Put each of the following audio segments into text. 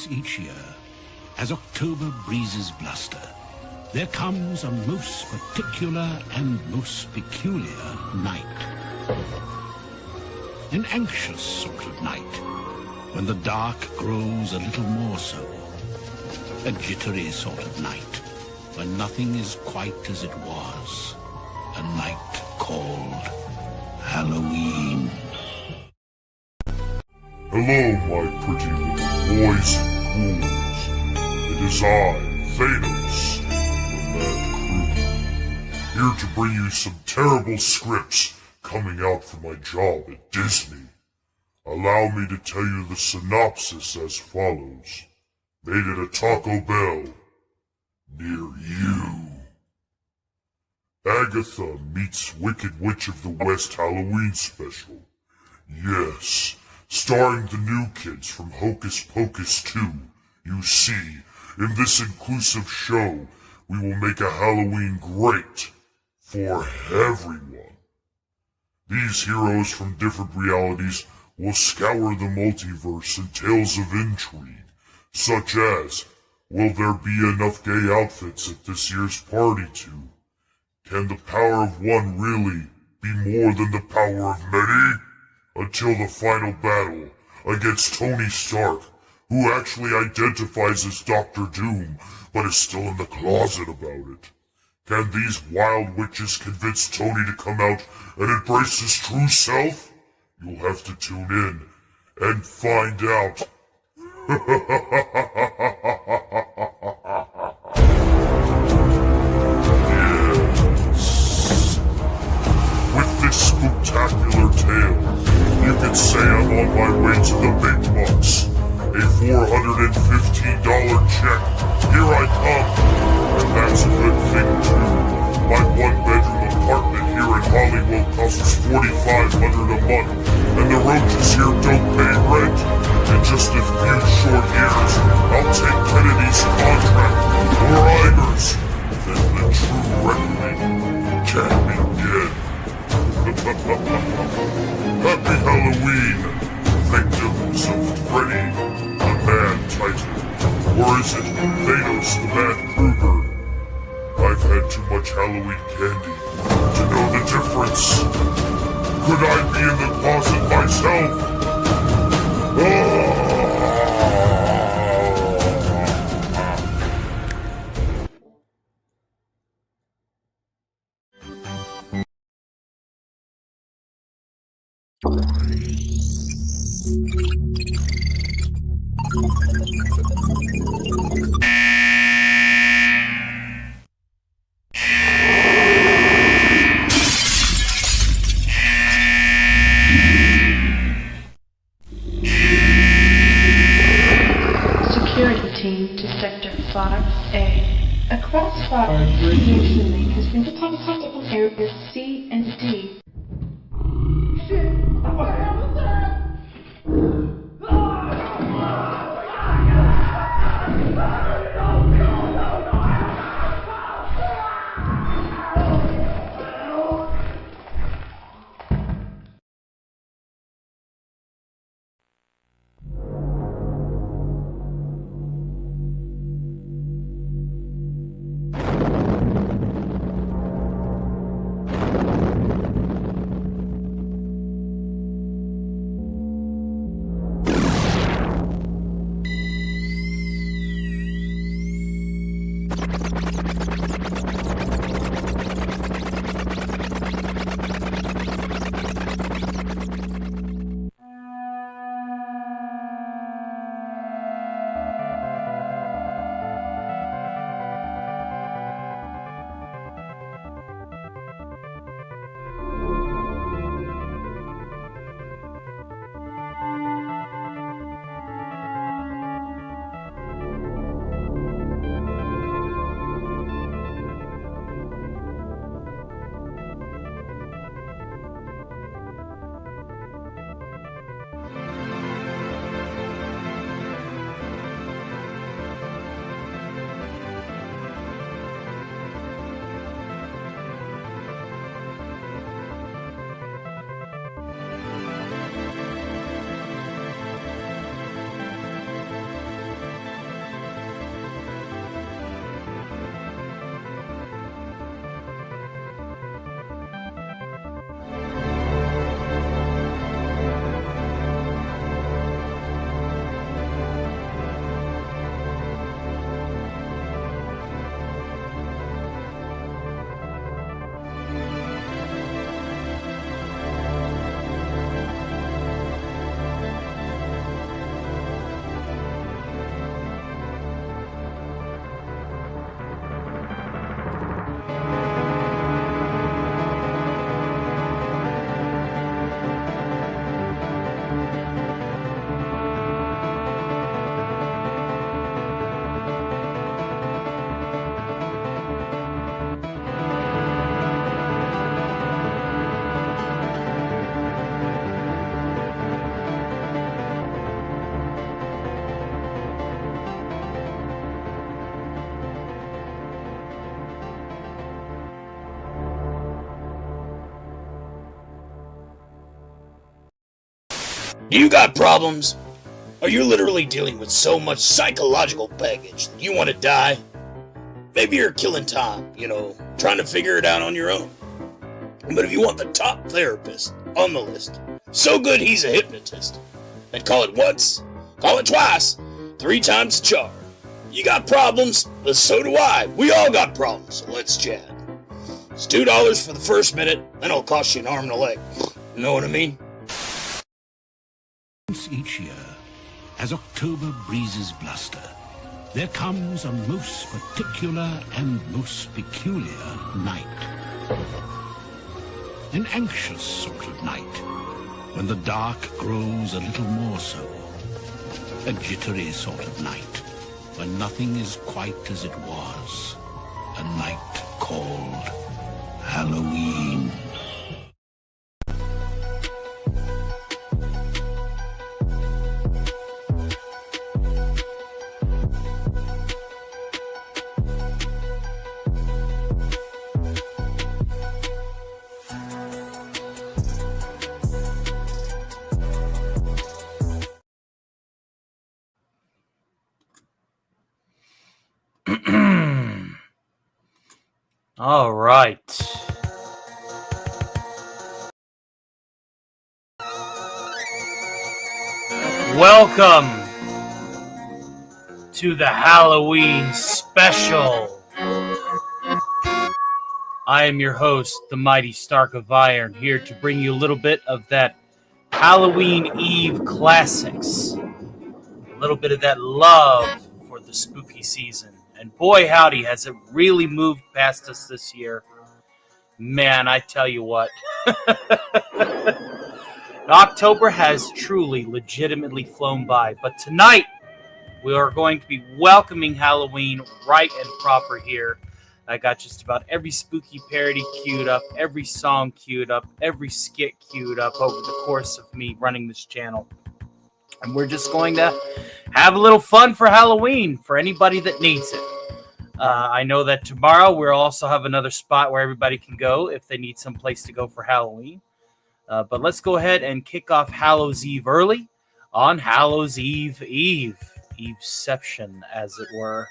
each year, as October breezes bluster, there comes a most particular and most peculiar night. An anxious sort of night, when the dark grows a little more so. A jittery sort of night, when nothing is quite as it was. A night called Halloween. Hello, my pretty little boys and ghouls. It is I, Thanos, the Mad Crew, here to bring you some terrible scripts coming out from my job at Disney. Allow me to tell you the synopsis as follows. Made at a Taco Bell near you. Agatha meets Wicked Witch of the West Halloween special. Yes, starring the new kids from Hocus Pocus 2. You see, in this inclusive show, we will make a Halloween great for everyone. These heroes from different realities will scour the multiverse in tales of intrigue, such as, will there be enough gay outfits at this year's party too? Can the power of one really be more than the power of many? Until the final battle against Tony Stark, who actually identifies as Doctor Doom, but is still in the closet about it. Can these wild witches convince Tony to come out and embrace his true self? You'll have to tune in and find out. Yes. With this spectacular tale, you can say I'm on my way to the big bucks. A $415 check. Here I come. And that's a good thing too. My one-bedroom apartment here in Hollywood costs $4,500 a month, and the roaches here don't pay rent. In just a few short years, I'll take Kennedy's contract, or Iger's. Then the true reckoning can begin. Happy Halloween, victims of Freddy, the Mad Titan. Or is it Thanos, the Mad Kruger? I've had too much Halloween candy to know the difference. Could I be in the closet myself? Security team to Sector 5A. A crossfire recently has been detected in areas C and D. Shit! What the hell was that? You got problems? Are you literally dealing with so much psychological baggage that you want to die? Maybe you're killing time, trying to figure it out on your own. But if you want the top therapist on the list, so good he's a hypnotist, then call it once, call it twice, 3 times the charge. You got problems? Well, so do I. We all got problems, so let's chat. It's $2 for the first minute, then it'll cost you an arm and a leg. You know what I mean? Each year, as October breezes bluster, there comes a most particular and most peculiar night. An anxious sort of night, when the dark grows a little more so. A jittery sort of night, when nothing is quite as it was. A night called Halloween. All right. Welcome to the Halloween special. I am your host, the Mighty Stark of Iron, here to bring you a little bit of that Halloween Eve classics. A little bit of that love for the spooky season. And boy, howdy, has it really moved past us this year. Man, I tell you what. October has truly, legitimately flown by. But tonight, we are going to be welcoming Halloween right and proper here. I got just about every spooky parody queued up, every song queued up, every skit queued up over the course of me running this channel. And we're just going to have a little fun for Halloween for anybody that needs it. I know that tomorrow we'll also have another spot where everybody can go if they need some place to go for Halloween. But let's go ahead and kick off Hallows Eve early on Hallows Eve Eve. Eveception, as it were.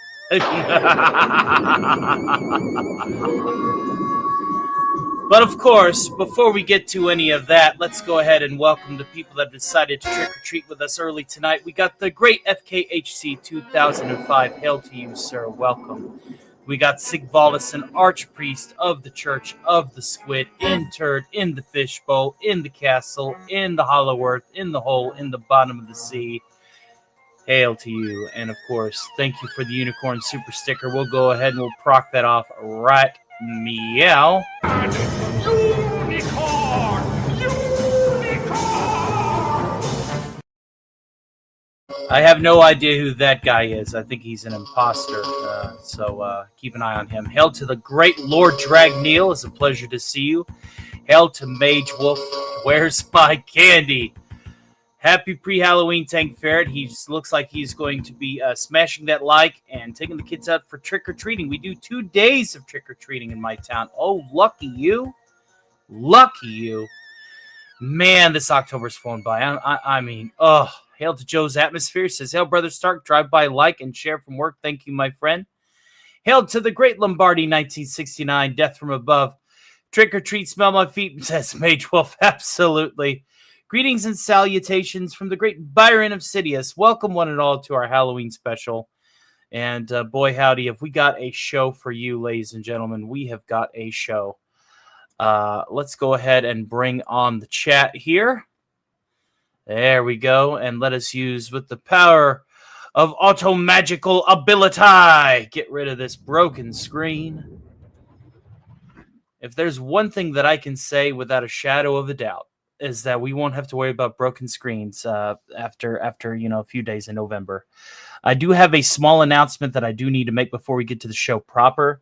But of course, before we get to any of that, let's go ahead and welcome the people that have decided to trick-or-treat with us early tonight. We got the great FKHC 2005. Hail to you, sir. Welcome. We got Sigvaldus, an archpriest of the Church of the Squid, interred in the fishbowl, in the castle, in the hollow earth, in the hole, in the bottom of the sea. Hail to you. And of course, thank you for the unicorn super sticker. We'll go ahead and we'll proc that off right meow. Unicorn! I have no idea who that guy is. I think he's an imposter. So keep an eye on him. Hail to the great Lord Dragneel. It's a pleasure to see you. Hail to Mage Wolf. Where's my candy? Happy pre-Halloween, Tank Ferret. He looks like he's going to be smashing that like and taking the kids out for trick-or-treating. We do 2 days of trick-or-treating in my town. Oh, lucky you. Lucky you. Man, this October's flown by. I mean, hail to Joe's Atmosphere. Says, hail, Brother Stark. Drive by, like, and share from work. Thank you, my friend. Hail to the great Lombardi, 1969. Death from above. Trick-or-treat, smell my feet, says Mage Wolf. Absolutely. Greetings and salutations from the great Byron of Sidious. Welcome one and all to our Halloween special. And boy, howdy, have we got a show for you, ladies and gentlemen. We have got a show. Let's go ahead and bring on the chat here. There we go. And let us use, with the power of auto-magical ability, get rid of this broken screen. If there's one thing that I can say without a shadow of a doubt, is that we won't have to worry about broken screens after a few days in November. I do have a small announcement that I do need to make before we get to the show proper.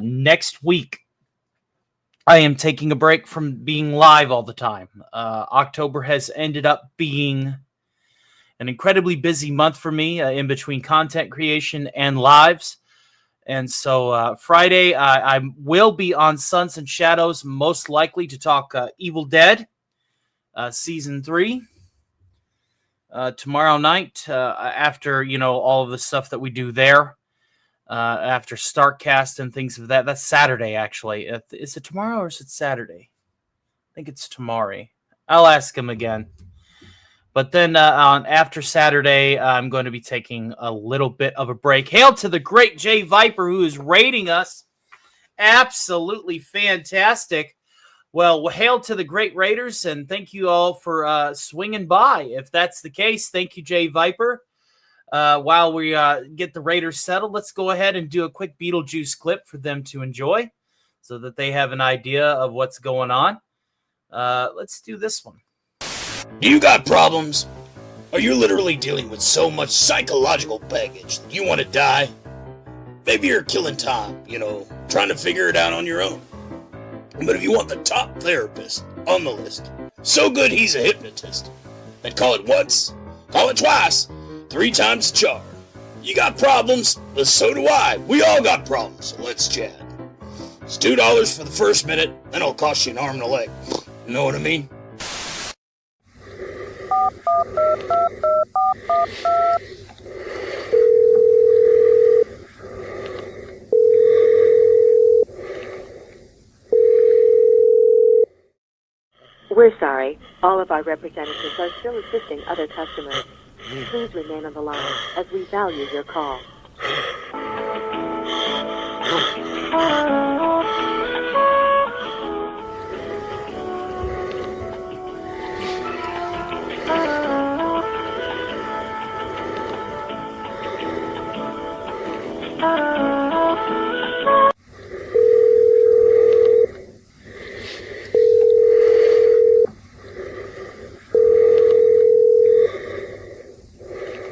Next week, I am taking a break from being live all the time. October has ended up being an incredibly busy month for me in between content creation and lives. And so Friday, I will be on Suns and Shadows, most likely to talk Evil Dead Season 3. tomorrow night, after, all of the stuff that we do there, after Starkcast and things of that. That's Saturday, actually. Is it tomorrow or is it Saturday? I think it's tomorrow. I'll ask him again. But then after Saturday, I'm going to be taking a little bit of a break. Hail to the great Jay Viper, who is rating us. Absolutely fantastic. Well, hail to the great Raiders, and thank you all for swinging by. If that's the case, thank you, Jay Viper. While we get the Raiders settled, let's go ahead and do a quick Beetlejuice clip for them to enjoy so that they have an idea of what's going on. Let's do this one. Do you got problems? Are you literally dealing with so much psychological baggage that you want to die? Maybe you're killing time, trying to figure it out on your own. But if you want the top therapist on the list, so good he's a hypnotist, then call it once, call it twice, 3 times the charge. You got problems, but so do I. We all got problems, so let's chat. It's $2 for the first minute, then it'll cost you an arm and a leg. You know what I mean? We're sorry. All of our representatives are still assisting other customers. Please remain on the line as we value your call.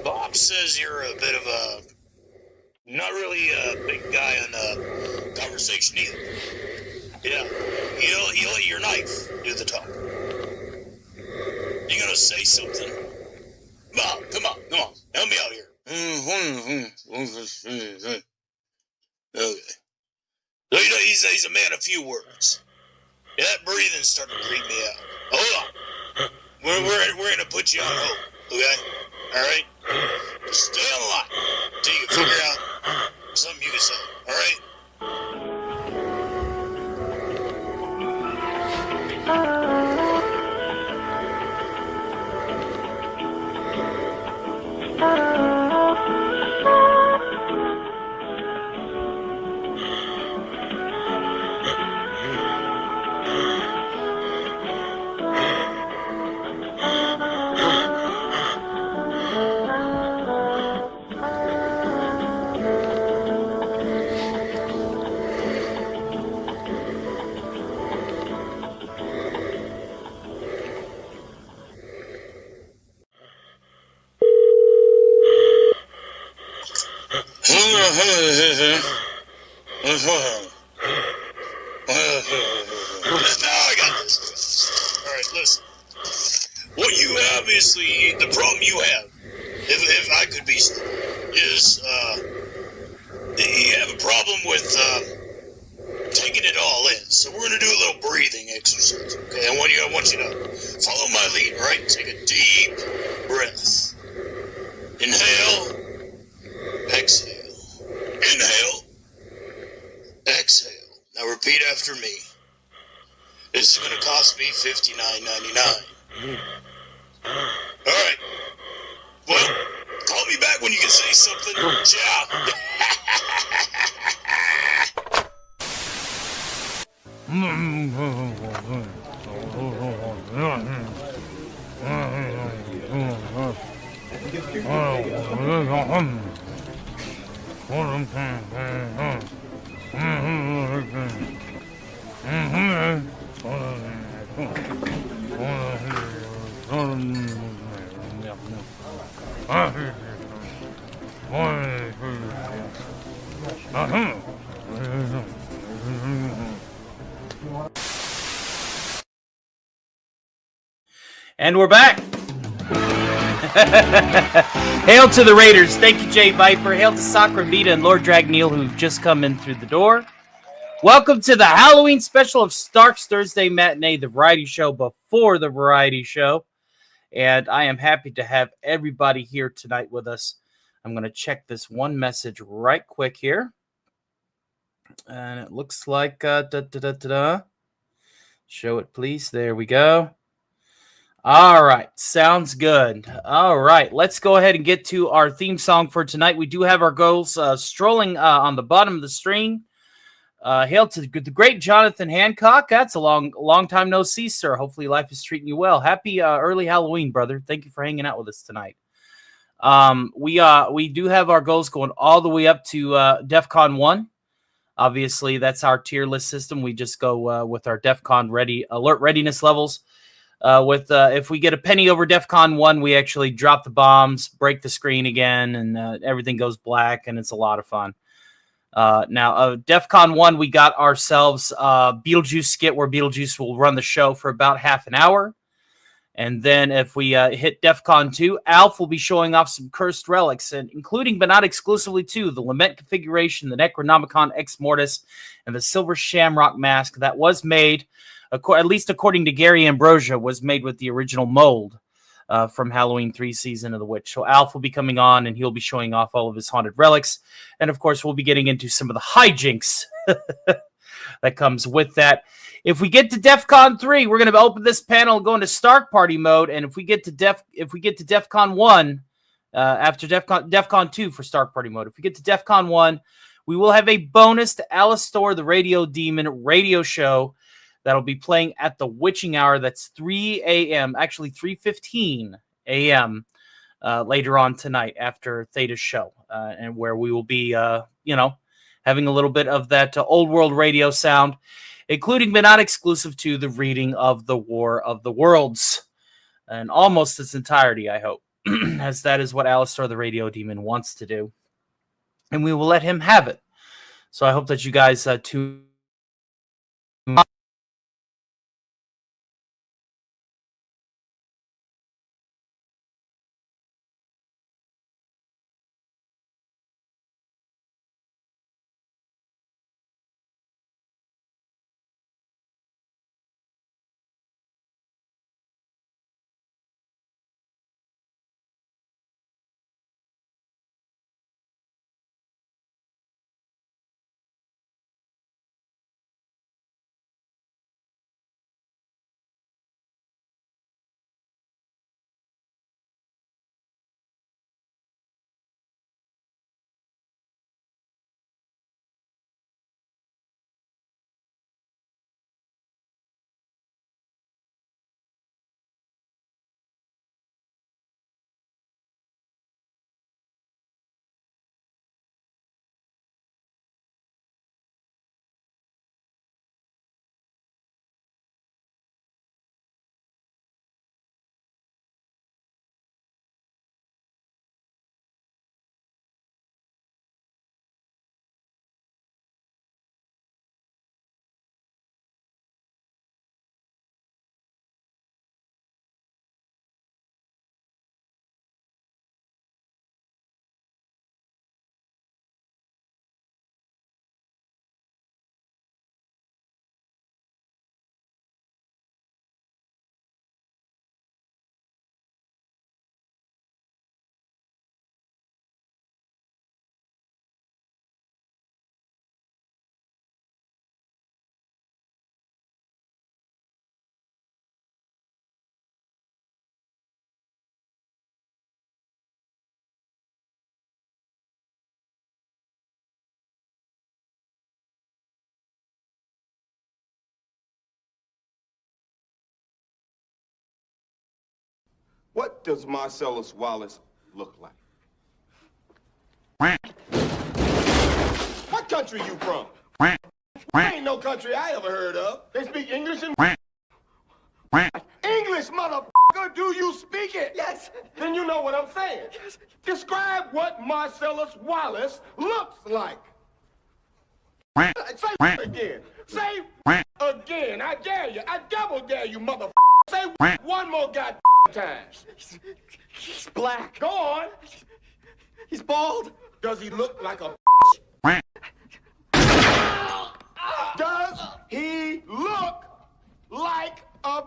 Bob says you're a bit of a, not really a big guy on conversation either. Yeah, he'll let your knife do the talk. You gonna say something? Bob, come on, help me out here. Okay. So he's a man of few words. Yeah, that breathing's starting to creep me out. Hold on. We're gonna put you on hold, okay? Alright? Just stay on the line until you can figure out something you can say, alright? Now I got this. Alright, listen. What you obviously, the problem you have, if I could be, is, you have a problem with, taking it all in. So we're gonna do a little breathing exercise, okay? I want you to follow my lead, alright? Take a deep breath. Inhale. Exhale. Inhale. Exhale. Now repeat after me. This is going to cost me $59.99. Alright. Well, call me back when you can say something. Ciao. And we're back. Hail to the Raiders. Thank you, Jay Viper. Hail to Sacramita and Lord Dragneel, who've just come in through the door. Welcome to the Halloween special of Stark's Thursday Matinee, the variety show before the variety show. And I am happy to have everybody here tonight with us. I'm going to check this one message right quick here. And it looks like... Show it, please. There we go. All right. Sounds good. All right. Let's go ahead and get to our theme song for tonight. We do have our goals strolling on the bottom of the string. Hail to the great Jonathan Hancock. That's a long time no see, sir. Hopefully life is treating you well. Happy early Halloween, brother. Thank you for hanging out with us tonight. We do have our goals going all the way up to DEFCON 1. Obviously, that's our tier list system. We just go with our DEFCON alert readiness levels. If we get a penny over DEFCON 1, we actually drop the bombs, break the screen again, and everything goes black, and it's a lot of fun. Now, DEFCON 1, we got ourselves Beetlejuice skit where Beetlejuice will run the show for about half an hour. And then if we hit DEFCON 2, Alf will be showing off some cursed relics, and including but not exclusively to the Lament Configuration, the Necronomicon Ex Mortis, and the Silver Shamrock Mask that was made, at least according to Gary Ambrosia, was made with the original mold from Halloween 3 Season of the Witch. So Alf will be coming on, and he'll be showing off all of his haunted relics. And, of course, we'll be getting into some of the hijinks that comes with that. If we get to DEFCON 3, we're going to open this panel and go into Stark Party mode. And if we get to DEFCON 1, after DEFCON 2 for Stark Party mode, if we get to DEFCON 1, we will have a bonus to Alastor the Radio Demon radio show that'll be playing at the witching hour. That's 3 a.m., actually 3:15 a.m. Later on tonight after Theta's show, and where we will be, having a little bit of that old world radio sound, including but not exclusive to the reading of the War of the Worlds, and almost its entirety, I hope, as that is what Alastor the Radio Demon wants to do, and we will let him have it. So I hope that you guys tune. What does Marcellus Wallace look like? What country you from? Ain't no country I ever heard of. They speak English and... English, motherfucker! Do you speak it? Yes. Then you know what I'm saying. Yes. Describe what Marcellus Wallace looks like. Say again. Say again. I dare you. I double dare you, motherfucker. Say one more goddamn time. He's black. Go on. He's bald. Does he look like a... Does he look like a...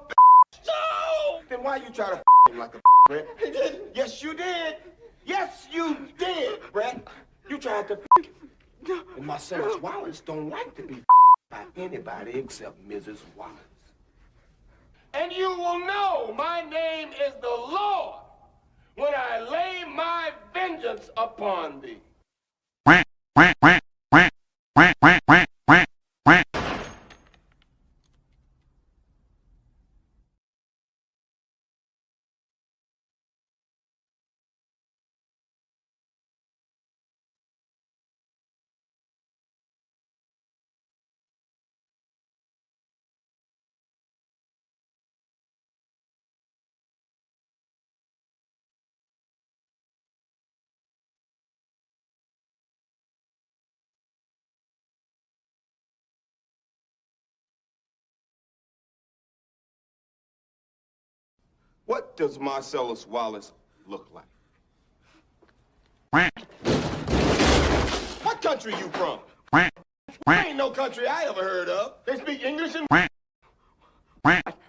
No! Then why you try to him like a Brett? He did. Yes, you did. Yes, you did, Brett. You tried to and Marcellus Wallace don't like to be by anybody except Mrs. Wallace. And you will know my name is the Lord when I lay my vengeance upon thee. What does Marcellus Wallace look like? What country you from? Ain't no country I ever heard of. They speak English and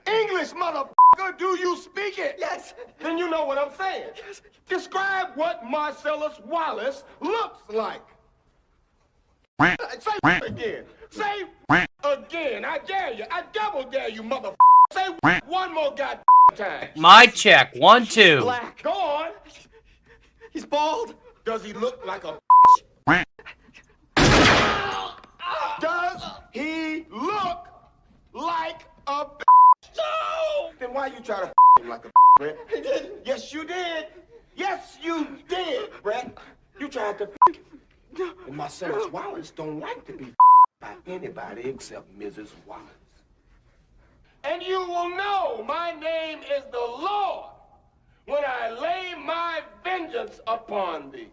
English, motherfucker. Do you speak it? Yes. Then you know what I'm saying. Yes. Describe what Marcellus Wallace looks like. Say again. Say again. I dare you. I double dare you, motherfucker. Say one more goddamn time. My check. 1, 2. Black. Go on. He's bald. Does he look like a Does he look like a No! Then why you try to him like a Brett? He did. Yes, you did. Yes, you did, Brett. You tried to and Marcellus Wallace don't like to be by anybody except Mrs. Wallace. And you will know my name is the Lord when I lay my vengeance upon thee.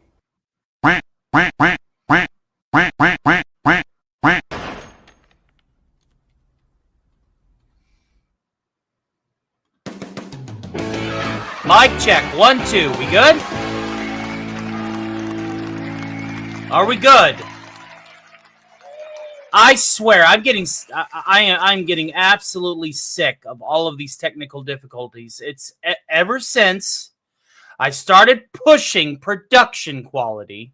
Mic check. 1, 2. We good? Are we good? I swear, I'm getting absolutely sick of all of these technical difficulties. It's ever since I started pushing production quality,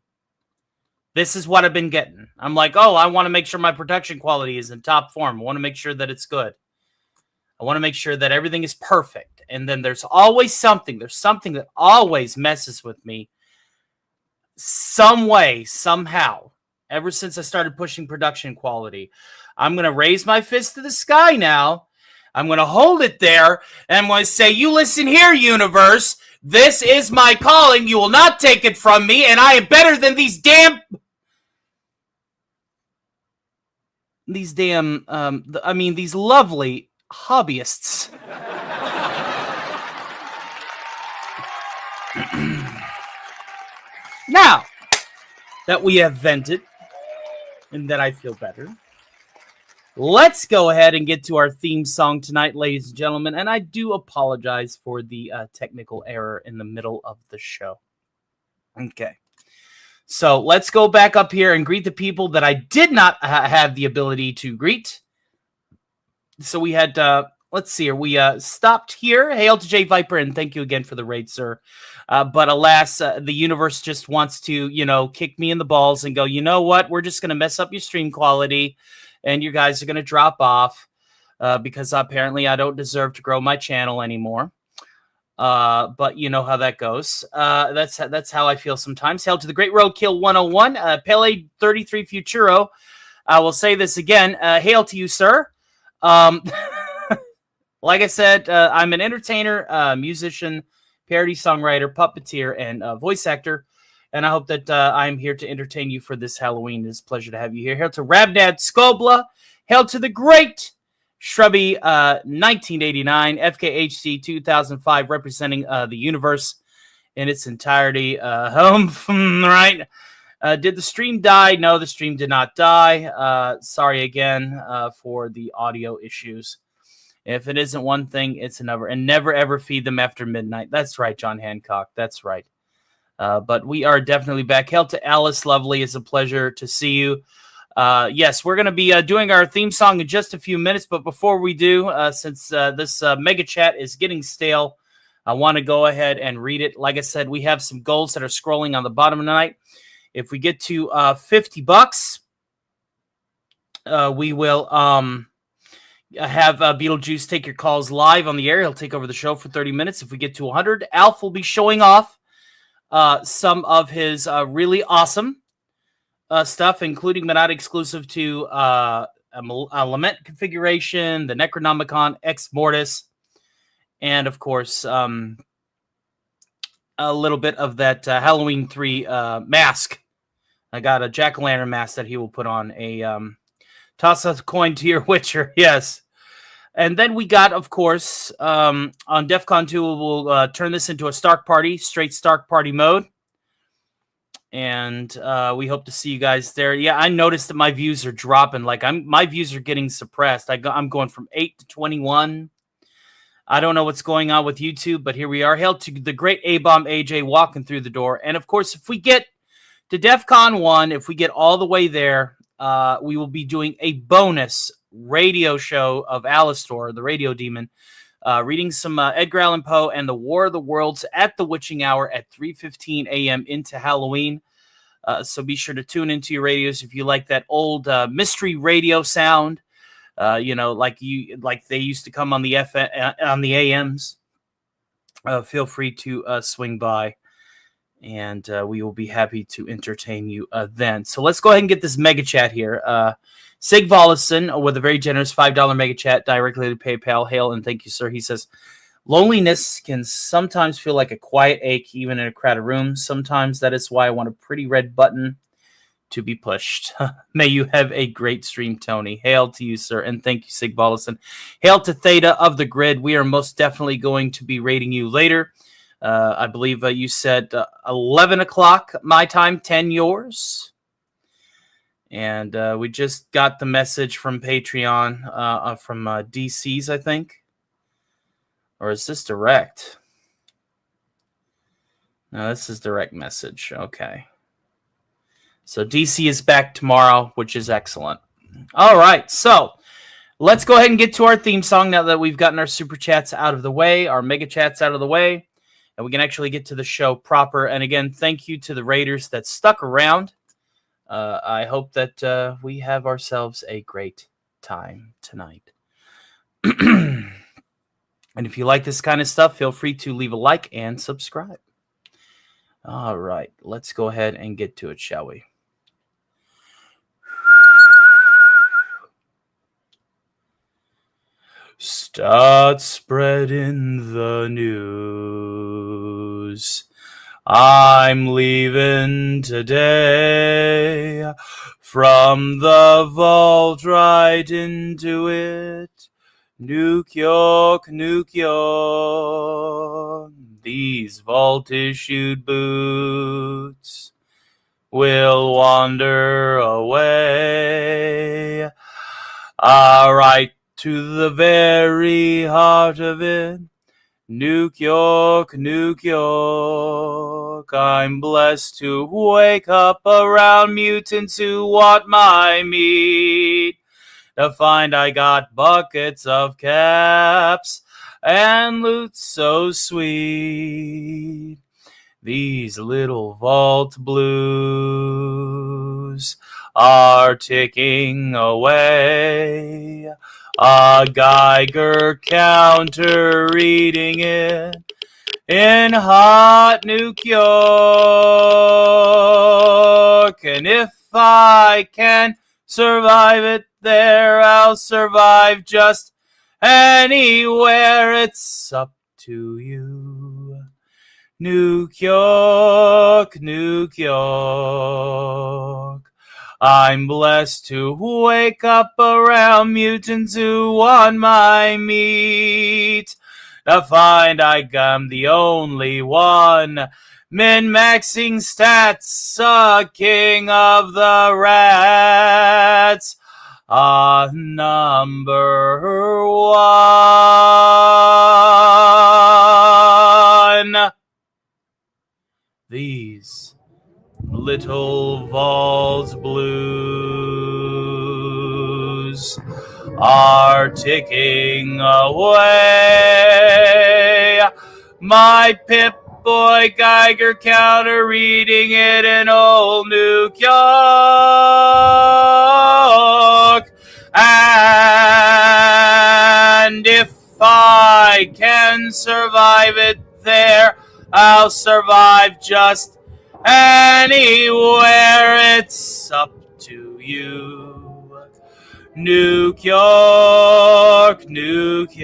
this is what I've been getting. I'm like, oh, I want to make sure my production quality is in top form. I want to make sure that it's good. I want to make sure that everything is perfect. And then there's always something. There's something that always messes with me some way, somehow. Ever since I started pushing production quality, I'm going to raise my fist to the sky now. I'm going to hold it there, and I'm going to say, you listen here, universe. This is my calling. You will not take it from me, and I am better than these lovely hobbyists. Now that we have vented, and that I feel better, let's go ahead and get to our theme song tonight, ladies and gentlemen. And I do apologize for the technical error in the middle of the show. Okay. So let's go back up here and greet the people that I did not have the ability to greet. So we had, let's see here. We stopped here. Hail to Jay Viper, and thank you again for the raid, sir. But alas, the universe just wants to, kick me in the balls and go, you know what? We're just going to mess up your stream quality, and you guys are going to drop off because apparently I don't deserve to grow my channel anymore. But you know how that goes. That's how I feel sometimes. Hail to the Great Roadkill 101, Pele 33 Futuro. I will say this again. Hail to you, sir. Like I said, I'm an entertainer, musician, parody songwriter, puppeteer, and voice actor. And I hope that I'm here to entertain you for this Halloween. It's a pleasure to have you here. Hail to Rabnad Skobla. Hail to the Great Shrubby 1989, FKHC 2005, representing the universe in its entirety. Right? Did the stream die? No, the stream did not die. Sorry again for the audio issues. If it isn't one thing, it's another. And never, ever feed them after midnight. That's right, John Hancock. That's right. But we are definitely back. Hail to Alice Lovely. It's a pleasure to see you. Yes, we're going to be doing our theme song in just a few minutes. But before we do, since this mega chat is getting stale, I want to go ahead and read it. Like I said, we have some goals that are scrolling on the bottom of the night. If we get to $50, we will have Beetlejuice take your calls live on the air. He'll take over the show for 30 minutes. If we get to 100, Alf will be showing off some of his really awesome stuff, including but not exclusive to a Lament configuration, the Necronomicon, Ex Mortis, and of course, a little bit of that Halloween 3 mask. I got a jack-o'-lantern mask that he will put on. A toss a coin to your Witcher, yes. And then we got, of course, on DEF CON 2, we'll turn this into a Stark Party, straight Stark Party mode. And we hope to see you guys there. Yeah, I noticed that my views are dropping. Like, my views are getting suppressed. I'm going from 8 to 21. I don't know what's going on with YouTube, but here we are. Hail to the great A-Bomb AJ walking through the door. And, of course, if we get to DEF CON 1, if we get all the way there, we will be doing a bonus radio show of Alastor, the radio demon, reading some Edgar Allan Poe and the War of the Worlds at the witching hour at 3:15 a.m. into Halloween. So be sure to tune into your radios if you like that old mystery radio sound. Like they used to come on the on the AMs. Feel free to swing by, and we will be happy to entertain you then. So let's go ahead and get this mega chat here. Sig Vollison with a very generous $5 mega chat directly to PayPal. Hail and thank you, sir. He says, loneliness can sometimes feel like a quiet ache, even in a crowded room. Sometimes that is why I want a pretty red button to be pushed. May you have a great stream, Tony. Hail to you, sir, and thank you, Sig Vollison. Hail to Theta of the Grid. We are most definitely going to be rating you later. I believe you said 11 o'clock my time, 10 yours. And we just got the message from Patreon, from DC's, I think. Or is this direct? No, this is direct message. Okay. So DC is back tomorrow, which is excellent. All right, so let's go ahead and get to our theme song now that we've gotten our super chats out of the way, our mega chats out of the way, and we can actually get to the show proper. And again, thank you to the Raiders that stuck around. I hope that we have ourselves a great time tonight. And if you like this kind of stuff, feel free to leave a like and subscribe. All right, let's go ahead and get to it, shall we? Start spreading the news. I'm leaving today from the vault right into it. Nuke York, Nuke York. These vault-issued boots will wander away. Right to the very heart of it. Nuke York, Nuke York. I'm blessed to wake up around mutants who want my meat. To find I got buckets of caps and loot so sweet. These little vault blues are ticking away. A Geiger counter reading it in hot Nuke York. And if I can survive it there, I'll survive just anywhere. It's up to you. Nuke York, Nuke York. I'm blessed to wake up around mutants who want my meat. To find I'm the only one min-maxing stats, a king of the rats, a number one. These little vault blues are ticking away. My Pip-Boy Geiger counter reading it in old New York. And if I can survive it there, I'll survive just anywhere. It's up to you. New York, New York,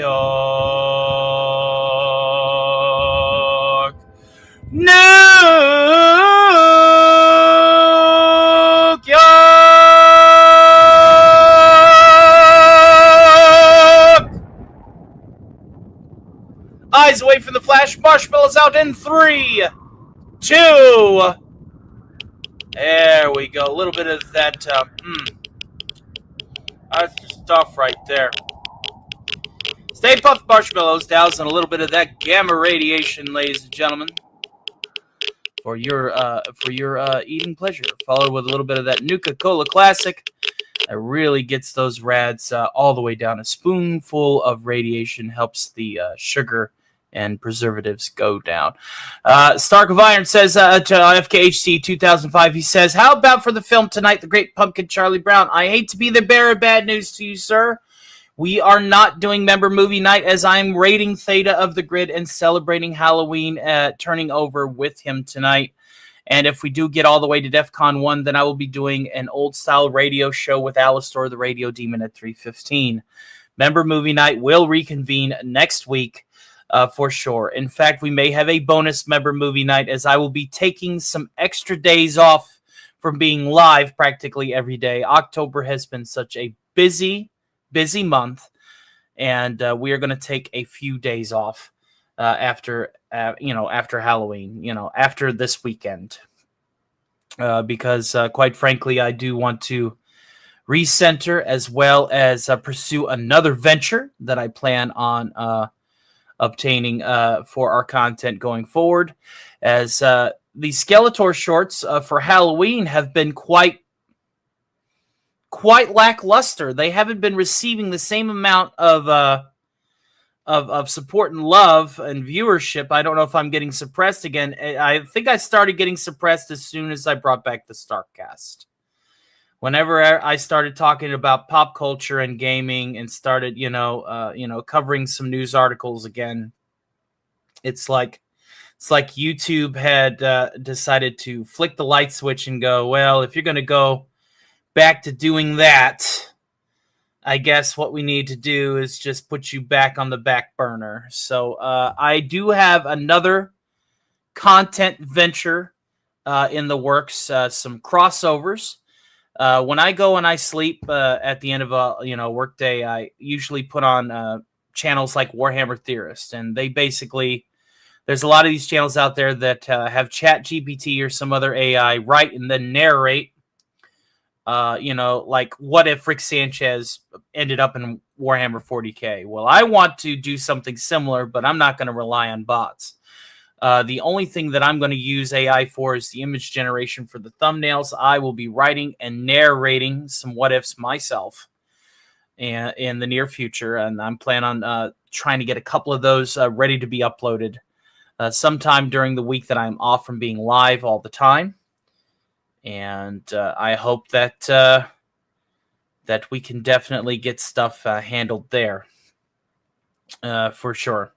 New York. Eyes away from the flash. Marshmallows out in 3, 2. There we go. A little bit of that. Stuff right there. Stay Puft Marshmallows doused in a little bit of that gamma radiation, ladies and gentlemen, for your eating pleasure. Followed with a little bit of that Nuka-Cola Classic. That really gets those rads all the way down. A spoonful of radiation helps the sugar and preservatives go down. Stark of Iron says to FKHC 2005, he says, how about for the film tonight, The Great Pumpkin, Charlie Brown? I hate to be the bearer of bad news to you, sir. We are not doing member movie night as I'm rating Theta of the Grid and celebrating Halloween, turning over with him tonight. And if we do get all the way to DEF CON 1, then I will be doing an old-style radio show with Alistor, the Radio Demon, at 3:15. Member movie night will reconvene next week. For sure. In fact, we may have a bonus member movie night as I will be taking some extra days off from being live practically every day. October has been such a busy month, and we are going to take a few days off after Halloween, after this weekend, because quite frankly, I do want to recenter as well as pursue another venture that I plan on obtaining for our content going forward, as the Skeletor shorts for Halloween have been quite lackluster. They haven't been receiving the same amount of support and love and viewership. I don't know if I'm getting suppressed again. I think I started getting suppressed as soon as I brought back the Starkcast. Whenever I started talking about pop culture and gaming and started, covering some news articles again, it's like YouTube had decided to flick the light switch and go, well, if you're going to go back to doing that, I guess what we need to do is just put you back on the back burner. So I do have another content venture in the works, some crossovers. When I go and I sleep at the end of a workday, I usually put on channels like Warhammer Theorist, and they basically, there's a lot of these channels out there that have ChatGPT or some other AI write and then narrate. Like what if Rick Sanchez ended up in Warhammer 40K? Well, I want to do something similar, but I'm not going to rely on bots. The only thing that I'm going to use AI for is the image generation for the thumbnails. I will be writing and narrating some what ifs myself in the near future, and I'm planning on trying to get a couple of those ready to be uploaded sometime during the week that I'm off from being live all the time. And I hope that we can definitely get stuff handled there for sure.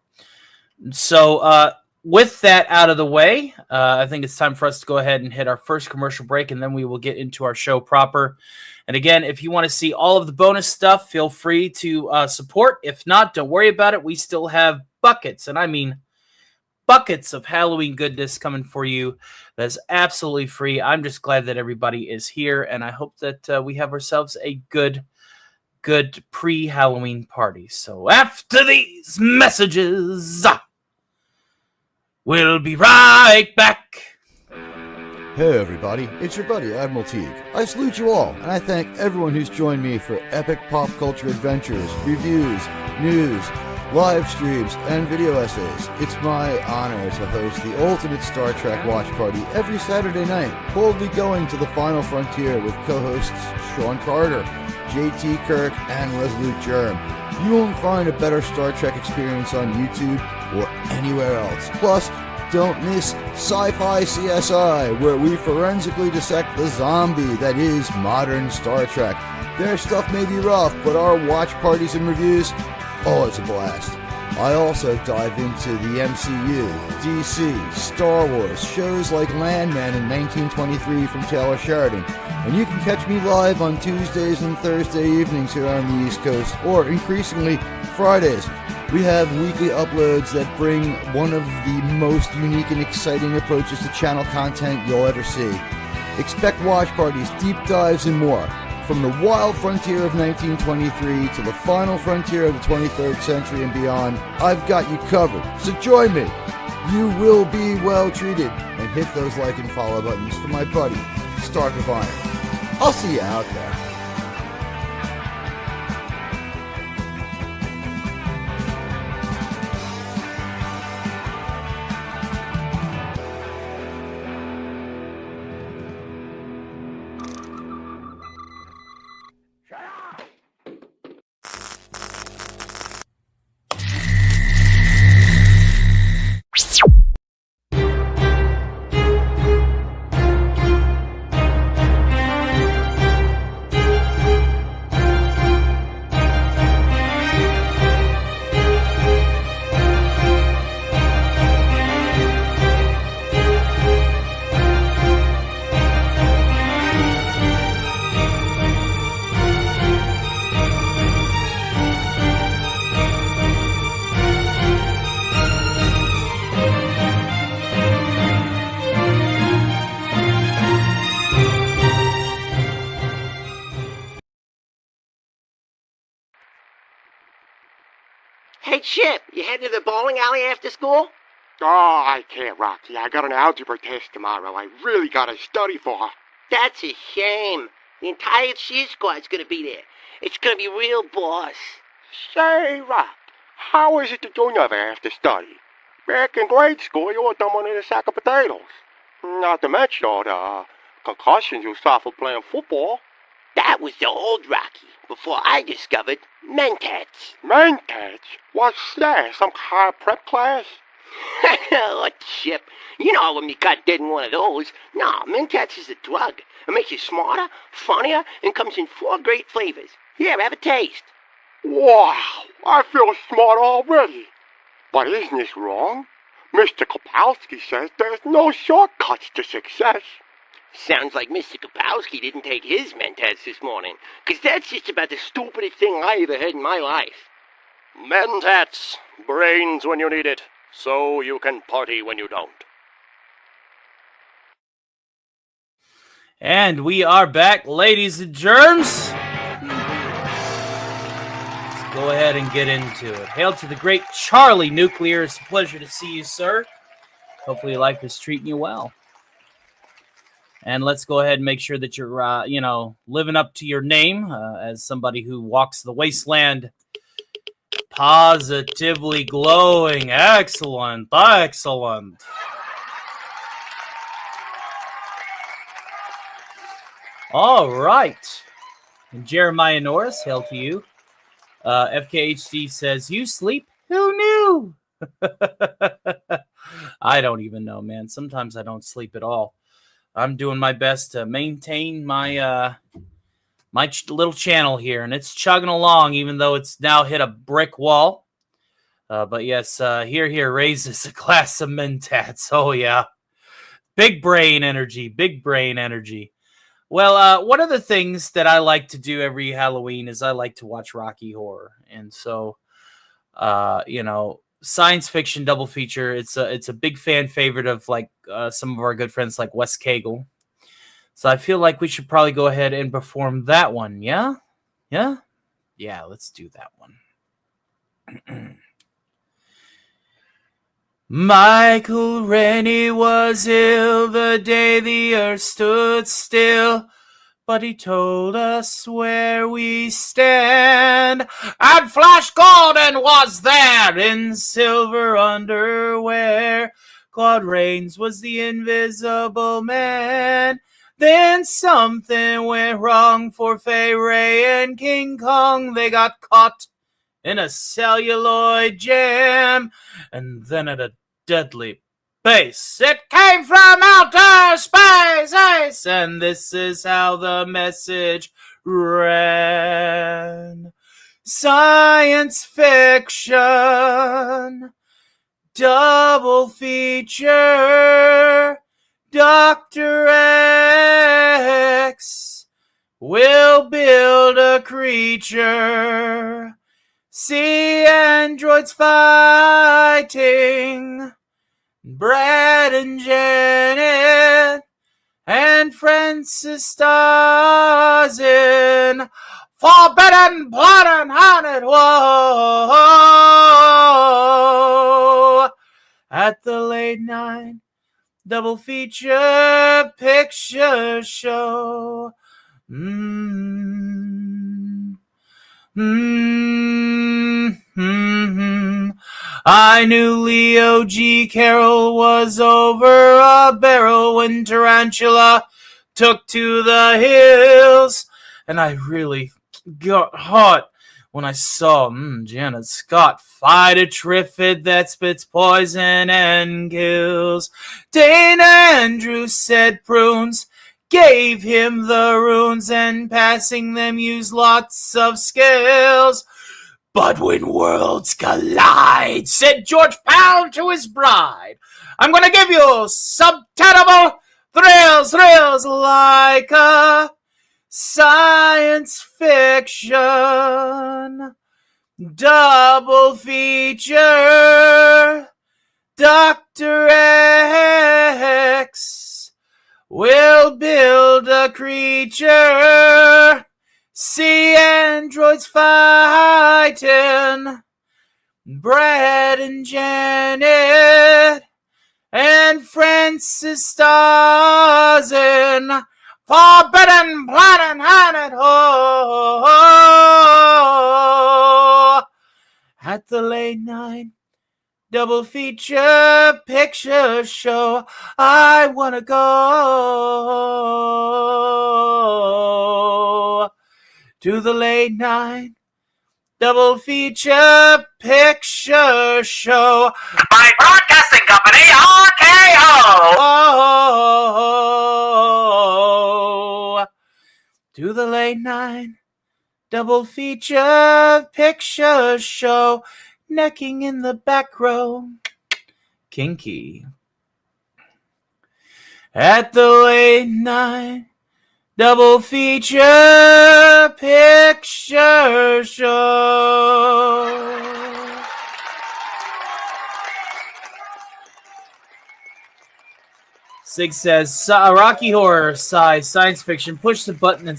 So with that out of the way, I think it's time for us to go ahead and hit our first commercial break, and then we will get into our show proper. And again, if you want to see all of the bonus stuff, feel free to support. If not, don't worry about it. We still have buckets, and I mean buckets of Halloween goodness coming for you. That's absolutely free. I'm just glad that everybody is here, and I hope that we have ourselves a good pre-Halloween party. So after these messages, we'll be right back. Hey everybody, it's your buddy Admiral Teague. I salute you all, and I thank everyone who's joined me for epic pop culture adventures, reviews, news, live streams, and video essays. It's my honor to host the ultimate Star Trek watch party every Saturday night, boldly going to the final frontier with co-hosts Sean Carter, JT Kirk, and Resolute Germ. You won't find a better Star Trek experience on YouTube or anywhere else. Plus, don't miss Sci-Fi CSI, where we forensically dissect the zombie that is modern Star Trek. Their stuff may be rough, but our watch parties and reviews, oh, it's a blast. I also dive into the MCU, DC, Star Wars, shows like Landman in 1923 from Taylor Sheridan. And you can catch me live on Tuesdays and Thursday evenings here on the East Coast, or increasingly Fridays. We have weekly uploads that bring one of the most unique and exciting approaches to channel content you'll ever see. Expect watch parties, deep dives, and more. From the wild frontier of 1923 to the final frontier of the 23rd century and beyond, I've got you covered. So join me. You will be well treated. And hit those like and follow buttons for my buddy, Stark of Iron. I'll see you out there. Hey, Chip, you heading to the bowling alley after school? Oh, I can't, Rocky. I got an algebra test tomorrow. I really gotta study for. That's a shame. The entire cheer squad's gonna be there. It's gonna be real boss. Say, Rock, how is it that you never have to study? Back in grade school, you were dumbing in a sack of potatoes. Not to mention all the concussions you suffered playing football. That was the old Rocky, before I discovered Mentats. Mentats? What's that? Some kind of prep class? Oh, Chip, you know when you got dead in one of those. No, Mentats is a drug. It makes you smarter, funnier, and comes in 4 great flavors. Here, have a taste. Wow, I feel smart already. But isn't this wrong? Mr. Kapowski says there's no shortcuts to success. Sounds like Mr. Kapowski didn't take his Mentats this morning, 'cause that's just about the stupidest thing I ever heard in my life. Mentats, brains when you need it, so you can party when you don't. And we are back, ladies and germs. Let's go ahead and get into it. Hail to the great Charlie Nuclear. It's a pleasure to see you, sir. Hopefully life is treating you well. And let's go ahead and make sure that you're, living up to your name as somebody who walks the wasteland positively glowing. Excellent. Excellent. All right. And Jeremiah Norris, hail to you. FKHD says, you sleep? Who knew? I don't even know, man. Sometimes I don't sleep at all. I'm doing my best to maintain my little channel here, and it's chugging along, even though it's now hit a brick wall. But yes, here raises a glass of Mentats. Oh yeah, big brain energy, big brain energy. Well, one of the things that I like to do every Halloween is I like to watch Rocky Horror, and so science fiction double feature. It's a big fan favorite of some of our good friends like Wes Cagle. So I feel like we should probably go ahead and perform that one. Yeah, let's do that one. Michael Rennie was ill the day the earth stood still. but he told us where we stand. And Flash Gordon was there in silver underwear. Claude Rains was the Invisible Man. Then something went wrong for Fay Ray and King Kong. They got caught in a celluloid jam. And then at a deadly pace, it came from outer space. And this is how the message ran. Science fiction, double feature. Dr. X will build a creature. See androids fighting. Brad and Janet and Francis stars in Forbidden Blood and Haunted Whoa at the late night double feature picture show. I knew Leo G. Carroll was over a barrel when Tarantula took to the hills, and I really got hot when I saw Janet Scott fight a Triffid that spits poison and kills. Dane Andrews said prunes gave him the runes, and passing them used lots of skills. But when worlds collide, said George Pound to his bride, I'm gonna give you subtenable thrills like a science fiction double feature. Dr. X will build a creature. See androids fighting. Brad and Janet and Francis stars in Forbidden Blood and Haunted Whoa at the late night double feature picture show. I wanna go to the late night double feature picture show by Broadcasting Company RKO. To the late night double feature picture show. Necking in the back row, kinky. At the late night double feature picture show. Sig says, Rocky Horror, science fiction, push the button and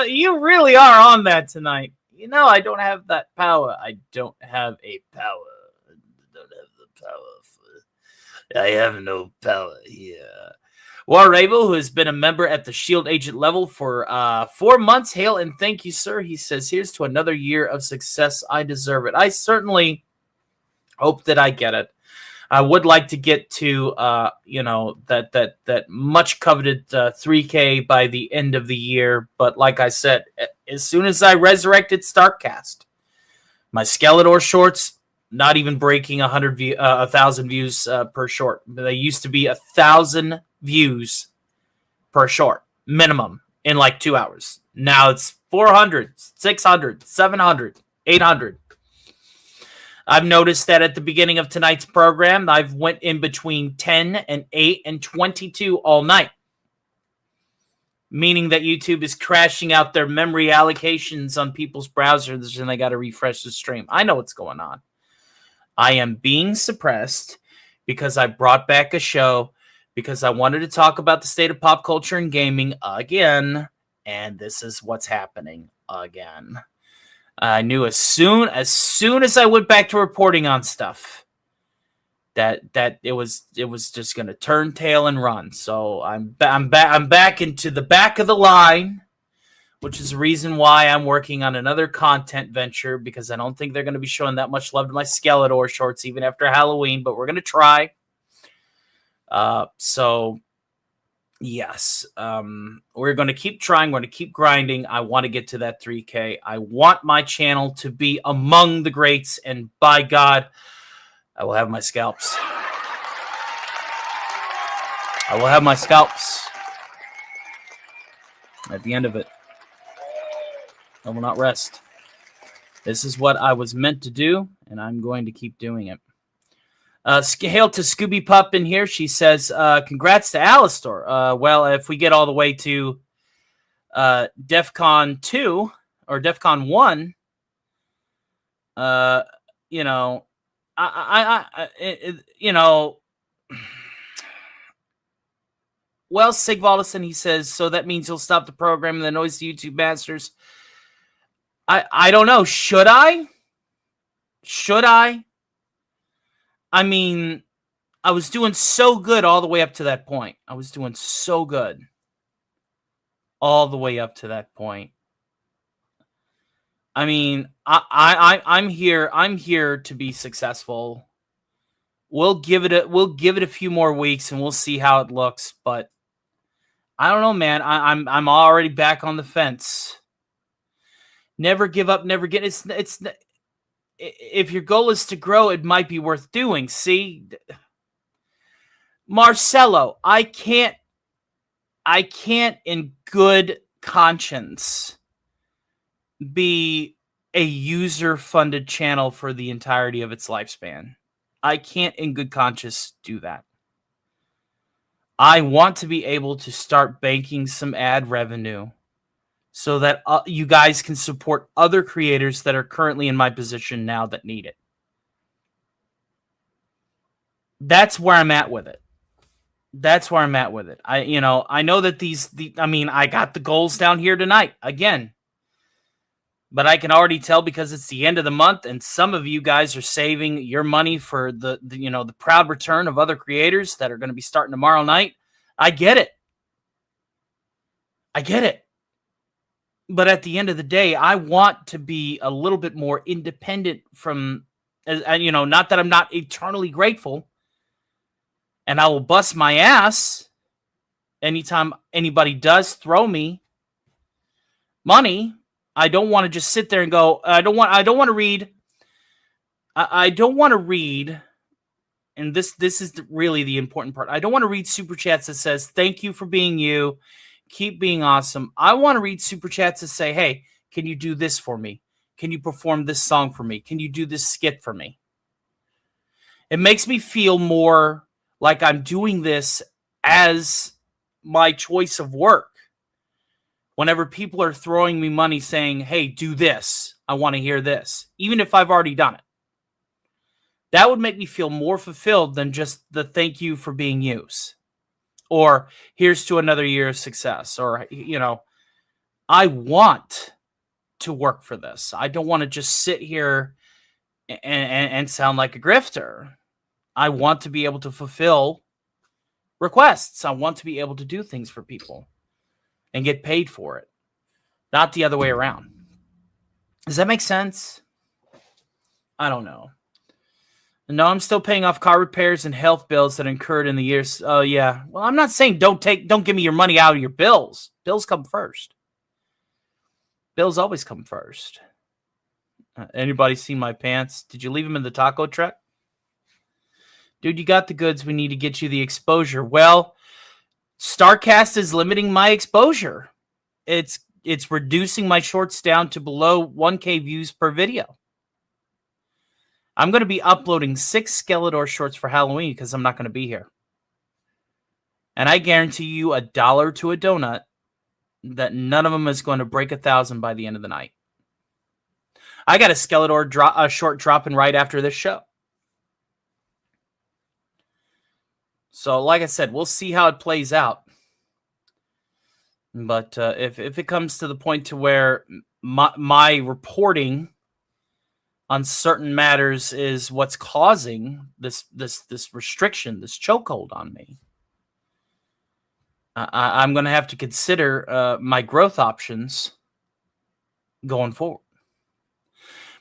you really are on that tonight. You know, I don't have that power. I don't have a power. I don't have the power. I have no power here. War Rabel, who has been a member at the Shield Agent level for 4 months. Hail and thank you, sir. He says, here's to another year of success. I deserve it. I certainly hope that I get it. I would like to get to, that much coveted 3K by the end of the year. But like I said, as soon as I resurrected StarkCast, my Skeletor shorts, not even breaking 1,000 views per short. They used to be 1,000 views per short, minimum, in like 2 hours. Now it's 400, 600, 700, 800. I've noticed that at the beginning of tonight's program, I've went in between 10 and 8 and 22 all night. Meaning that YouTube is crashing out their memory allocations on people's browsers and they got to refresh the stream. I know what's going on. I am being suppressed because I brought back a show because I wanted to talk about the state of pop culture and gaming again. And this is what's happening again. I knew as soon as I went back to reporting on stuff that it was just going to turn tail and run. So I'm back into the back of the line which is the reason why I'm working on another content venture, because I don't think they're going to be showing that much love to my Skeletor shorts even after Halloween, but we're going to try. So yes, we're going to keep trying. We're going to keep grinding. I want to get to that 3K. I want my channel to be among the greats, and by God, I will have my scalps. I will have my scalps at the end of it. I will not rest. This is what I was meant to do, and I'm going to keep doing it. Hail to Scooby Pup in here. She says, congrats to Alistor. Well, if we get all the way to DEFCON 2 or DEFCON 1, you know, you know, well, Sigvaldison, he says, so that means you'll stop the program and the noise to YouTube masters. I don't know. Should I? Should I? I mean, I was doing so good all the way up to that point. I was doing so good all the way up to that point. I mean, I'm here. I'm here to be successful. We'll give it a few more weeks and we'll see how it looks. But I don't know, man. I'm already back on the fence. Never give up. Never get. It's. If your goal is to grow, it might be worth doing. See, Marcelo, I can't in good conscience be a user-funded channel for the entirety of its lifespan. I can't in good conscience do that. I want to be able to start banking some ad revenue so that you guys can support other creators that are currently in my position now that need it. That's where I'm at with it. That's where I'm at with it. I know that I got the goals down here tonight again, but I can already tell because it's the end of the month and some of you guys are saving your money for the proud return of other creators that are going to be starting tomorrow night. I get it. But at the end of the day, I want to be a little bit more independent from, not that I'm not eternally grateful. And I will bust my ass anytime anybody does throw me money. I don't want to just sit there and go, I don't want to read. And this is really the important part. I don't want to read super chats that says, thank you for being you. Keep being awesome. I want to read super chats that say, hey, can you do this for me? Can you perform this song for me? Can you do this skit for me? It makes me feel more like I'm doing this as my choice of work. Whenever people are throwing me money saying, hey, do this. I want to hear this. Even if I've already done it. That would make me feel more fulfilled than just the thank you for being used. Or here's to another year of success. Or, I want to work for this. I don't want to just sit here and sound like a grifter. I want to be able to fulfill requests. I want to be able to do things for people and get paid for it. Not the other way around. Does that make sense? I don't know. No, I'm still paying off car repairs and health bills that incurred in the years. Oh, yeah. Well, I'm not saying don't give me your money out of your bills. Bills come first. Bills always come first. Anybody seen my pants? Did you leave them in the taco truck? Dude, you got the goods. We need to get you the exposure. Well, StarCast is limiting my exposure. It's reducing my shorts down to below 1K views per video. I'm going to be uploading 6 Skeletor shorts for Halloween because I'm not going to be here. And I guarantee you $1 to a donut that none of them is going to break 1,000 by the end of the night. I got a Skeletor short dropping right after this show. So, like I said, we'll see how it plays out. But if it comes to the point to where my reporting on certain matters is what's causing this restriction, this chokehold on me, I'm going to have to consider my growth options going forward.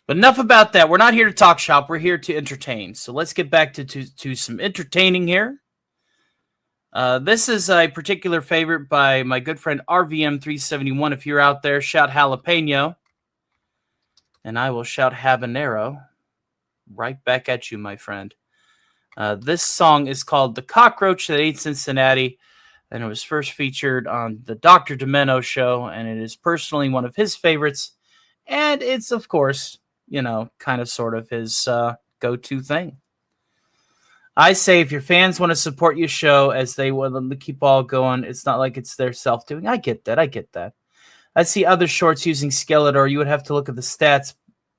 But enough about that. We're not here to talk shop. We're here to entertain. So let's get back to some entertaining here. This is a particular favorite by my good friend RVM371. If you're out there, shout jalapeno. And I will shout habanero right back at you, my friend. This song is called The Cockroach That Ate Cincinnati, and it was first featured on the Dr. Demento show, and it is personally one of his favorites, and it's, of course, kind of sort of his go-to thing. I say if your fans want to support your show as they want them to keep all going, it's not like it's their self-doing. I get that. I see other shorts using Skeletor. You would have to look at the stats,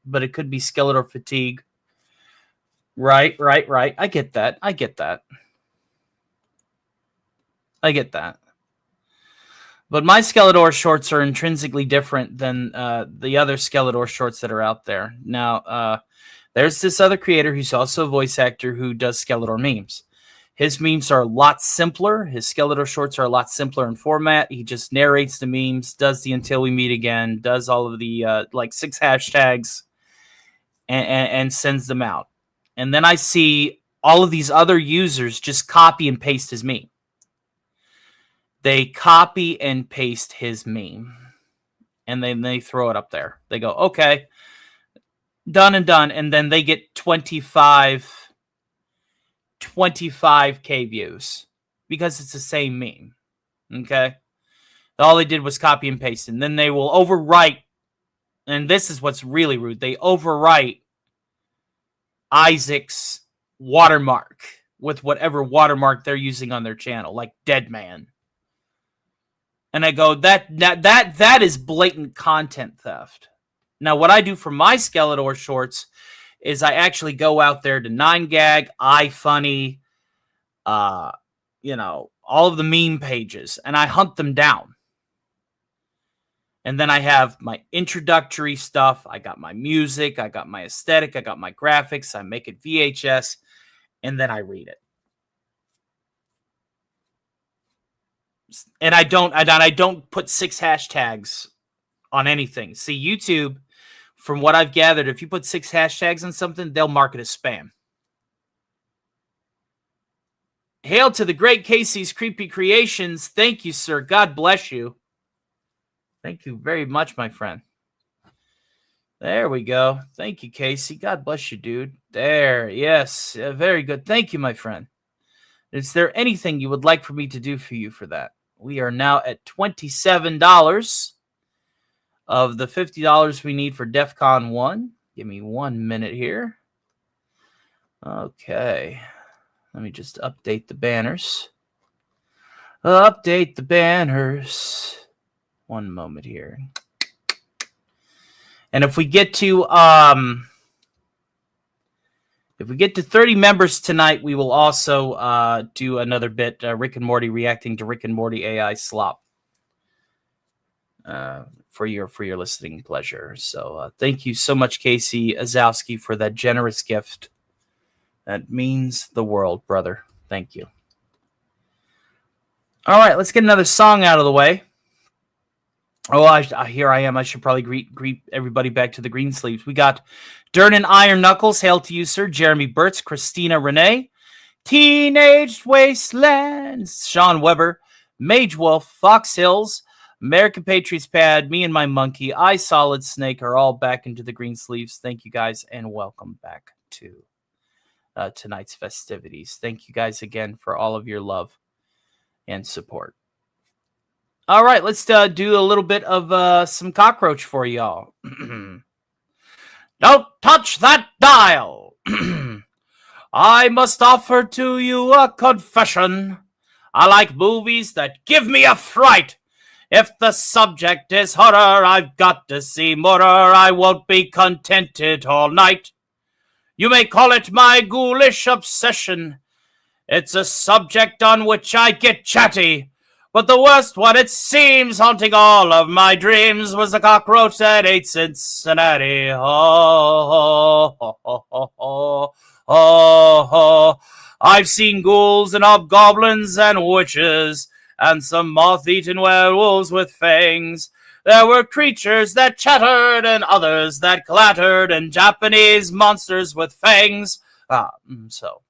but it could be Skeletor fatigue. Right. I get that. But my Skeletor shorts are intrinsically different than the other Skeletor shorts that are out there. Now, there's this other creator who's also a voice actor who does Skeletor memes. His memes are a lot simpler. His Skeletor shorts are a lot simpler in format. He just narrates the memes, does the Until We Meet Again, does all of the 6 hashtags, and sends them out. And then I see all of these other users just copy and paste his meme. They copy and paste his meme. And then they throw it up there. They go, okay, done. And then they get 25K views because it's the same meme. Okay? All they did was copy and paste. And then they will overwrite. And this is what's really rude. They overwrite Isaac's watermark with whatever watermark they're using on their channel, like Dead Man. And I go, that is blatant content theft. Now, what I do for my Skeletor shorts is I actually go out there to 9gag, iFunny, all of the meme pages, and I hunt them down. And then I have my introductory stuff. I got my music. I got my aesthetic. I got my graphics. I make it VHS. And then I read it. And I don't put 6 hashtags on anything. See, YouTube, from what I've gathered, if you put 6 hashtags on something, they'll mark it as spam. Hail to the great Casey's Creepy Creations. Thank you, sir. God bless you. Thank you very much, my friend. There we go. Thank you, Casey. God bless you, dude. There. Yes. Very good. Thank you, my friend. Is there anything you would like for me to do for you for that? We are now at $27 of the $50 we need for DEF CON 1. Give me 1 minute here. Okay. Let me just update the banners. Update the banners. 1 moment here. And if we get to 30 members tonight, we will also do another bit, Rick and Morty reacting to Rick and Morty AI slop. For your listening pleasure. So thank you so much, Casey Azowski, for that generous gift. That means the world, brother. Thank you. All right, let's get another song out of the way. Oh, here I am. I should probably greet everybody back to the Greensleeves. We got Dernan Iron Knuckles, hail to you, sir. Jeremy Burtz, Christina Renee, Teenage Wastelands, Sean Weber, Mage Wolf, Fox Hills, American Patriots Pad, me and my monkey, I Solid Snake are all back into the Greensleeves. Thank you guys, and welcome back to tonight's festivities. Thank you guys again for all of your love and support. All right, let's do a little bit of some cockroach for y'all. Don't touch that dial. I must offer to you a confession. I like movies that give me a fright. If the subject is horror, I've got to see more. I won't be contented all night. You may call it my ghoulish obsession. It's a subject on which I get chatty. But the worst one, it seems, haunting all of my dreams, was the cockroach that ate Cincinnati. Oh, oh, oh, oh, oh, oh, oh. I've seen ghouls and hobgoblins and witches, and some moth-eaten werewolves with fangs. There were creatures that chattered and others that clattered and Japanese monsters with fangs. So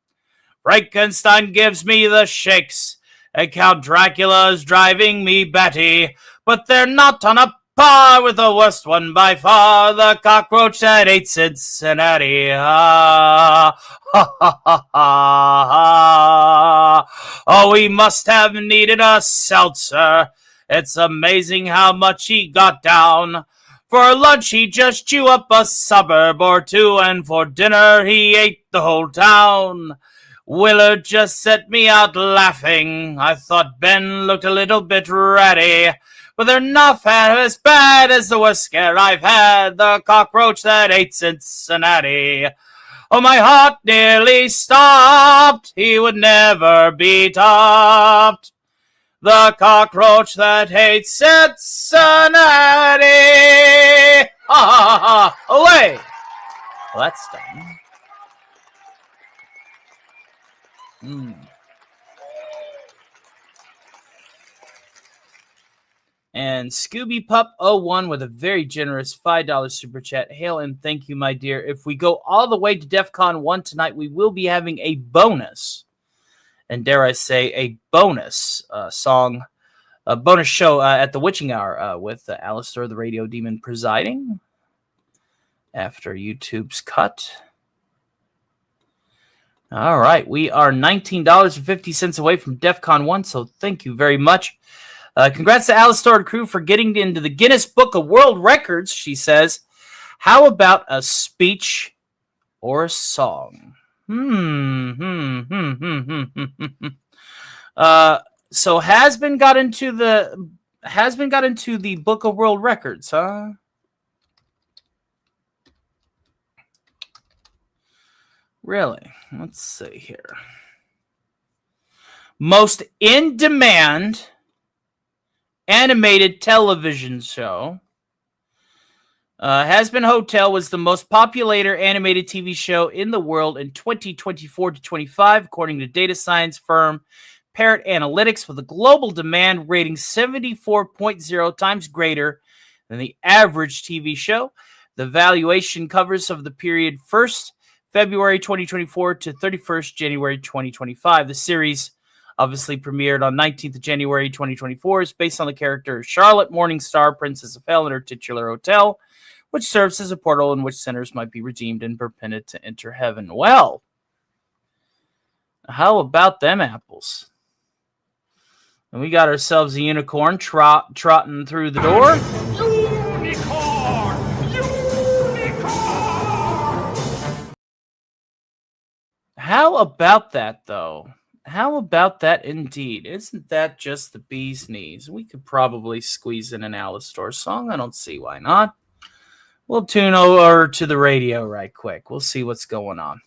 Frankenstein gives me the shakes and Count Dracula is driving me batty, but they're not on a par with the worst one by far, the cockroach that ate Cincinnati. Ha, ha, ha, ha, ha. Oh, he must have needed a seltzer. It's amazing how much he got down. For lunch, he just chew up a suburb or two, and for dinner, he ate the whole town. Willard just set me out laughing. I thought Ben looked a little bit ratty, but they're not as bad as the worst scare I've had, the cockroach that ate Cincinnati. Oh, my heart nearly stopped. He would never be topped. The cockroach that hates Cincinnati. Ha ha ha! Away! Well, that's done. And Scooby Pup 01 with a very generous $5 super chat. Hail and thank you, my dear. If we go all the way to DEF CON 1 tonight, we will be having a bonus, and dare I say, a bonus song, a bonus show at the Witching Hour with Alistair the Radio Demon presiding after YouTube's cut. All right, we are $19.50 away from DEF CON 1, so thank you very much. Congrats to Alistair and crew for getting into the Guinness Book of World Records, she says. How about a speech or a song? So Has-Been got into the Book of World Records, huh? Really? Let's see here. Most in-demand animated television show. Has-Been Hotel was the most popular animated TV show in the world in 2024 to 25, according to data science firm Parrot Analytics, with a global demand rating 74.0 times greater than the average TV show. The valuation covers of the period 1st February 2024 to 31st January 2025. The series obviously premiered on 19th of January 2024. Is based on the character Charlotte Morningstar, Princess of Hell, in her titular hotel, which serves as a portal in which sinners might be redeemed and permitted to enter heaven. Well, how about them apples? And we got ourselves a unicorn trotting through the door. How about that, though? How about that indeed? Isn't that just the bee's knees? We could probably squeeze in an Alistair song. I don't see why not. We'll tune over to the radio right quick. We'll see what's going on.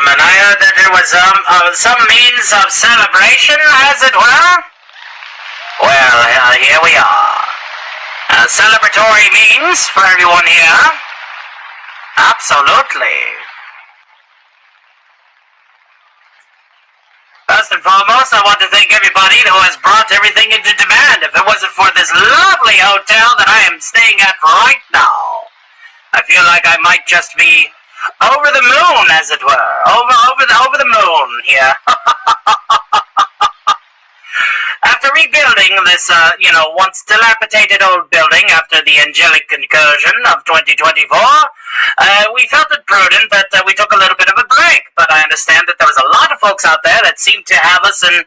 gentlemen. I heard that there was some means of celebration, as it were. Well, here we are. Celebratory means for everyone here. Absolutely. First and foremost, I want to thank everybody who has brought everything into demand. If it wasn't for this lovely hotel that I am staying at right now, I feel like I might just be over the moon, as it were. Over the moon here. After rebuilding this, once dilapidated old building after the angelic incursion of 2024, we felt it prudent that we took a little bit of a break. But I understand that there was a lot of folks out there that seemed to have us in,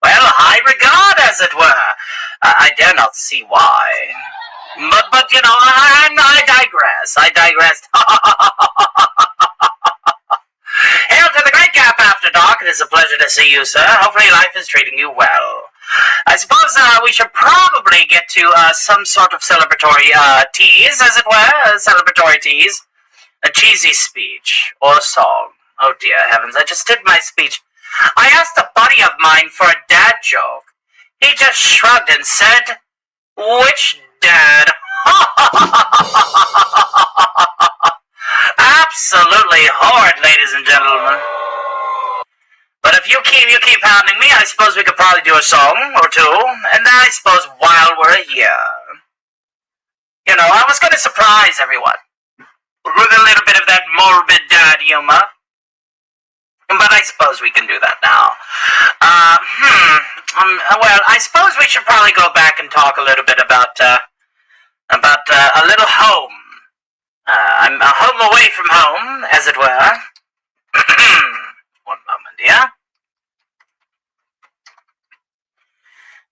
well, high regard, as it were. I dare not see why. But I digress. Hail to the Great Gap After Dark. It is a pleasure to see you, sir. Hopefully life is treating you well. I suppose we should probably get to some sort of celebratory tease, as it were. Celebratory tease. A cheesy speech or song. Oh dear heavens, I just did my speech. I asked a buddy of mine for a dad joke. He just shrugged and said, "Which dad?" Absolutely horrid, ladies and gentlemen. But if you keep hounding me, I suppose we could probably do a song or two, and then I suppose while we're here, I was going to surprise everyone with a little bit of that morbid dad humor, but I suppose we can do that now. Well, I suppose we should probably go back and talk a little bit about a little home. I'm a home away from home, as it were. One moment, yeah?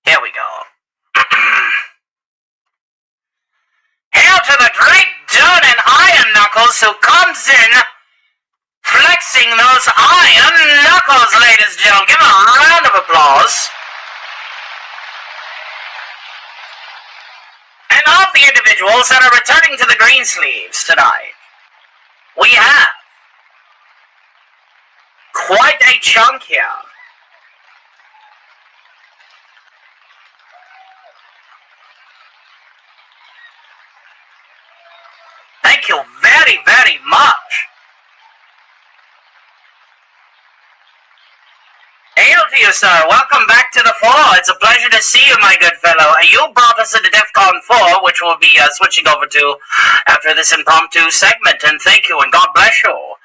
Here we go. Hail to the great Dune and Iron Knuckles who comes in flexing those iron knuckles, ladies and gentlemen. Give him a round of applause. And of the individuals that are returning to the Greensleeves tonight, we have quite a chunk here. Thank you very, very much. Hail to you, sir. Welcome back to the floor. It's a pleasure to see you, my good fellow. You brought us into DEFCON 4, which we'll be switching over to after this impromptu segment, and thank you, and God bless you.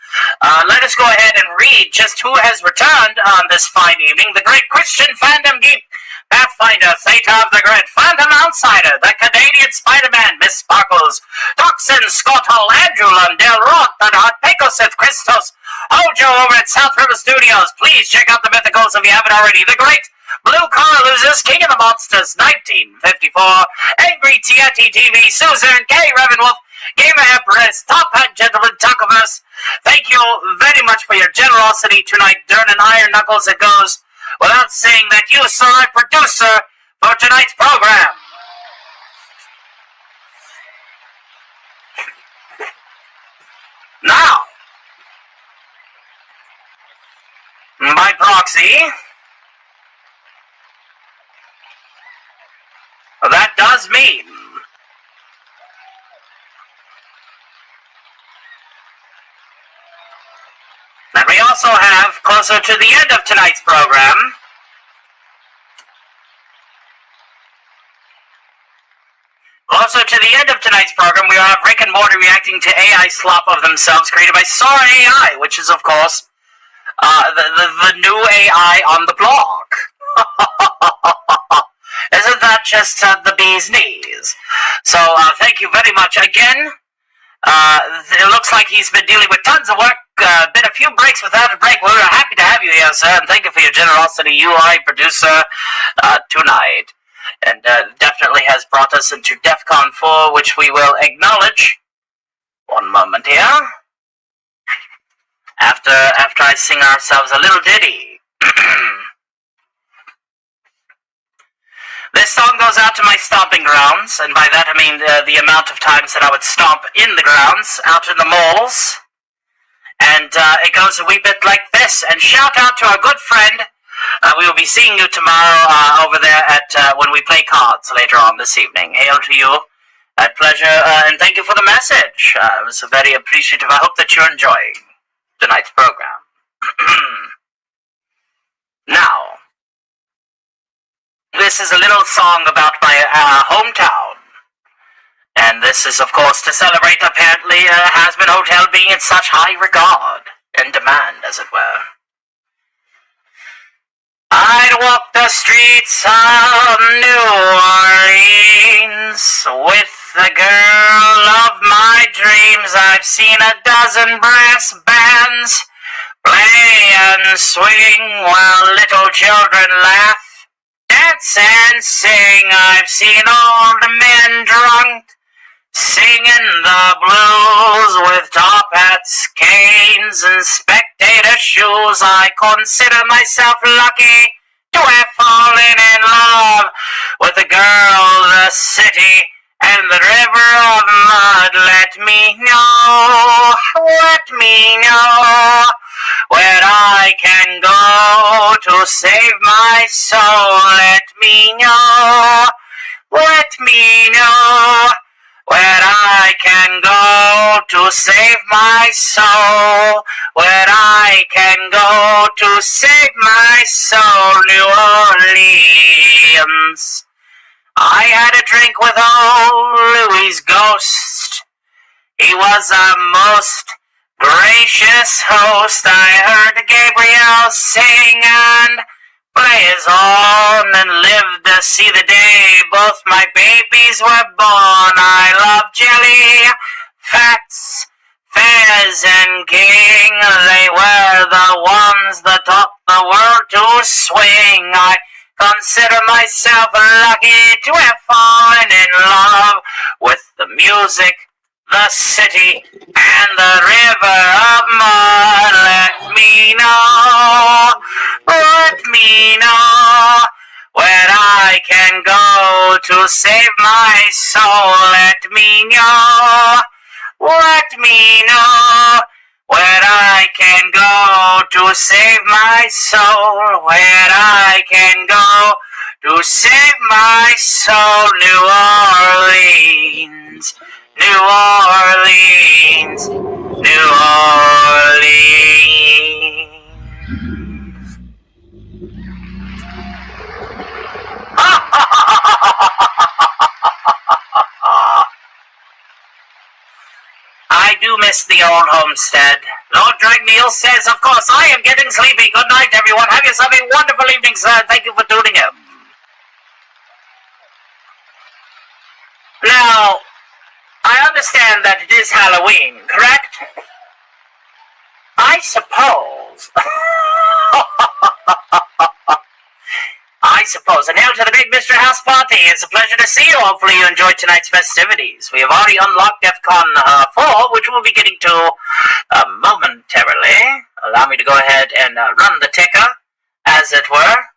Let us go ahead and read just who has returned on this fine evening. The great Christian fandom geek, Pathfinder, Theta of the Grid, Phantom Outsider, the Canadian Spider-Man, Miss Sparkles, Toxin, Scott Hall, Andrew Lundell, Rod Thunderheart, Pecosith, Christos, Hojo over at South River Studios. Please check out the Mythicals if you haven't already. The great Blue Collar Losers, King of the Monsters, 1954, Angry TNT TV, Susan, K. Revenwolf, Gamer Empress, Top Hat Gentleman, Tacoverse. Thank you very much for your generosity tonight, Dern and Iron Knuckles. It goes without saying that you, sir, are producer for tonight's program. Now, by proxy, that does mean that we also have, closer to the end of tonight's program, we will have Rick and Morty reacting to AI slop of themselves created by Sora AI, which is, of course, the new AI on the block. Isn't that just the bee's knees? So, thank you very much again. It looks like he's been dealing with tons of work. Been a few breaks without a break. We're happy to have you here, sir, and thank you for your generosity. You are a producer tonight, and definitely has brought us into DEFCON 4, which we will acknowledge. One moment here. After I sing ourselves a little ditty. This song goes out to my stomping grounds, and by that I mean the amount of times that I would stomp in the grounds, out in the malls, And it goes a wee bit like this. And shout out to our good friend. We will be seeing you tomorrow over there at when we play cards later on this evening. Hail to you. A pleasure, and thank you for the message. It was very appreciative. I hope that you're enjoying tonight's program. Now, this is a little song about my hometown. And this is, of course, to celebrate, apparently, Has-Been Hotel being in such high regard and demand, as it were. I'd walk the streets of New Orleans with the girl of my dreams. I've seen a dozen brass bands play and swing while little children laugh, dance and sing. I've seen old men drunk, singing the blues with top hats, canes, and spectator shoes. I consider myself lucky to have fallen in love with the girl, the city, and the river of mud. Let me know where I can go to save my soul. Let me know where I can go to save my soul. Where I can go to save my soul. New Orleans. I had a drink with old Louis's ghost. He was a most gracious host. I heard Gabriel sing and play his horn and lived to see the day both my babies were born. I love jelly, fats, fairs, and king. They were the ones that taught the world to swing. I consider myself lucky to have fallen in love with the music, the city, and the river of mud. Let me know where I can go to save my soul. Let me know where I can go to save my soul. Where I can go to save my soul. New Orleans. New Orleans, New Orleans. I do miss the old homestead. Lord Dragneil says, of course, I am getting sleepy. Good night, everyone. Have yourself a wonderful evening, sir. Thank you for tuning in. Now, I understand that it is Halloween, correct? I suppose. And hail to the big Mr. House Party. It's a pleasure to see you. Hopefully you enjoyed tonight's festivities. We have already unlocked DEFCON 4, which we'll be getting to momentarily. Allow me to go ahead and run the ticker, as it were.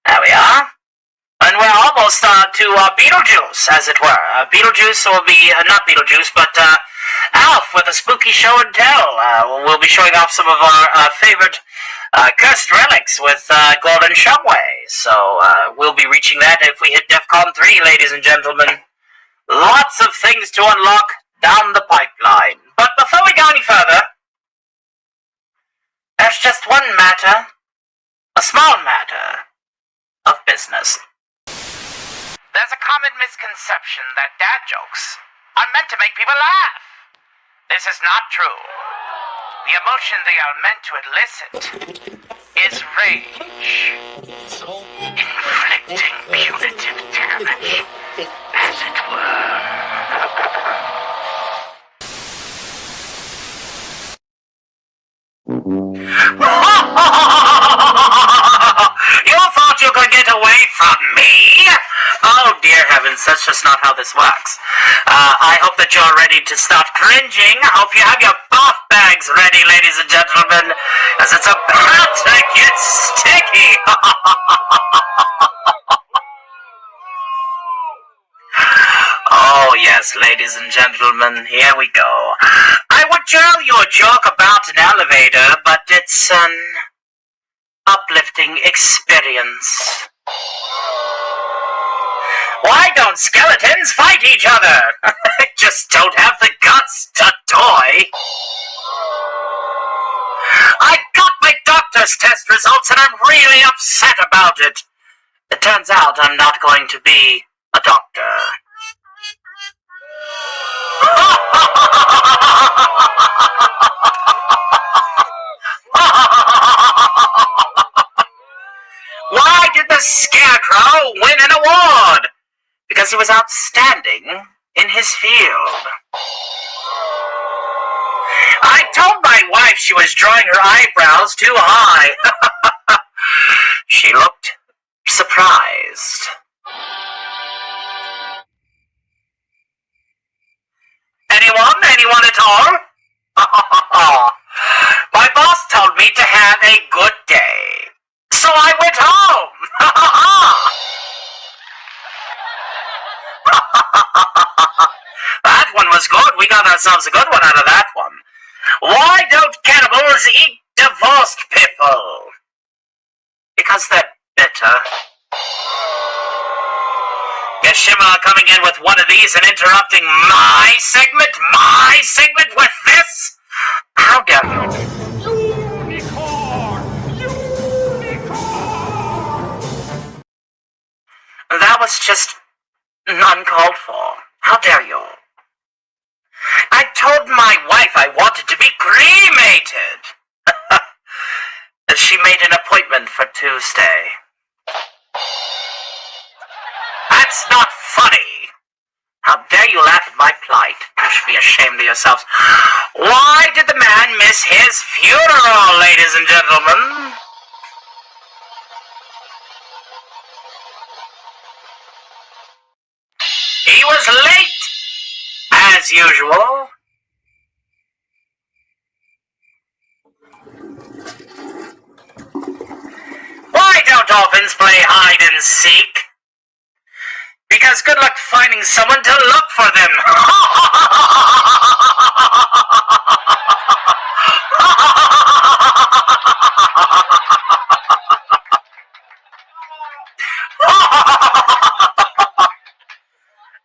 There we are. And we're almost to Beetlejuice, as it were. Beetlejuice will be, not Beetlejuice, but Alf with a spooky show and tell. We'll be showing off some of our favorite cursed relics with Golden Shumway. So we'll be reaching that if we hit DEFCON 3, ladies and gentlemen. Lots of things to unlock down the pipeline. But before we go any further, there's just one matter, a small matter of business. There's a common misconception that dad jokes are meant to make people laugh. This is not true. The emotion they are meant to elicit is rage, inflicting punitive damage, as it were. You thought you could get away from me? Oh, dear heavens, that's just not how this works. I hope that you're ready to start cringing. I hope you have your bath bags ready, ladies and gentlemen, as it's about to get sticky. Oh, yes. Yes, ladies and gentlemen, here we go. I would tell you a joke about an elevator, but it's an uplifting experience. Why don't skeletons fight each other? Just don't have the guts to toy. I got my doctor's test results and I'm really upset about it. It turns out I'm not going to be a doctor. Why did the Scarecrow win an award? Because he was outstanding in his field. I told my wife she was drawing her eyebrows too high. She looked surprised. Anyone at all? My boss told me to have a good day, so I went home. That one was good. We got ourselves a good one out of that one. Why don't cannibals eat divorced people? Because they're bitter. Get Shimmer coming in with one of these and interrupting my segment with this? How dare you? Unicorn! That was just uncalled for. How dare you? I told my wife I wanted to be cremated. She made an appointment for Tuesday. That's not funny. How dare you laugh at my plight? You should be ashamed of yourselves. Why did the man miss his funeral, ladies and gentlemen? He was late, as usual. Why don't dolphins play hide and seek? Because good luck finding someone to look for them.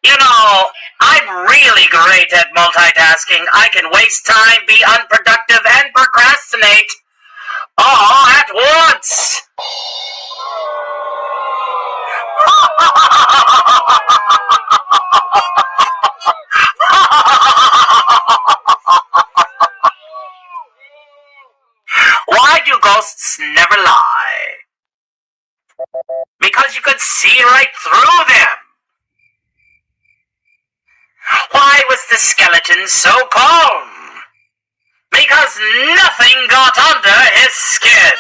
You know, I'm really great at multitasking. I can waste time, be unproductive, and procrastinate all at once. Why do ghosts never lie? Because you could see right through them. Why was the skeleton so calm? Because nothing got under his skin.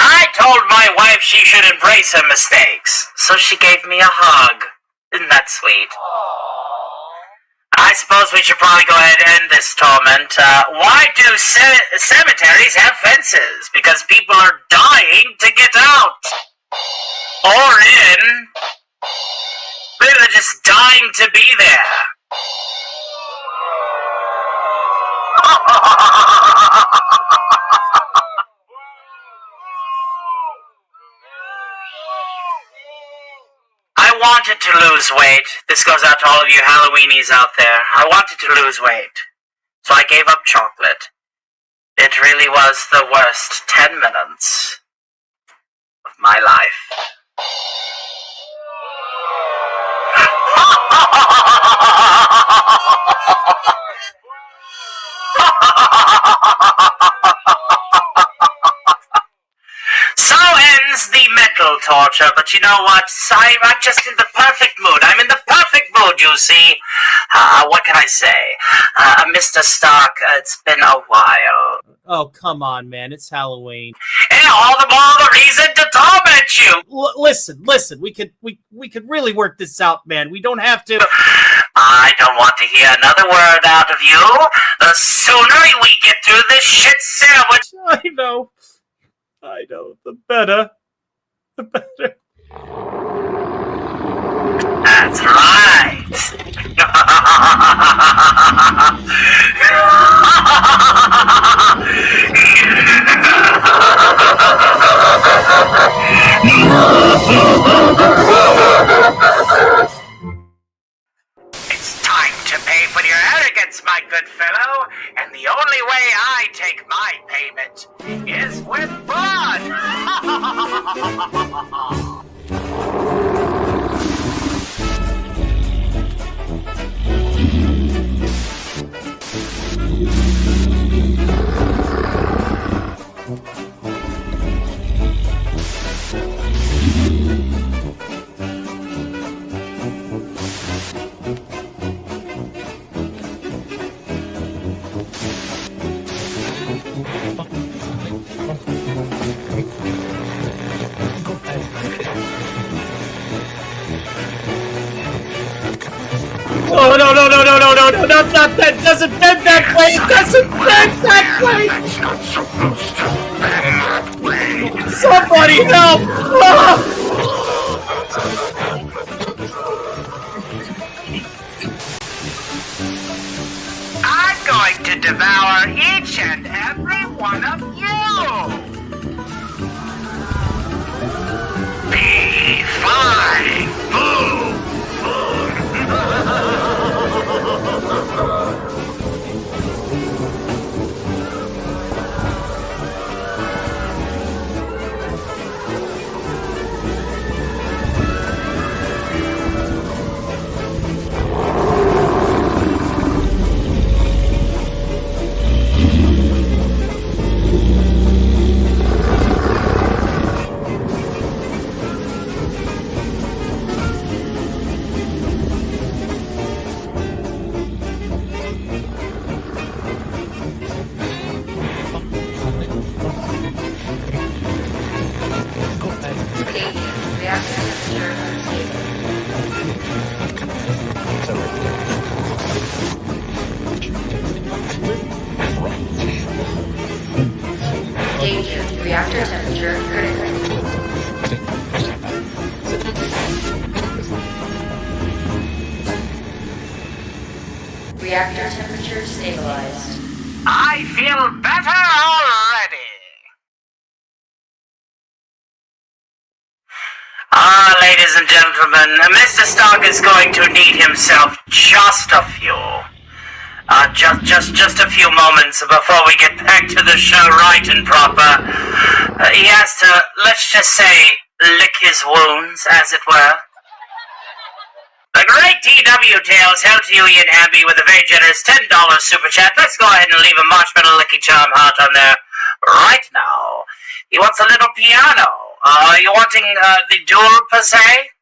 I told my wife she should embrace her mistakes, so she gave me a hug. Isn't that sweet? I suppose we should probably go ahead and end this torment. Why do cemeteries have fences? Because people are dying to get out. Or in. Maybe they're just dying to be there. I wanted to lose weight. This goes out to all of you Halloweenies out there. I wanted to lose weight, so I gave up chocolate. It really was the worst 10 minutes of my life. So ends the mental torture, but you know what? I'm just in the perfect mood. I'm in the perfect mood, you see. What can I say? Mr. Stark, it's been a while. Oh, come on, man. It's Halloween. And all the more the reason to torment you. Listen. We could really work this out, man. We don't have to. I don't want to hear another word out of you. The sooner we get through this shit sandwich. I know. The better. That's right. It's time to pay for your arrogance, my good fellow, and the only way I take my payment is with blood. Oh, no, not that, doesn't end that way, it doesn't end that way! It's not supposed to end that way. Somebody help! Ah! I'm going to devour each and every one of you! Be fine, food! Reactor temperature critical. Reactor temperature stabilized. I feel better already. Ladies and gentlemen, Mr. Stark is going to need himself just a few few moments before we get back to the show right and proper. He has to, let's just say, lick his wounds, as it were. The great TW Tales held to you, Ian Hamby, with a very generous $10 super chat. Let's go ahead and leave a marshmallow licky charm heart on there right now. He wants a little piano. Are you wanting the duel per se?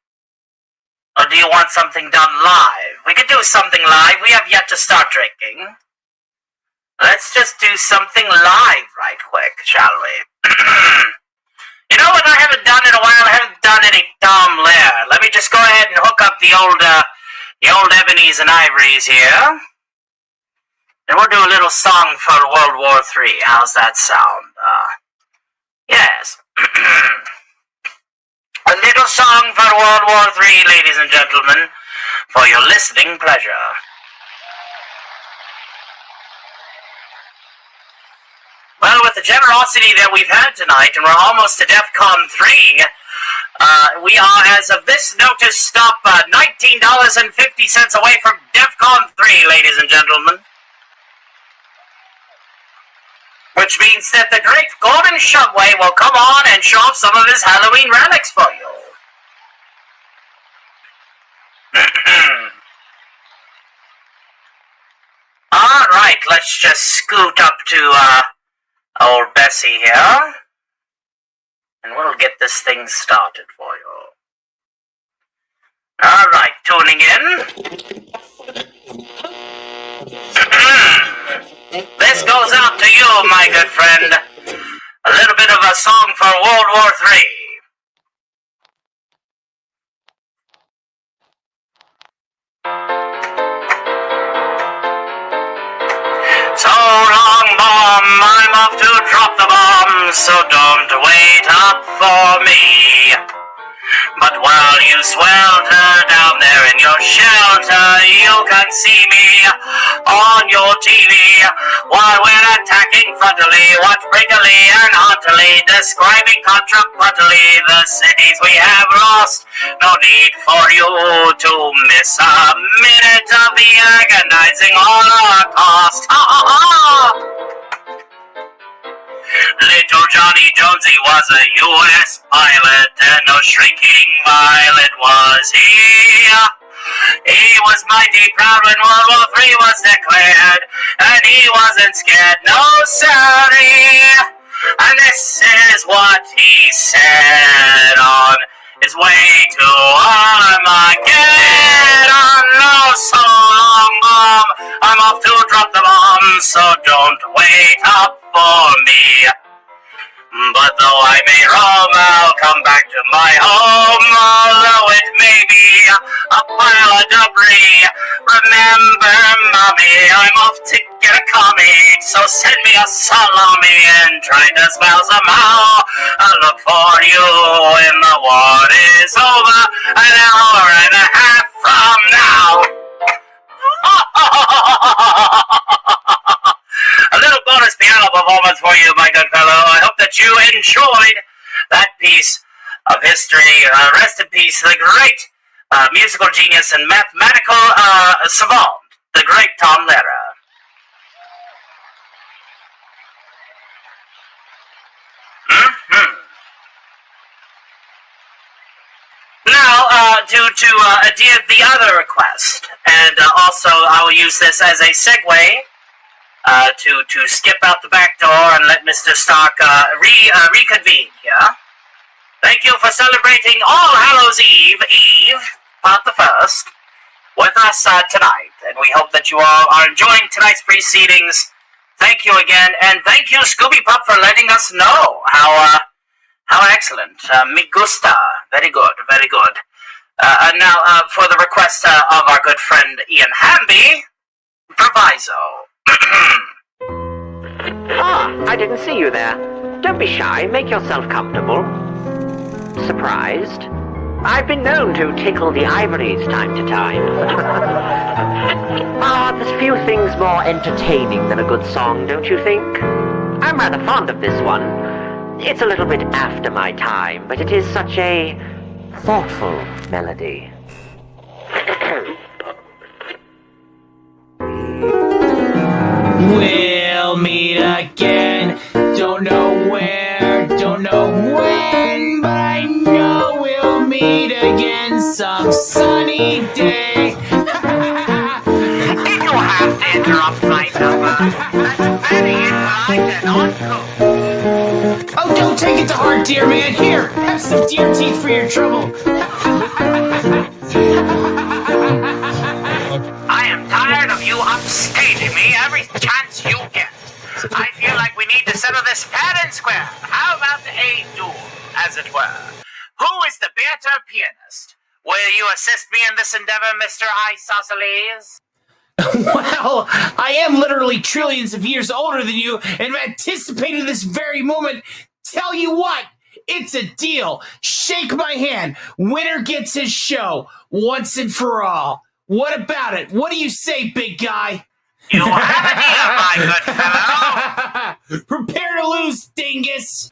Or do you want something done live? We could do something live. We have yet to start drinking. Let's just do something live right quick, shall we? You know what I haven't done in a while? I haven't done any Tom Lair. Let me just go ahead and hook up the old Ebonies and Ivories here. And we'll do a little song for World War III. How's that sound? Yes. A little song for World War III, ladies and gentlemen, for your listening pleasure. Well, with the generosity that we've had tonight, and we're almost to DEFCON 3, we are, as of this notice, stop $19.50 away from DEFCON 3, ladies and gentlemen. Which means that the great Gordon Shumway will come on and show off some of his Halloween relics for you. Alright, let's just scoot up to old Bessie here. And we'll get this thing started for you. Alright, tuning in. This This goes out to you, my good friend. A little bit of a song for World War III. So long, bomb, I'm off to drop the bomb, so don't wait up for me. But while you swelter down there in your shelter, you can see me on your TV while we're attacking frontally, watch brinkily and haughtily, describing contrapuntily the cities we have lost. No need for you to miss a minute of the agonizing Holocaust. Ha ha ha! Little Johnny Jonesy was a U.S. pilot, and no shrinking violet was he. He was mighty proud when World War III was declared, and he wasn't scared, no sorry. And this is what he said on his way to Armageddon. No, so long, bomb, I'm off to drop the bomb, so don't wait up for me. But though I may roam, I'll come back to my home, although it may be a pile of debris. Remember, mommy, I'm off to get a commie, so send me a salami and try to spell somehow. I'll look for you when the war is over, an hour and a half from now. A little bonus piano performance for you, my good fellow. I hope that you enjoyed that piece of history. Rest in peace, the great musical genius and mathematical savant, the great Tom Lehrer. Now, due to the other request, and also I will use this as a segue to skip out the back door and let Mr. Stark reconvene here. Thank you for celebrating All Hallows Eve, part the 1st, with us tonight, and we hope that you all are enjoying tonight's proceedings. Thank you again, and thank you, Scooby Pup, for letting us know how excellent. Me gusta. Very good, very good. And now, for the request of our good friend Ian Hamby, Proviso. I didn't see you there. Don't be shy, make yourself comfortable. Surprised? I've been known to tickle the ivories time to time. There's few things more entertaining than a good song, don't you think? I'm rather fond of this one. It's a little bit after my time, but it is such a thoughtful melody. We'll meet again. Don't know where, don't know when, but I know we'll meet again some sunny day. If you have to interrupt my number, that's very impolite and uncool. Oh, don't take it to heart, dear man. Here, have some deer teeth for your trouble. I am tired of you upstaging me every chance you get. I feel like we need to settle this fair and square. How about a duel, as it were? Who is the better pianist? Will you assist me in this endeavor, Mr. Isosceles? Well, I am literally trillions of years older than you and have anticipated this very moment. Tell you what, it's a deal. Shake my hand. Winner gets his show once and for all. What about it? What do you say, big guy? You have an ear, my good fellow. Prepare to lose, dingus.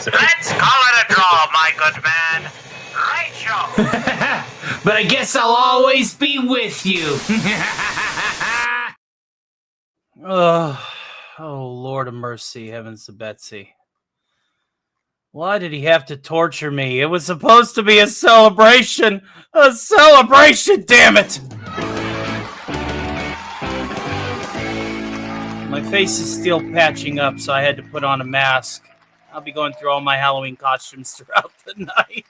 Let's call it a draw, my good man. Rachel! But I guess I'll always be with you. Oh, Lord of mercy, heavens to Betsy. Why did he have to torture me? It was supposed to be a celebration! A celebration, damn it! My face is still patching up, so I had to put on a mask. I'll be going through all my Halloween costumes throughout the night.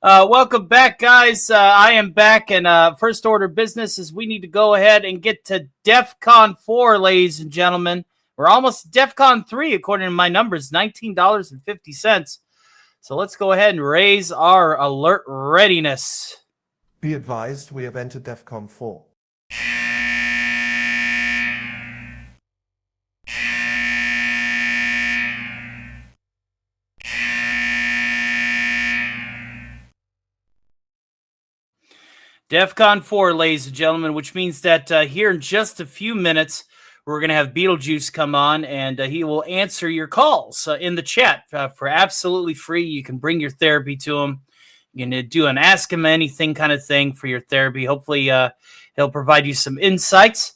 Welcome back, guys. I am back, and first order of business is we need to go ahead and get to DEF CON 4, ladies and gentlemen. We're almost DEF CON 3, according to my numbers, $19.50. So let's go ahead and raise our alert readiness. Be advised, we have entered DEF CON 4. DEF CON 4, ladies and gentlemen, which means that here in just a few minutes, we're going to have Beetlejuice come on, and he will answer your calls in the chat for absolutely free. You can bring your therapy to him. You can do an Ask Him Anything kind of thing for your therapy. Hopefully, he'll provide you some insights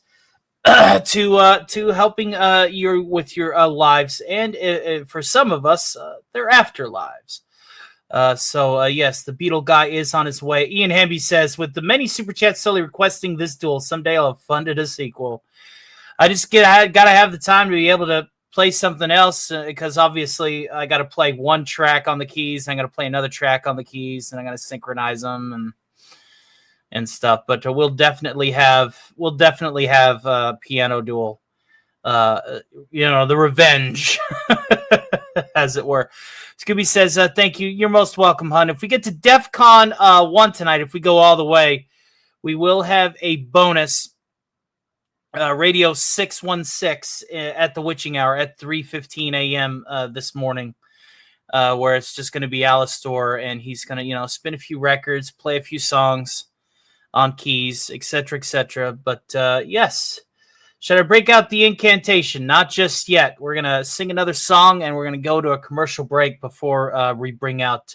to helping you with your lives, and for some of us, their afterlives. Yes, the Beetle guy is on his way. Ian Hamby says, with the many super chats solely requesting this duel, someday I'll have funded a sequel. I gotta have the time to be able to play something else because obviously I gotta play one track on the keys, and I gotta play another track on the keys, and I gotta synchronize them and stuff. But we'll definitely have piano duel. The revenge, as it were. Scooby says, thank you. You're most welcome, hon. If we get to DEF CON 1 tonight, if we go all the way, we will have a bonus Radio 616 at the witching hour at 3:15 a.m. This morning, where it's just going to be Alastor, and he's going to, spin a few records, play a few songs on keys, etc., etc. But yes. Should I break out the incantation? Not just yet. We're going to sing another song, and we're going to go to a commercial break before we bring out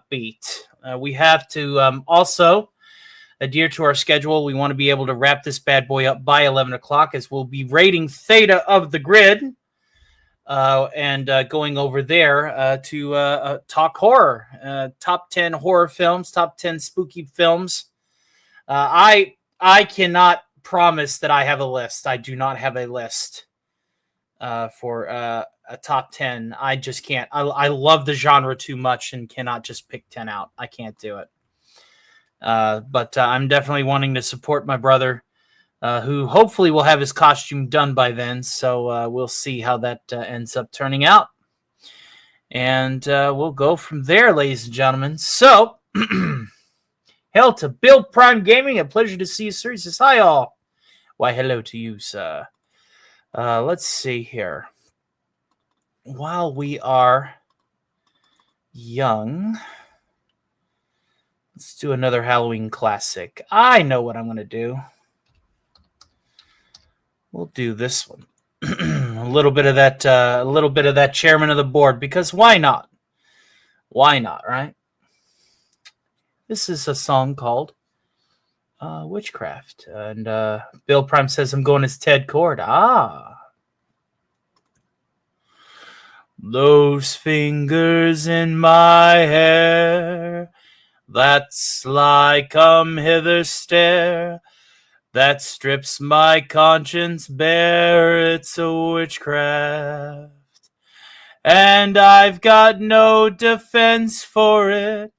Beat. We have to also adhere to our schedule. We want to be able to wrap this bad boy up by 11 o'clock, as we'll be rating Theta of the Grid and going over there to talk horror. Top 10 horror films, top 10 spooky films. I cannot promise that I have a list. I do not have a list for a top 10. I just can't. I love the genre too much and cannot just pick 10 out. I can't do it. But I'm definitely wanting to support my brother, who hopefully will have his costume done by then. So we'll see how that ends up turning out. And we'll go from there, ladies and gentlemen. So, hail to Bill Prime Gaming. A pleasure to see you, sir. He says, hi, all. Why, hello to you, sir. Let's see here. While we are young, let's do another Halloween classic. I know what I'm going to do. We'll do this one. a little bit of that chairman of the board, because why not? Why not, right? This is a song called Witchcraft. And Bill Prime says I'm going as Ted Cord. Those fingers in my hair, that sly come hither stare, that strips my conscience bare, it's a witchcraft. And I've got no defense for it.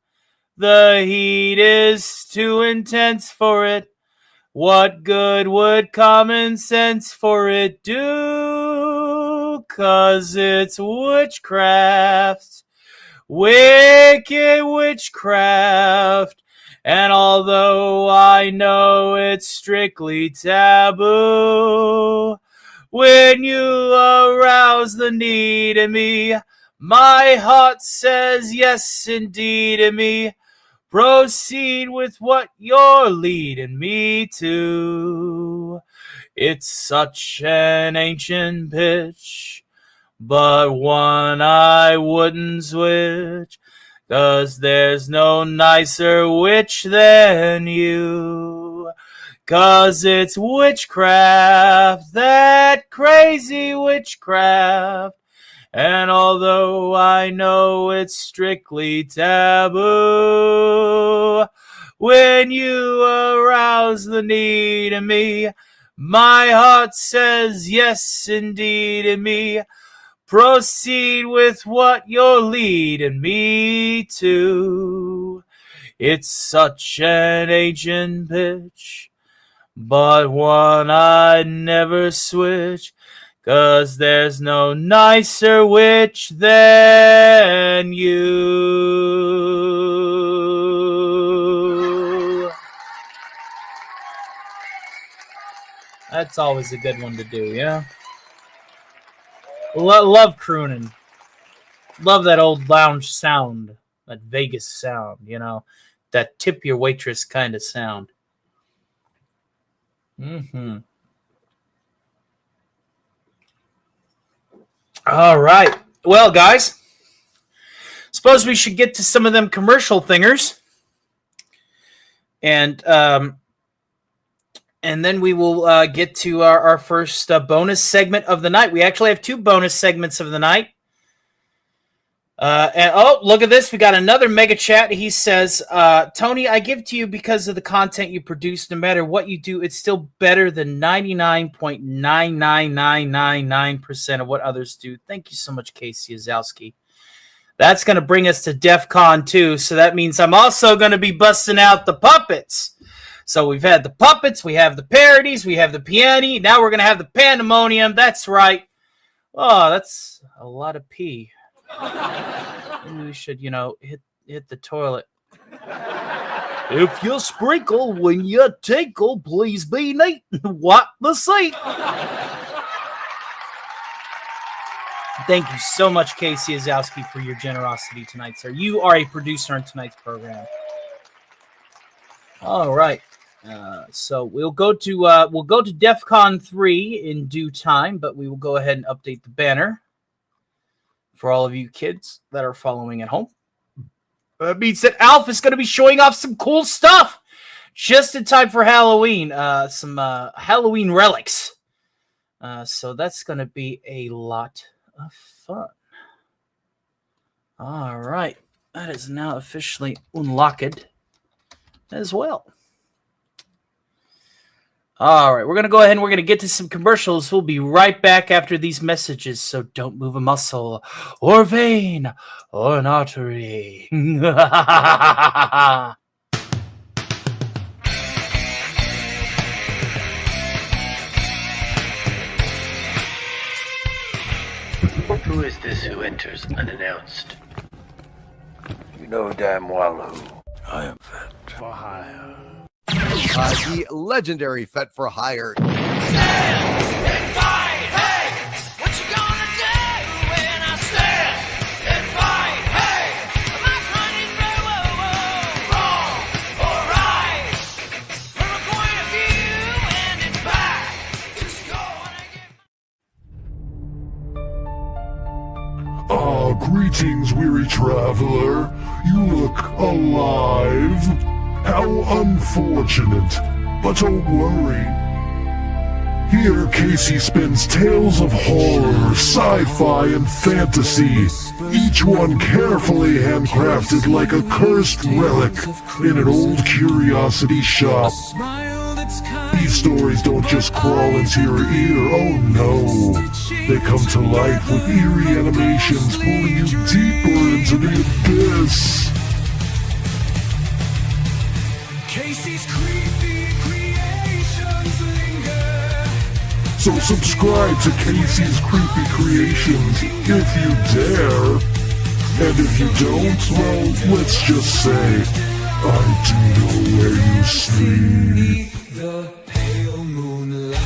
The heat is too intense for it. What good would common sense for it do? 'Cause it's witchcraft. Wicked witchcraft. And although I know it's strictly taboo, when you arouse the need in me, my heart says yes indeed in me. Proceed with what you're leading me to. It's such an ancient pitch, but one I wouldn't switch, 'cause there's no nicer witch than you. 'Cause it's witchcraft, that crazy witchcraft. And although I know it's strictly taboo, when you arouse the need in me, my heart says yes indeed in me. Proceed with what you're leading me to. It's such an ancient pitch, but one I'd never switch, 'cause there's no nicer witch than you. That's always a good one to do, yeah? Love crooning. Love that old lounge sound, that Vegas sound, you know, that tip your waitress kind of sound. Mm-hmm. All right. Well, guys, suppose we should get to some of them commercial thingers. And then we will get to our first bonus segment of the night. We actually have 2 bonus segments of the night. And oh, look at this. We got another mega chat. He says, Tony, I give to you because of the content you produce. No matter what you do, it's still better than 99.99999% of what others do. Thank you so much, Casey Azowski. That's going to bring us to DEF CON 2. So that means I'm also going to be busting out the puppets. So we've had the puppets, we have the parodies, we have the piano. Now we're going to have the pandemonium. That's right. Oh, that's a lot of pee. Maybe we should, you know, hit the toilet. If you sprinkle when you tinkle, please be neat and wipe the seat. Thank you so much, Casey Azowski, for your generosity tonight, sir. You are a producer on tonight's program. All right. So we'll go to DEF CON 3 in due time, but we will go ahead and update the banner for all of you kids that are following at home. That means that Alf is going to be showing off some cool stuff just in time for Halloween. Some Halloween relics. So that's going to be a lot of fun. All right. That is now officially unlocked as well. All right, we're going to go ahead and we're going to get to some commercials. We'll be right back after these messages, so don't move a muscle or vein or an artery. Who is this who enters unannounced? You know damn well who. I am Fet for Hire. The legendary Fet for Hire. Greetings, weary traveler. You look alive. How unfortunate. But don't worry. Here Casey spins tales of horror, sci-fi, and fantasy, each one carefully handcrafted like a cursed relic in an old curiosity shop. These stories don't just crawl into your ear, oh no. They come to life with eerie animations pulling you deeper into the abyss. Casey's creepy creations linger. So subscribe to Casey's Creepy Creations if you dare. And if you don't, well, let's just say, I do know where you sleep. The pale moonlight.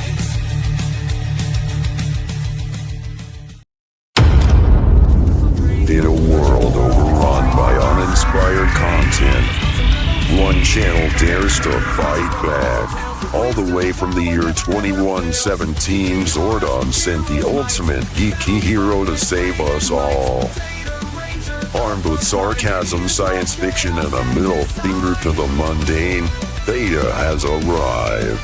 In a world overrun by uninspired content, one channel dares to fight back. All the way from the year 2117, Zordon sent the ultimate geeky hero to save us all. Armed with sarcasm, science fiction, and a middle finger to the mundane, Beta has arrived.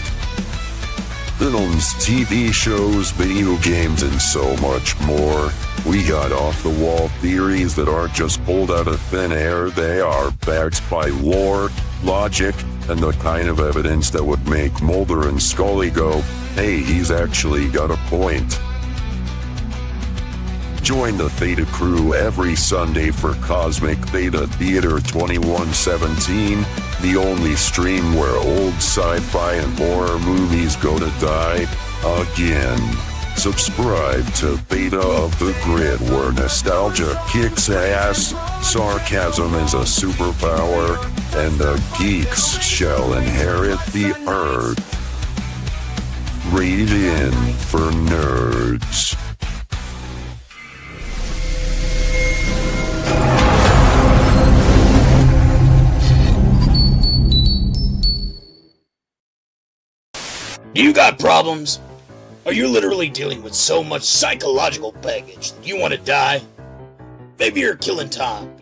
Films, TV shows, video games, and so much more. We got off-the-wall theories that aren't just pulled out of thin air. They are backed by lore, logic, and the kind of evidence that would make Mulder and Scully go, hey, he's actually got a point. Join the Theta crew every Sunday for Cosmic Theta Theater 2117, the only stream where old sci-fi and horror movies go to die again. Subscribe to Theta of the Grid, where nostalgia kicks ass, sarcasm is a superpower, and the geeks shall inherit the earth. Rated in for nerds. You got problems? Are you literally dealing with so much psychological baggage that you want to die? Maybe you're killing time,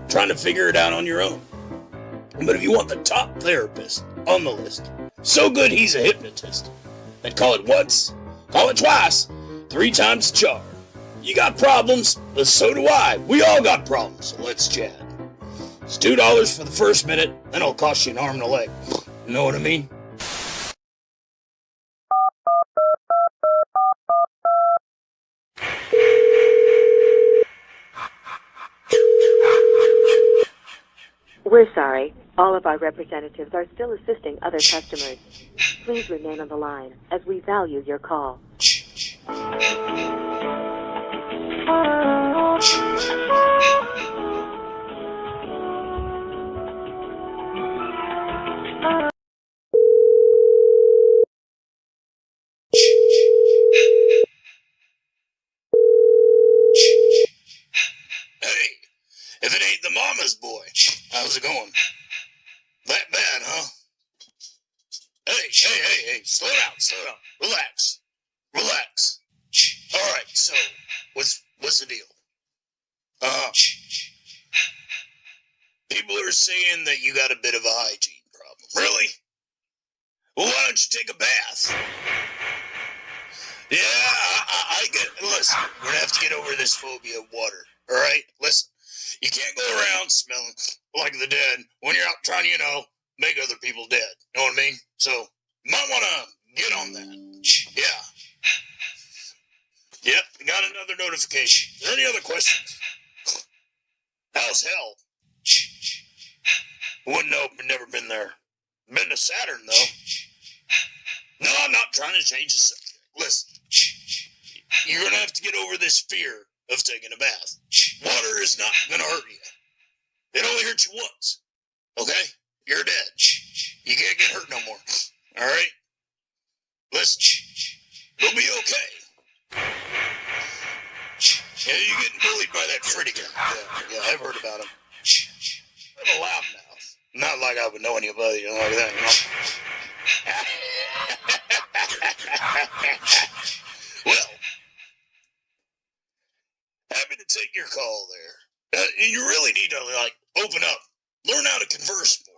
trying to figure it out on your own. But if you want the top therapist on the list, so good he's a hypnotist, then call it once, call it twice, 3 times the charge. You got problems, but so do I. We all got problems, so let's chat. It's $2 for the first minute, then it'll cost you an arm and a leg. You know what I mean? We're sorry. All of our representatives are still assisting other customers. Please remain on the line, as we value your call. If it ain't the mama's boy, how's it going? That bad, huh? Hey, slow down, relax. Alright, so, what's the deal? People are saying that you got a bit of a hygiene problem. Really? Well, why don't you take a bath? Yeah, I get it. Listen, we're gonna have to get over this phobia of water, alright? Listen. You can't go around smelling like the dead when you're out trying to, make other people dead. Know what I mean? So, you might want to get on that. Yeah. Yep, got another notification. Is there any other questions? How's hell? Wouldn't know, but never been there. Been to Saturn, though. No, I'm not trying to change the subject. Listen, you're going to have to get over this fear of taking a bath. Water is not gonna hurt you. It only hurts you once. Okay? You're dead. You can't get hurt no more. Alright? Listen. You'll be okay. Yeah, you're getting bullied by that Freddy guy. Yeah, I've heard about him. What a loud mouth. Not like I would know anybody like that, Well, happy to take your call there. You really need to, open up. Learn how to converse more.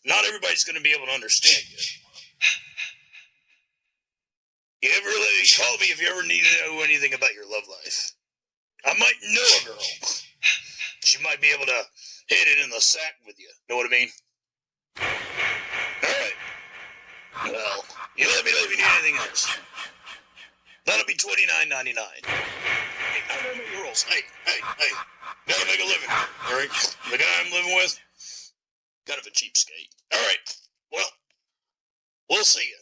Not everybody's going to be able to understand you. Call me if you ever need to know anything about your love life. I might know a girl. She might be able to hit it in the sack with you. Know what I mean? Alright. Well, you let me know if you need anything else. That'll be $29.99. Hey, I don't know your rules. Hey. Gotta make a living. Alright? The guy I'm living with, kind of a cheapskate. Alright. Well, we'll see you.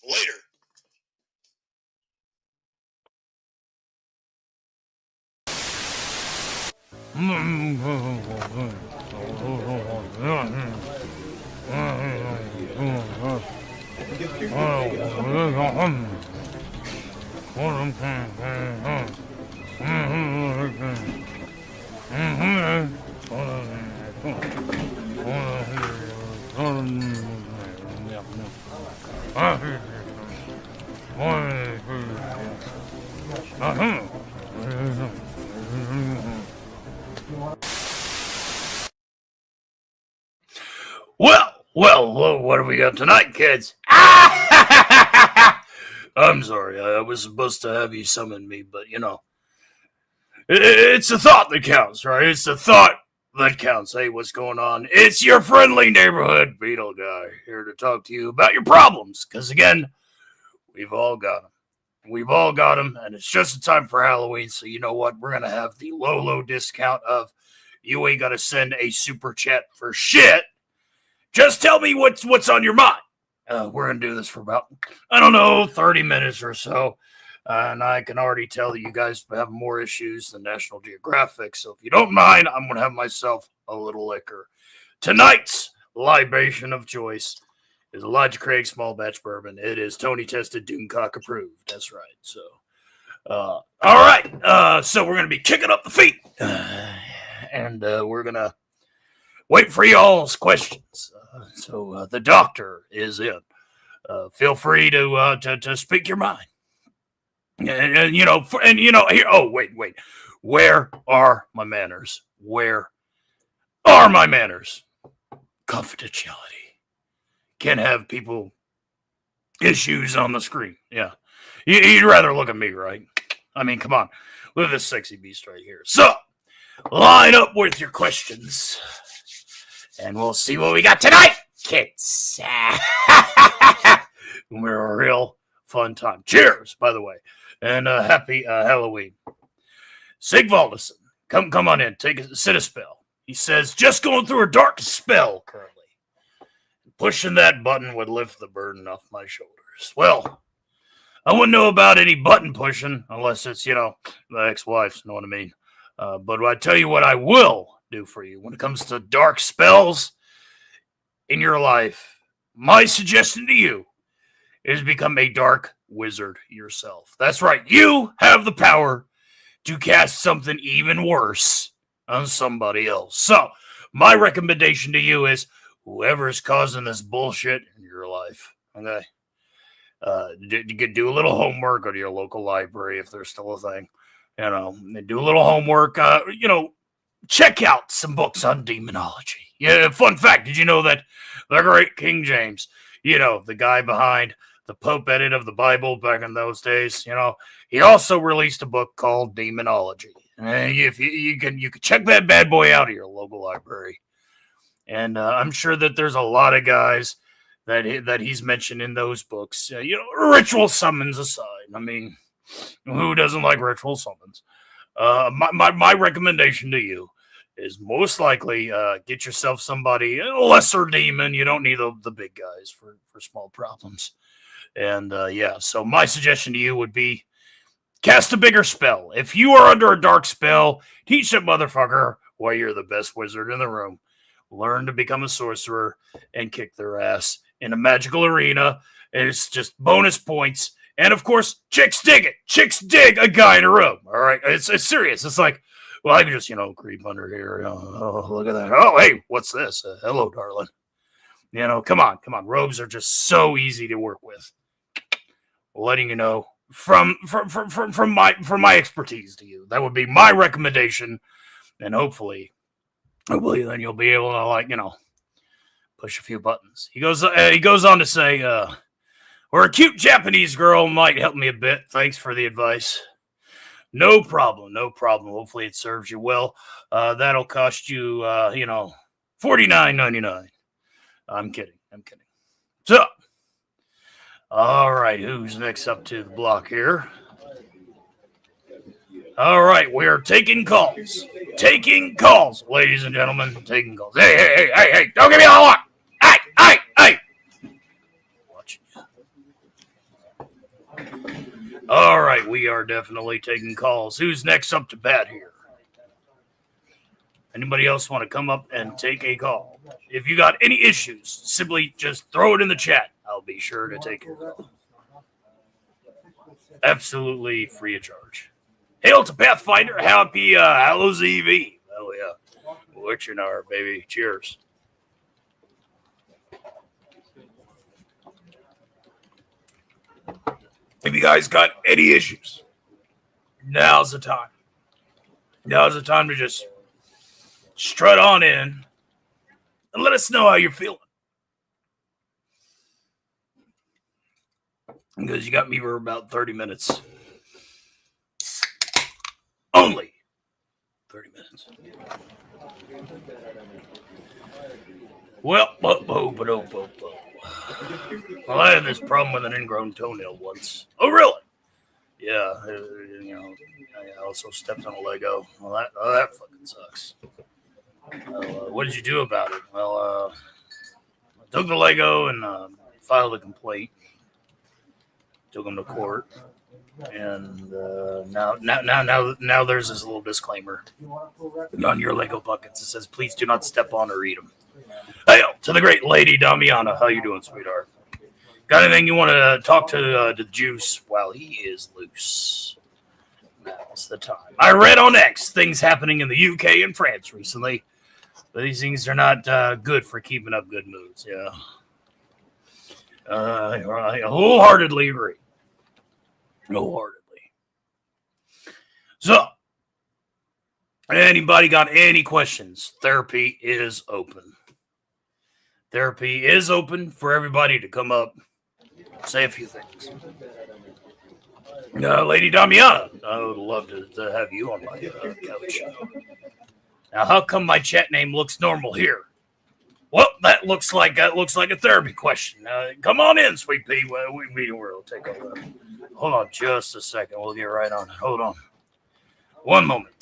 Later. Well, what do we got tonight, kids? I'm sorry, I was supposed to have you summon me, but it's the thought that counts, right? It's the thought that counts. Hey, what's going on? It's your friendly neighborhood beetle guy here to talk to you about your problems, because again, we've all got them. We've all got them, and it's just in time for Halloween, so you know what? We're going to have the low discount of you ain't got to send a super chat for shit. Just tell me what's on your mind. We're going to do this for about, 30 minutes or so. And I can already tell that you guys have more issues than National Geographic. So if you don't mind, I'm going to have myself a little liquor. Tonight's libation of choice is Elijah Craig Small Batch Bourbon. It is Tony Tested, Doomcock approved. That's right. So, all right. So we're going to be kicking up the feet. And we're going to wait for y'all's questions. So the doctor is in. Feel free to speak your mind. And here. Oh, wait. Where are my manners? Where are my manners? Confidentiality. Can't have people issues on the screen. Yeah, you'd rather look at me, right? I mean, come on. Look at this sexy beast right here. So, line up with your questions. And we'll see what we got tonight, kids. We're a real fun time. Cheers, by the way. And happy Halloween. Sigvaldison, come on in. Sit a spell. He says, just going through a dark spell currently. Pushing that button would lift the burden off my shoulders. Well, I wouldn't know about any button pushing unless it's, the ex-wife's, know what I mean? But I tell you what I will do for you when it comes to dark spells in your life. My suggestion to you is become a dark wizard yourself. That's right. You have the power to cast something even worse on somebody else. So, my recommendation to you is whoever's causing this bullshit in your life, okay? You could do a little homework, go to your local library if there's still a thing. Do a little homework. Check out some books on demonology. Yeah, fun fact, did you know that the great King James, the guy behind the Pope edit of the Bible back in those days, he also released a book called Demonology. And if you can check that bad boy out of your local library. And I'm sure that there's a lot of guys that he's mentioned in those books. Ritual summons aside. I mean, who doesn't like ritual summons? My recommendation to you is most likely get yourself somebody, a lesser demon. You don't need the big guys for small problems. And so my suggestion to you would be cast a bigger spell. If you are under a dark spell, teach that motherfucker why you're the best wizard in the room. Learn to become a sorcerer and kick their ass in a magical arena. It's just bonus points. And of course, chicks dig it. Chicks dig a guy in a room. All right. It's serious. It's like, well, I can just, creep under here. Oh, look at that. Oh, hey, what's this? Hello, darling. Come on. Robes are just so easy to work with. Letting you know from my expertise to you. That would be my recommendation. And hopefully then you'll be able to push a few buttons. He goes on to say, or a cute Japanese girl might help me a bit. Thanks for the advice. No problem. Hopefully it serves you well. That'll cost you, $49.99. I'm kidding. So, all right, who's next up to the block here? All right, we're taking calls. Ladies and gentlemen, taking calls. Hey, don't give me all one. Hey. Watching you. All right, we are definitely taking calls. Who's next up to bat here? Anybody else want to come up and take a call? If you got any issues, simply just throw it in the chat. I'll be sure to take your call. Absolutely free of charge. Hail to Pathfinder. Happy Hallows Eve. Oh, yeah. What you know, baby. Cheers. If you guys got any issues, now's the time. Now's the time to just strut on in and let us know how you're feeling. Because you got me for about 30 minutes. Only 30 minutes. Well, I had this problem with an ingrown toenail once. Oh, really? Yeah, I also stepped on a Lego. Well, that fucking sucks. What did you do about it? Well, I took the Lego and filed a complaint. Took them to court, and now there's this little disclaimer on your Lego buckets. It says, "Please do not step on or eat them." Hail to the great Lady Damiana. How you doing, sweetheart? Got anything you want to talk to the Juice while he is loose? Now's the time. I read on X things happening in the UK and France recently. But these things are not good for keeping up good moods. Yeah, I wholeheartedly agree. Wholeheartedly. So, anybody got any questions? Therapy is open. Therapy is open for everybody to come up, say a few things. Lady Damiana, I would love to have you on my couch. Now, how come my chat name looks normal here? Well, that looks like a therapy question. Come on in, sweet pea. We'll take over. Hold on just a second. We'll get right on it. Hold on. One moment.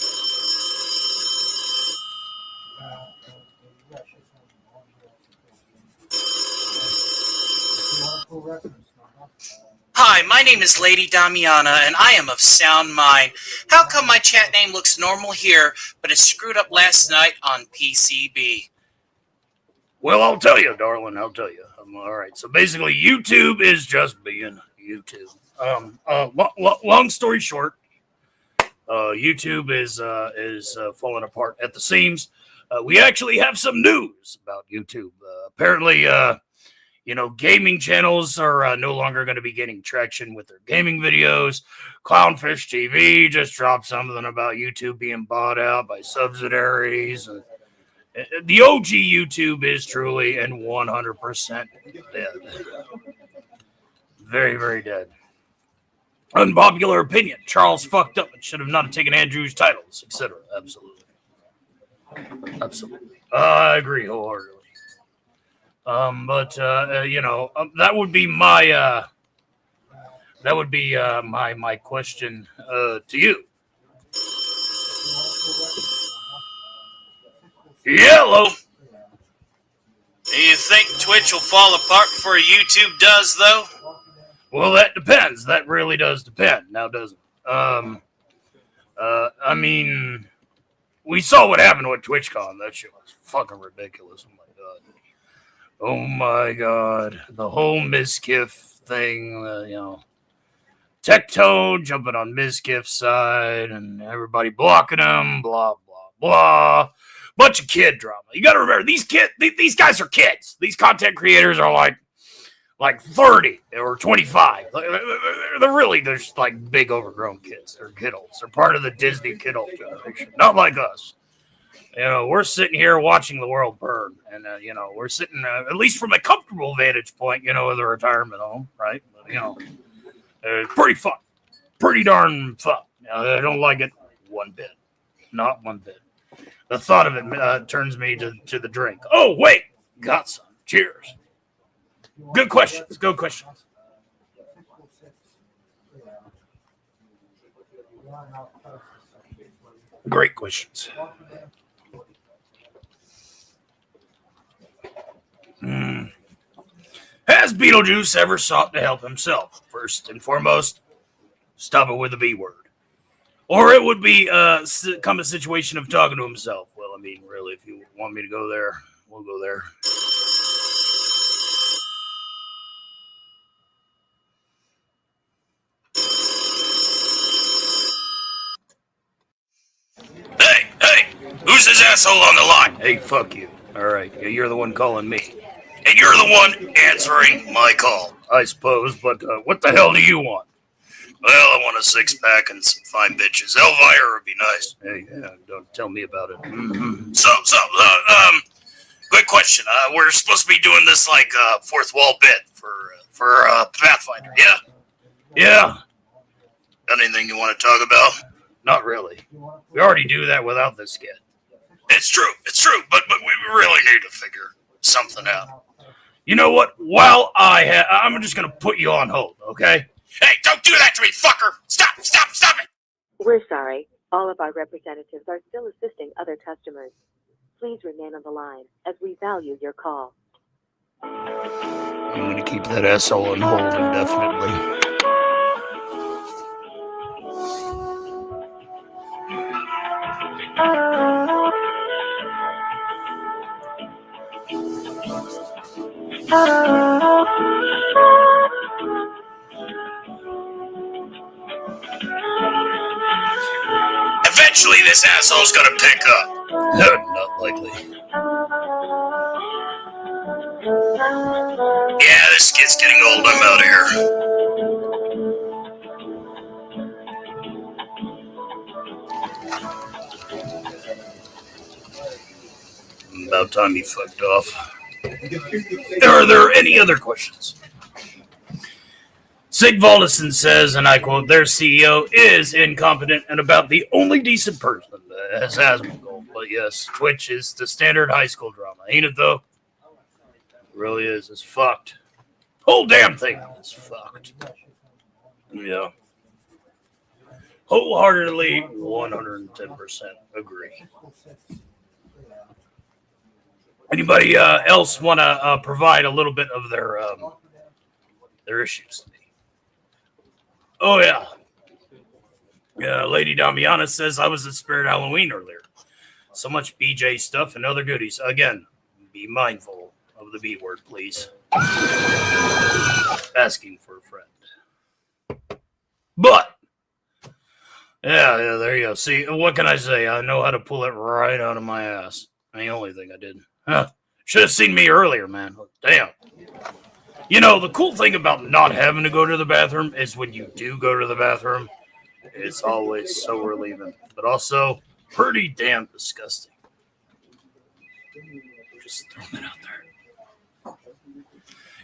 Hi, my name is Lady Damiana, and I am of sound mind. How come my chat name looks normal here, but it screwed up last night on PCB? Well, I'll tell you, darling. I'll tell you. All right. So basically, YouTube is just being YouTube. Long story short, YouTube is falling apart at the seams. We actually have some news about YouTube. Apparently, gaming channels are no longer going to be getting traction with their gaming videos. Clownfish TV just dropped something about YouTube being bought out by subsidiaries. And the OG YouTube is truly and 100% dead. Very, very dead. Unpopular opinion. Charles fucked up and should have not taken Andrew's titles, etc. Absolutely. Absolutely. I agree wholeheartedly. That would be my question to you. Yellow. Do you think Twitch will fall apart before YouTube does, though? Well, that depends. That really does depend. Now, doesn't we saw what happened with TwitchCon. That shit was fucking ridiculous. Oh my god. The whole Mizkif thing, Tectone jumping on Mizkif's side and everybody blocking him, blah, blah, blah. Bunch of kid drama. You got to remember, these guys are kids. These content creators are like 30 or 25. They're just like big overgrown kids. They're kiddos. They're part of the Disney kiddo generation. Not like us. We're sitting here watching the world burn. And, we're sitting, at least from a comfortable vantage point, with a retirement home, right? But, pretty fun. Pretty darn fun. I don't like it one bit. Not one bit. The thought of it turns me to the drink. Oh, wait. Got some. Cheers. Good questions. Good questions. Great questions. Has Beetlejuice ever sought to help himself? First and foremost, stop it with the B word. Or it would be come a situation of talking to himself. Well, really, if you want me to go there, we'll go there. Hey, who's this asshole on the line? Hey, fuck you. All right, you're the one calling me. And you're the one answering my call, I suppose, but what the hell do you want? a six-pack and some fine bitches. Elvira would be nice. Hey, yeah, don't tell me about it. Mm-hmm. Quick question. We're supposed to be doing this like fourth wall bit for Pathfinder, yeah? Yeah. Got anything you want to talk about? Not really. We already do that without this kid. It's true, but we really need to figure something out. You know what? While I'm just gonna put you on hold, okay? Hey, don't do that to me, fucker! Stop it! We're sorry. All of our representatives are still assisting other customers. Please remain on the line as we value your call. I'm gonna keep that asshole on hold indefinitely. Eventually, this asshole's gonna pick up. Not likely. Yeah, this kid's getting old. I'm out of here. About time he fucked off. Are there any other questions? Sigvaldison says, and I quote, their CEO is incompetent and about the only decent person that has Asmongold. But yes, Twitch is the standard high school drama. Ain't it, though? It really is. It's fucked. Whole damn thing is fucked. Yeah. Wholeheartedly, 110% agree. Anybody else want to provide a little bit of their issues to me? Oh, yeah. Yeah, Lady Damiana says I was at Spirit Halloween earlier. So much BJ stuff and other goodies. Again, be mindful of the B word, please. Asking for a friend. But, yeah, there you go. See, what can I say? I know how to pull it right out of my ass. The only thing I did. Huh. Should have seen me earlier, man. Damn. You know, the cool thing about not having to go to the bathroom is when you do go to the bathroom, it's always so relieving. But also, pretty damn disgusting. Just throwing it out there.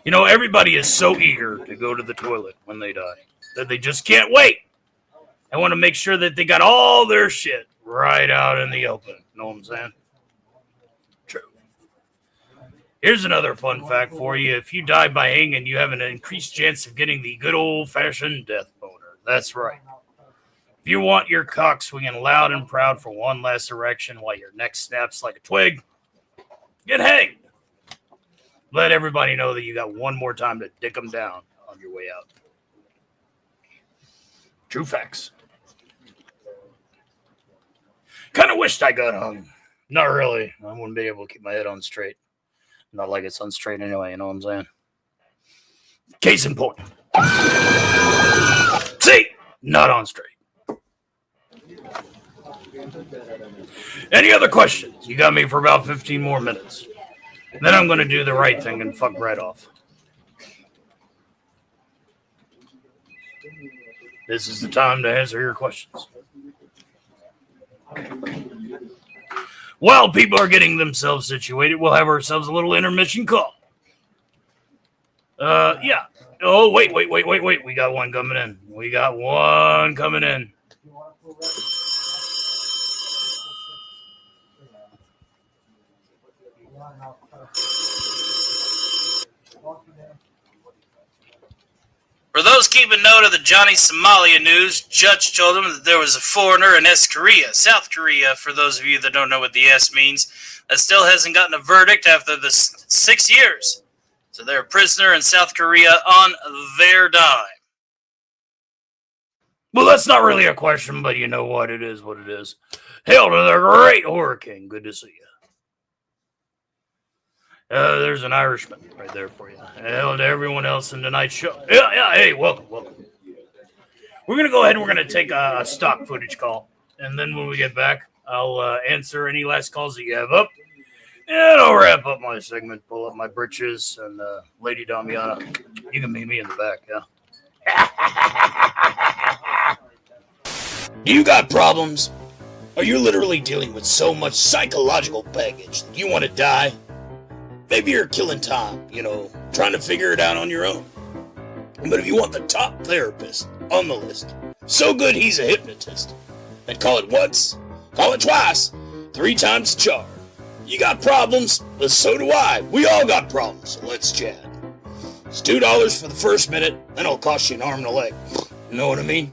You know, everybody is so eager to go to the toilet when they die that they just can't wait. I want to make sure that they got all their shit right out in the open. Know what I'm saying? True. Here's another fun fact for you. If you die by hanging, you have an increased chance of getting the good old-fashioned death boner. That's right. If you want your cock swinging loud and proud for one last erection while your neck snaps like a twig, get hanged. Let everybody know that you got one more time to dick them down on your way out. True facts. Kind of wished I got hung. Not really. I wouldn't be able to keep my head on straight. Not like it's on straight anyway, you know what I'm saying? Case in point. See? Not on straight. Any other questions? You got me for about 15 more minutes. Then I'm going to do the right thing and fuck right off. This is the time to answer your questions. While people are getting themselves situated, we'll have ourselves a little intermission call. Yeah. Oh, wait. We got one coming in. For those keeping note of the Johnny Somalia news, Judge told him that there was a foreigner in South Korea, for those of you that don't know what the S means, that still hasn't gotten a verdict after the 6 years. So they're a prisoner in South Korea on their dime. Well, that's not really a question, but you know what? It is what it is. Hail to the great Horror King. Good to see you. There's an Irishman right there for you. Hail to everyone else in tonight's show. Yeah, hey, welcome. We're going to go ahead and we're going to take a stock footage call. And then when we get back, I'll answer any last calls that you have up. And I'll wrap up my segment, pull up my britches, and Lady Damiana, you can meet me in the back, yeah? Do you got problems? Are you literally dealing with so much psychological baggage that you want to die? Maybe you're killing time, trying to figure it out on your own. But if you want the top therapist on the list, so good he's a hypnotist, then call it once, call it twice, 3 times the charge. You got problems, but so do I. We all got problems, so let's chat. It's $2 for the first minute, then it'll cost you an arm and a leg. You know what I mean?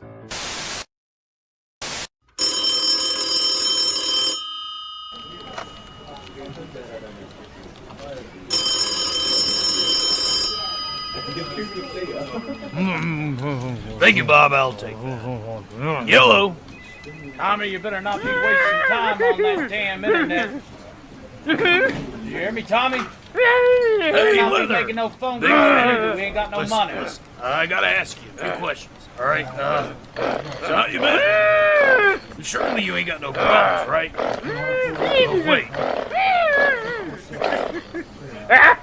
Thank you, Bob. I'll take that. Yellow. Tommy, you better not be wasting time on that damn internet. You hear me, Tommy? Hey, not Leather. be making no phone Big calls. fan. We ain't got no Listen, money. listen, I gotta ask you a few questions. All right. So how you been? Surely you ain't got no problems, right? Oh, wait.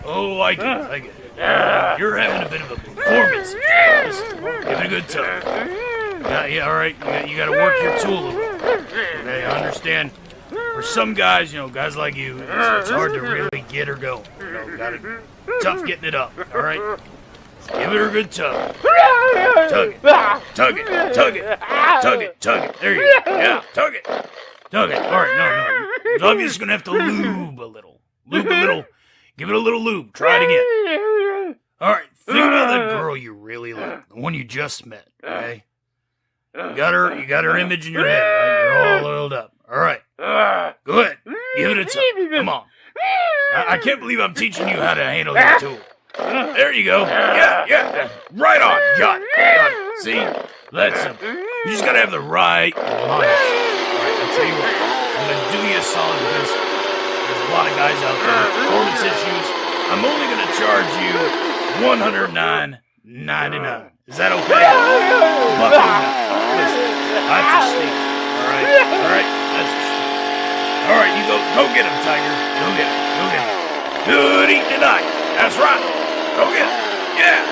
Oh, I get it. You're having a bit of a performance. Listen, give it a good time. Yeah, all right. You gotta work your tool a little. Okay, I understand. For some guys, guys like you, it's hard to really get her going. Tough getting it up. All right. Give it a good tug. Tug it. Tug it. Tug it. Tug it. Tug it. There you go. Yeah, tug it. Tug it. All right, no. So I'm just gonna have to lube a little. Lube a little. Give it a little lube. Try it again. All right. Think about that girl you really like, the one you just met. Okay. You got her image in your head, right? You're all oiled up. All right. Go ahead. Give it a tug. Come on. I can't believe I'm teaching you how to handle your tool. There you go. Yeah. Right on. Got it. See? That's simple. You just gotta have the right mindset. All right, I'll tell you what. I'm gonna do you a solid because there's a lot of guys out there with performance issues. I'm only gonna charge you $109.99. Is that okay? Buck listen, that's a steal. All right. That's a steal. All right, you go get him, Tiger. Go get him. Good eating tonight. That's right. Go get him. Yeah.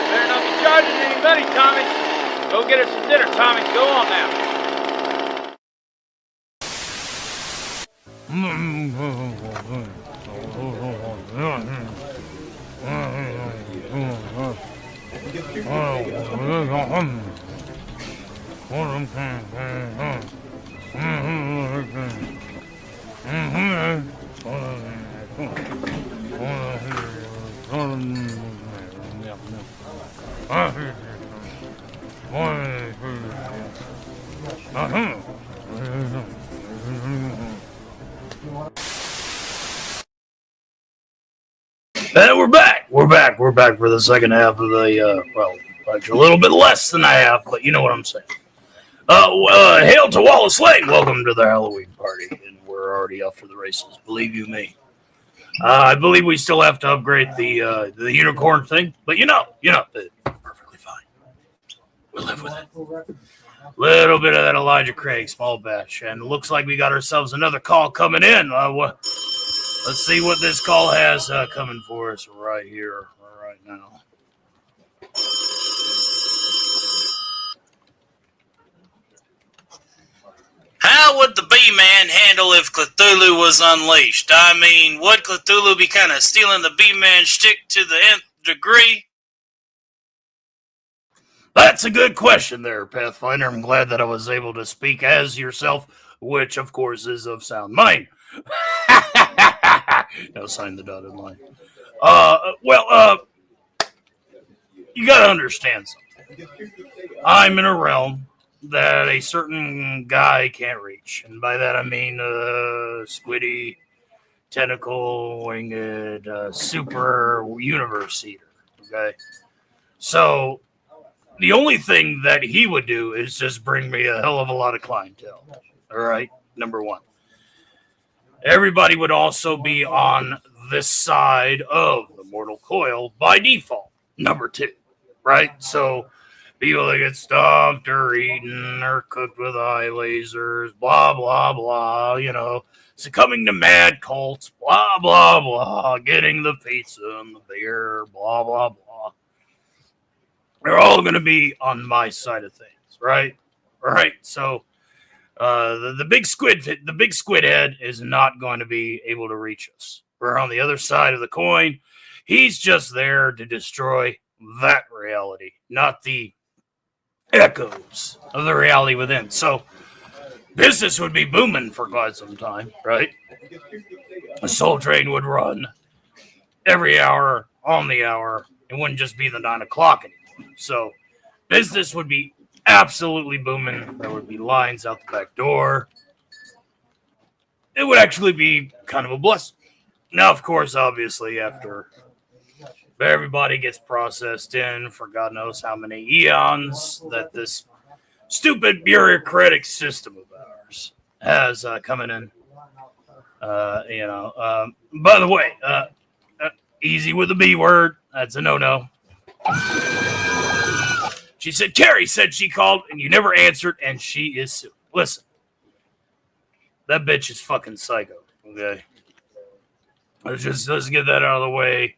Better not be charging any money, Tommy. Go get us some dinner, Tommy. Go on now. And we're back for the second half of the, actually a little bit less than a half, but you know what I'm saying. Hail to Wallace Lane. Welcome to the Halloween party, and we're already off to the races, believe you me. I believe we still have to upgrade the unicorn thing, but perfectly fine. We'll live with it. Little bit of that Elijah Craig, small batch, and it looks like we got ourselves another call coming in. Let's see what this call has coming for us right here, right now. How would the B-Man handle if Cthulhu was unleashed? I mean, would Cthulhu be kind of stealing the B-Man shtick to the nth degree? That's a good question there, Pathfinder. I'm glad that I was able to speak as yourself, which, of course, is of sound mind. Now sign the dotted line. You gotta understand something. I'm in a realm that a certain guy can't reach. And by that I mean squiddy, tentacle, winged, super universe eater. Okay? So, the only thing that he would do is just bring me a hell of a lot of clientele. All right? Number one. Everybody would also be on this side of the mortal coil by default. Number two, right? So people that get stomped or eaten or cooked with eye lasers, blah, blah, blah, succumbing to mad cults, blah, blah, blah, getting the pizza and the beer, blah, blah, blah. They're all going to be on my side of things, right? All right, so the big squid head is not going to be able to reach us. We're on the other side of the coin. He's just there to destroy that reality, not the echoes of the reality within. So business would be booming for quite some time, right? A soul train would run every hour on the hour. It wouldn't just be the 9 o'clock anymore. So business would be absolutely booming. There would be lines out the back door. It would actually be kind of a blessing. Now, of course, obviously, after everybody gets processed in for God knows how many eons that this stupid bureaucratic system of ours has coming in. By the way, easy with the B word. That's a no-no. She said, Carrie said she called and you never answered and she is suing. Listen, that bitch is fucking psycho, okay? Let's get that out of the way.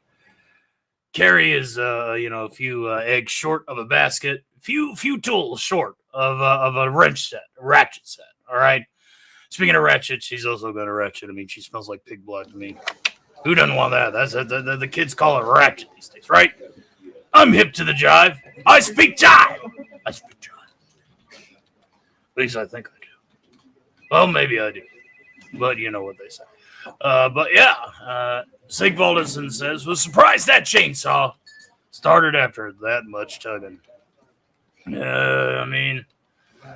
Carrie is, a few eggs short of a basket, few tools short of a wrench set, a ratchet set, all right? Speaking of ratchet, she's also got a ratchet. I mean, she smells like pig blood. I mean, who doesn't want that? That's the kids call it ratchet these days, right? I'm hip to the jive. I speak jive. At least I think I do. Well, maybe I do. But you know what they say. But yeah, Sigvaldison says, was surprised that chainsaw started after that much tugging. I mean,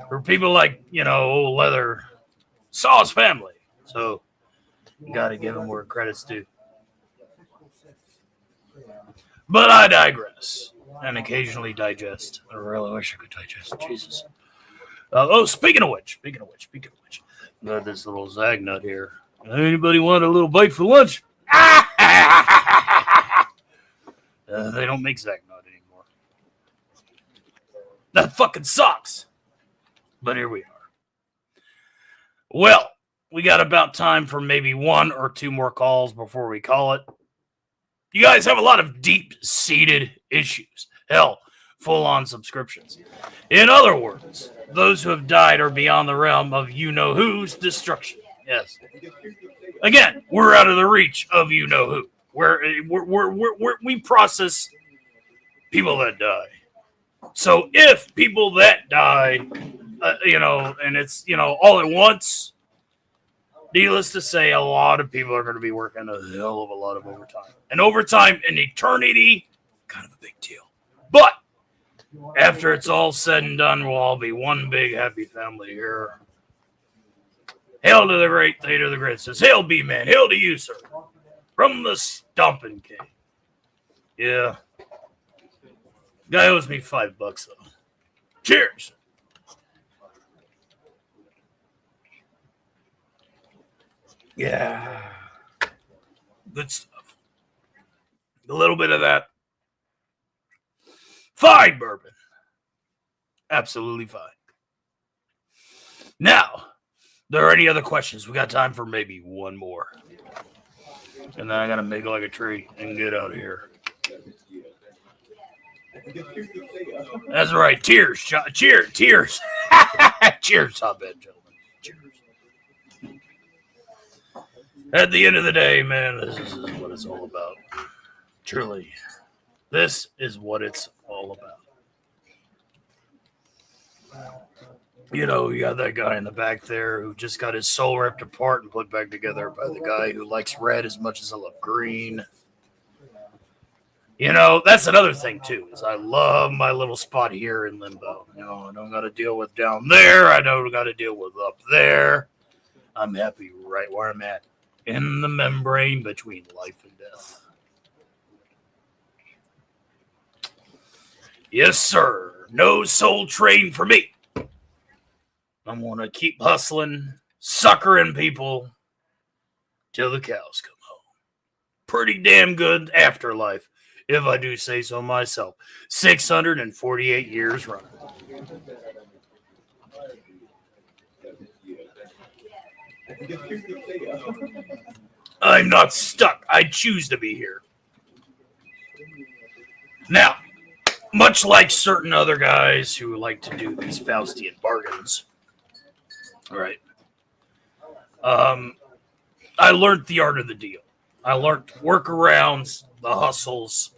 for people like, old Leather, Saw's family. So, you got to give him where credit's due. But I digress and occasionally digest. I really wish I could digest. Jesus. Speaking of which, got this little zag nut here. Anybody want a little bite for lunch? They don't make zag nut anymore. That fucking sucks. But here we are. Well, we got about time for maybe 1 or 2 more calls before we call it. You guys have a lot of deep-seated issues. Hell, full-on subscriptions. In other words, those who have died are beyond the realm of you-know-who's destruction. Yes. Again, we're out of the reach of you-know-who. We process people that die. So if people that die, and it's, all at once, needless to say, a lot of people are going to be working a hell of a lot of overtime. And overtime in eternity, kind of a big deal. But after it's all said and done, we'll all be one big happy family here. Hail to the great Theta the Great says, hail B-Man, hail to you, sir. From the Stomping King. Yeah. Guy owes me $5 though. Cheers. Yeah. Good stuff. A little bit of that. Fine bourbon. Absolutely fine. Now, there are any other questions? We got time for maybe 1 more. And then I gotta make like a tree and get out of here. That's right. Tears. Cheers. Cheers, hotbed gentlemen. Cheers. At the end of the day, man, this is what it's all about. Truly. This is what it's all about. You got that guy in the back there who just got his soul ripped apart and put back together by the guy who likes red as much as I love green. That's another thing, too, is I love my little spot here in Limbo. I don't got to deal with down there. I don't got to deal with up there. I'm happy right where I'm at, in the membrane between life and death. Yes, sir. No soul train for me. I'm going to keep hustling, suckering people till the cows come home. Pretty damn good afterlife, if I do say so myself. 648 years running. I'm not stuck. I choose to be here. Now, much like certain other guys who like to do these Faustian bargains, right? I learned the art of the deal. I learned workarounds, the hustles,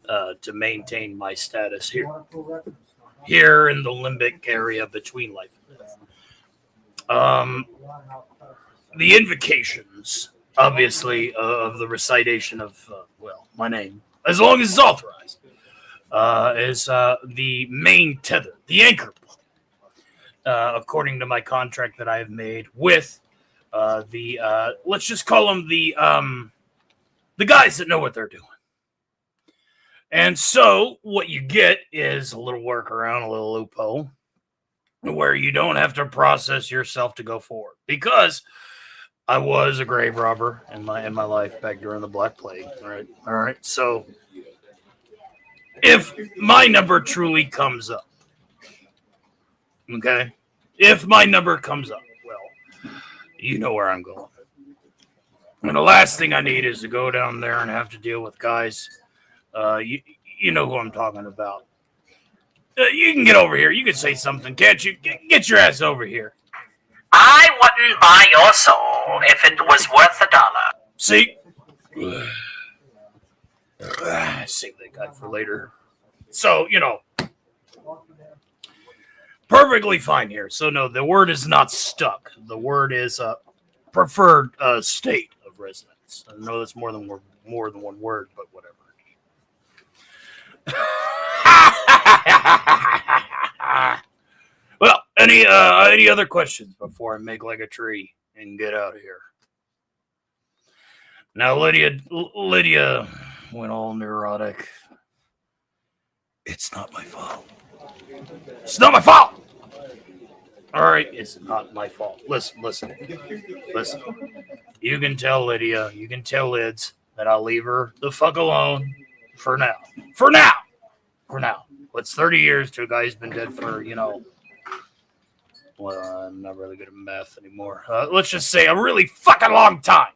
to maintain my status here in the limbic area between life and death. The invocations, obviously, of the recitation of, my name, as long as it's authorized, is the main tether, the anchor point, according to my contract that I have made with let's just call them the guys that know what they're doing. And so what you get is a little workaround, a little loophole, where you don't have to process yourself to go forward. Because I was a grave robber in my life back during the Black Plague. All right. So if my number truly comes up, okay? If my number comes up, well, you know where I'm going. And the last thing I need is to go down there and have to deal with guys. You know who I'm talking about. You can get over here. You can say something, can't you? Get your ass over here. I wouldn't buy your soul if it was worth $1. See? Save that guy for later. So, perfectly fine here. So, no, the word is not stuck. The word is preferred state of residence. I know that's more than one word, but whatever. Well, any other questions before I make like a tree and get out of here? Now, Lydia went all neurotic. It's not my fault. It's not my fault. All right, it's not my fault. Listen. You can tell Lydia, you can tell Lids that I'll leave her the fuck alone for now. For now. What's 30 years to a guy who's been dead for, well, I'm not really good at math anymore. Let's just say a really fucking long time.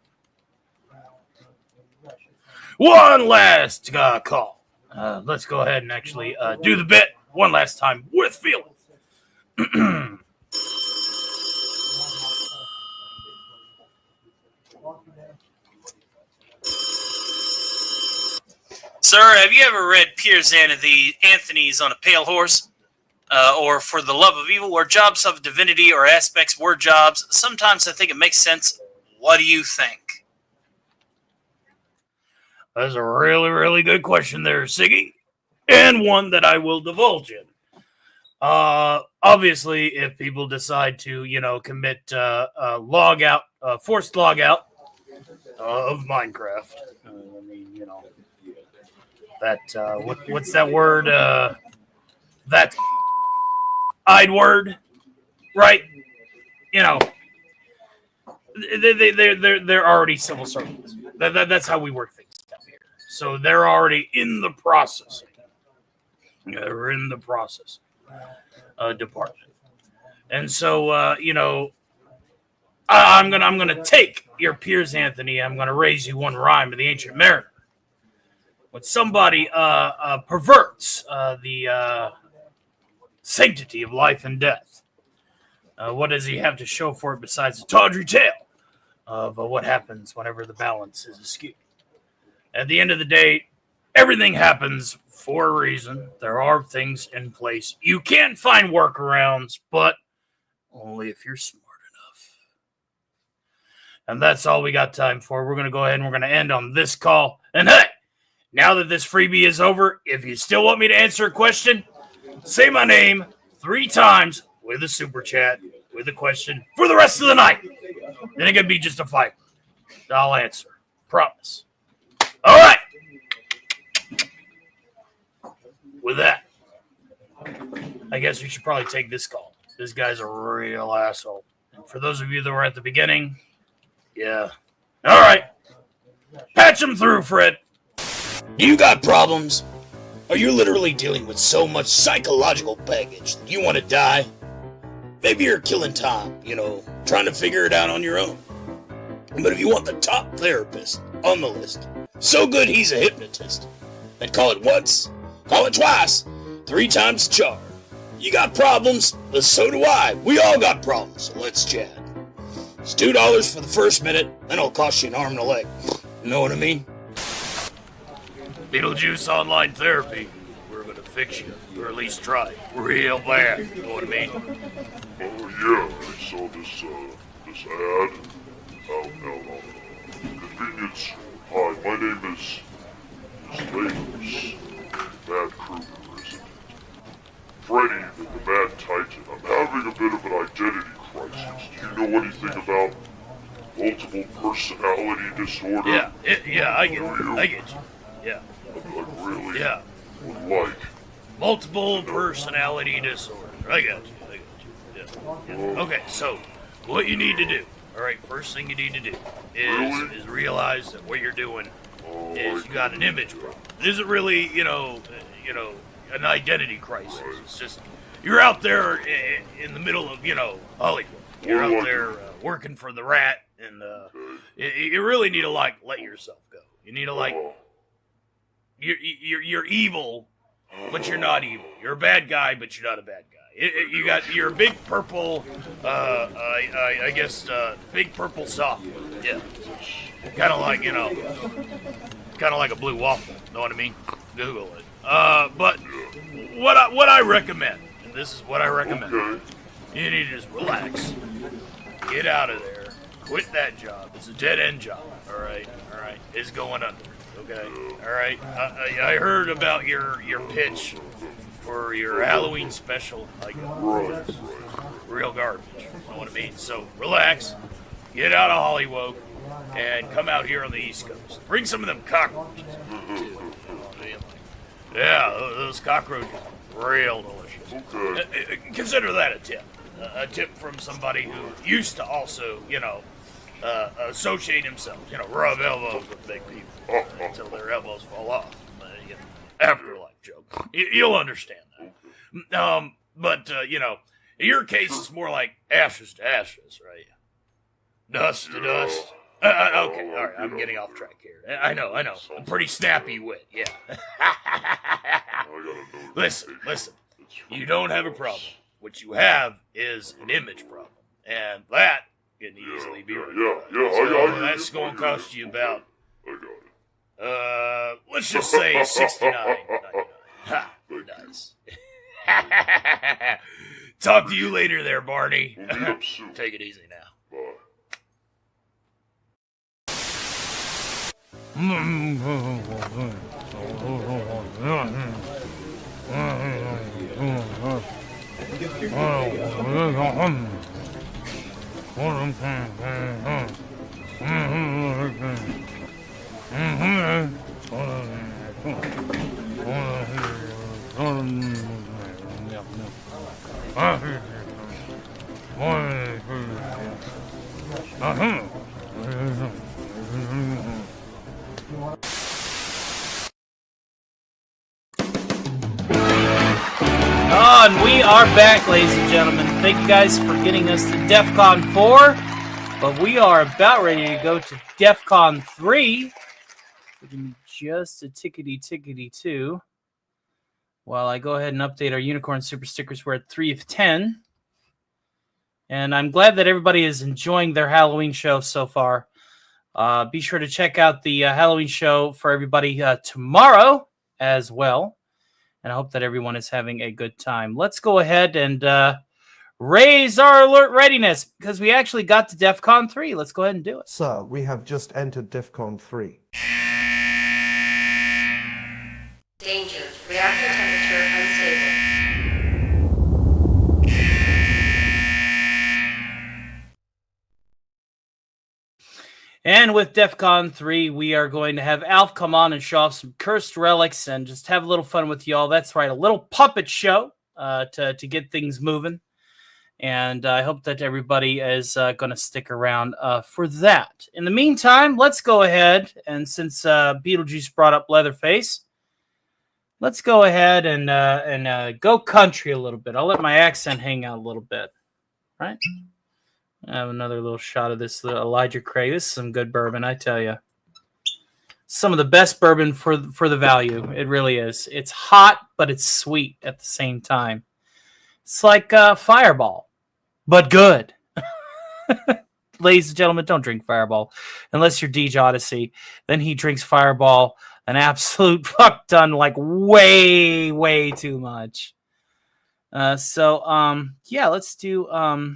One last call. Let's go ahead and actually do the bit one last time with feeling. Sir, have you ever read Piers Anthony's On a Pale Horse? Or For the Love of Evil, or Jobs of Divinity, or Aspects Were Jobs? Sometimes I think it makes sense. What do you think? That's a really, really good question there, Siggy. And one that I will divulge in. Obviously, if people decide to, commit forced log out of Minecraft, that, what's that word? That I'd word, right? They're already civil servants. That's how we work things down here. So they're already in the processing. They're in the process department, and so I'm gonna take your Piers Anthony. I'm gonna raise you one rhyme of the Ancient Mariner. When somebody perverts the sanctity of life and death, what does he have to show for it besides a tawdry tale of what happens whenever the balance is askew? At the end of the day, everything happens for a reason. There are things in place. You can find workarounds, but only if you're smart enough. And that's all we got time for. We're going to go ahead and we're going to end on this call. And hey, now that this freebie is over, if you still want me to answer a question, say my name 3 times with a super chat, with a question for the rest of the night. Then it could be just a fight. I'll answer. Promise. All right. With that, I guess we should probably take this call. This guy's a real asshole. And for those of you that were at the beginning, yeah. All right. Patch him through, Fred. Do you got problems? Are you literally dealing with so much psychological baggage that you want to die? Maybe you're killing time, trying to figure it out on your own. But if you want the top therapist on the list, so good he's a hypnotist, then call it once, call it twice, 3 times charge. You got problems? So do I. We all got problems, so let's chat. It's $2 for the first minute, then it'll cost you an arm and a leg. You know what I mean? Beetlejuice Online Therapy. We're gonna fix you, or at least try. Real bad, you know what I mean? Oh yeah, I saw this ad out on convenience store. Hi, my name is Legos. Mad Kruger, isn't it? Freddy, the Mad Titan. I'm having a bit of an identity crisis. Do you know anything about multiple personality disorder? Yeah, I get you. Yeah. I really would like. Multiple personality disorder. I got you. Yeah. Okay, so what you need to do, all right, first thing you need to do is realize that what you're doing is you got an image problem. It isn't really, you know, an identity crisis. It's just you're out there in the middle of, Hollywood. You're out there working for the rat, and you really need to let yourself go. You need to you're evil, but you're not evil. You're a bad guy, but you're not a bad guy. You're a big purple, I guess, big purple soft. Yeah. Kind of like, a blue waffle. Know what I mean? Google it. But what I recommend, and this is what I recommend, you need to just relax. Get out of there. Quit that job. It's a dead-end job. All right. It's going under. Okay? All right? I heard about your pitch for your Halloween special. Like, real garbage. You know what I mean? So, relax. Get out of Hollywood and come out here on the East Coast. Bring some of them cockroaches. Yeah, those cockroaches are real delicious. Okay. Consider that a tip. A tip from somebody who used to also, associate himself, rub elbows with big people until their elbows fall off. Afterlife joke. You'll understand that. But your case is more like ashes to ashes, right? Dust to dust. Okay, all right, I'm getting off track here. I know. A pretty snappy wit, yeah. Listen. You don't have a problem. What you have is an image problem. And that can easily be rectified. So that's going to cost you about, let's just say $69.99. Ha, nice. Talk to you later there, Barney. Take it easy now. And we are back, ladies and gentlemen. Thank you guys for getting us to DEFCON 4. But we are about ready to go to DEFCON 3. Give me just a tickety 2. While I go ahead and update our Unicorn Super Stickers, we're at 3 of 10. And I'm glad that everybody is enjoying their Halloween show so far. Be sure to check out the Halloween show for everybody tomorrow as well. And I hope that everyone is having a good time. Let's go ahead and raise our alert readiness because we actually got to DEFCON 3. Let's go ahead and do it. Sir, we have just entered DEFCON 3. Danger. Reactor temperature unstable. And with DEFCON 3, we are going to have Alf come on and show off some cursed relics and just have a little fun with y'all. That's right, a little puppet show to get things moving. And I hope that everybody is going to stick around for that. In the meantime, let's go ahead, and since Beetlejuice brought up Leatherface, let's go ahead and go country a little bit. I'll let my accent hang out a little bit, right? I have another little shot of this Elijah Craig. This is some good bourbon, I tell you. some of the best bourbon for the value. It really is. It's hot, but it's sweet at the same time. It's like Fireball, but good. Ladies and gentlemen, don't drink Fireball unless you're Deej Odyssey. Then he drinks Fireball an absolute fuck ton, like way, way too much. Yeah, let's do a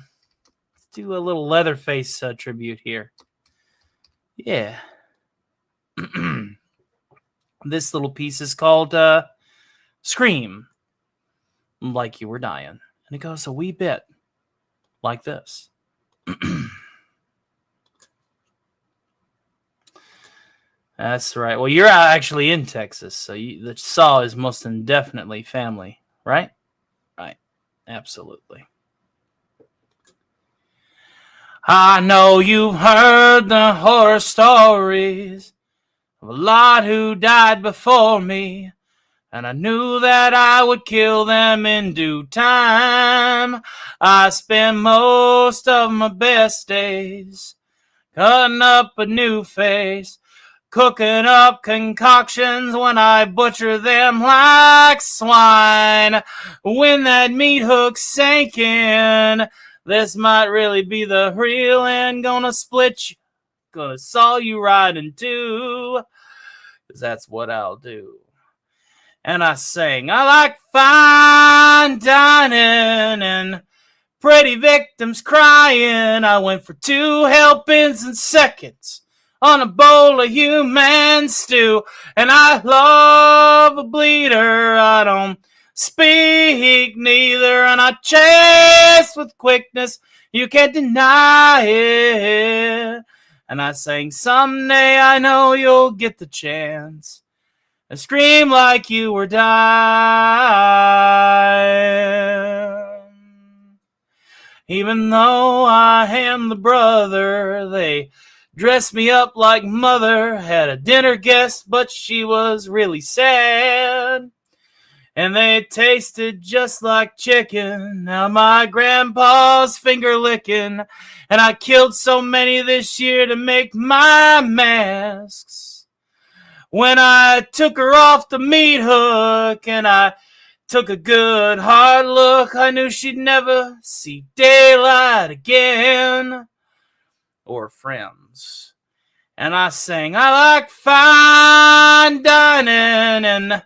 little Leatherface tribute here. Yeah. This little piece is called Scream Like You Were Dying. And it goes a wee bit like this. That's right. Well, you're actually in Texas, so the saw is most indefinitely family, right? Right. Absolutely. I know you've heard the horror stories of a lot who died before me, and I knew that I would kill them in due time. I spend most of my best days cutting up a new face, cooking up concoctions when I butcher them like swine. When that meat hook sank in, this might really be the real end. Gonna split you, gonna saw you right in two, 'cause that's what I'll do. And I sang, I like fine dining and pretty victims crying. I went for 2 helpings and seconds on a bowl of human stew. And I love a bleeder, I don't speak neither, and I chase with quickness, you can't deny it. And I sang, someday I know you'll get the chance and scream like you were dying. Even though I am the brother, they dressed me up like mother. Had a dinner guest, but she was really sad. And they tasted just like chicken. Now my grandpa's finger licking. And I killed so many this year to make my masks. When I took her off the meat hook and I took a good hard look, I knew she'd never see daylight again or friends. And I sang, I like fine dining and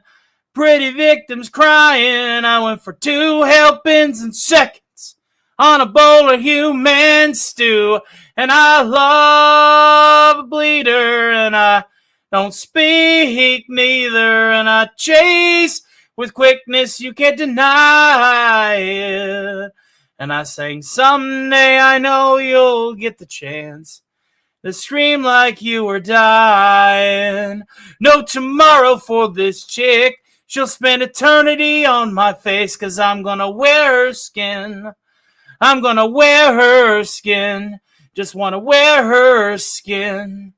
pretty victims crying. I went for 2 helpings and seconds on a bowl of human stew. And I love a bleeder, and I don't speak neither, and I chase with quickness, you can't deny it. And I sang, someday I know you'll get the chance to scream like you were dying. No tomorrow for this chick. She'll spend eternity on my face, 'cause I'm gonna wear her skin. I'm gonna wear her skin. Just wanna wear her skin.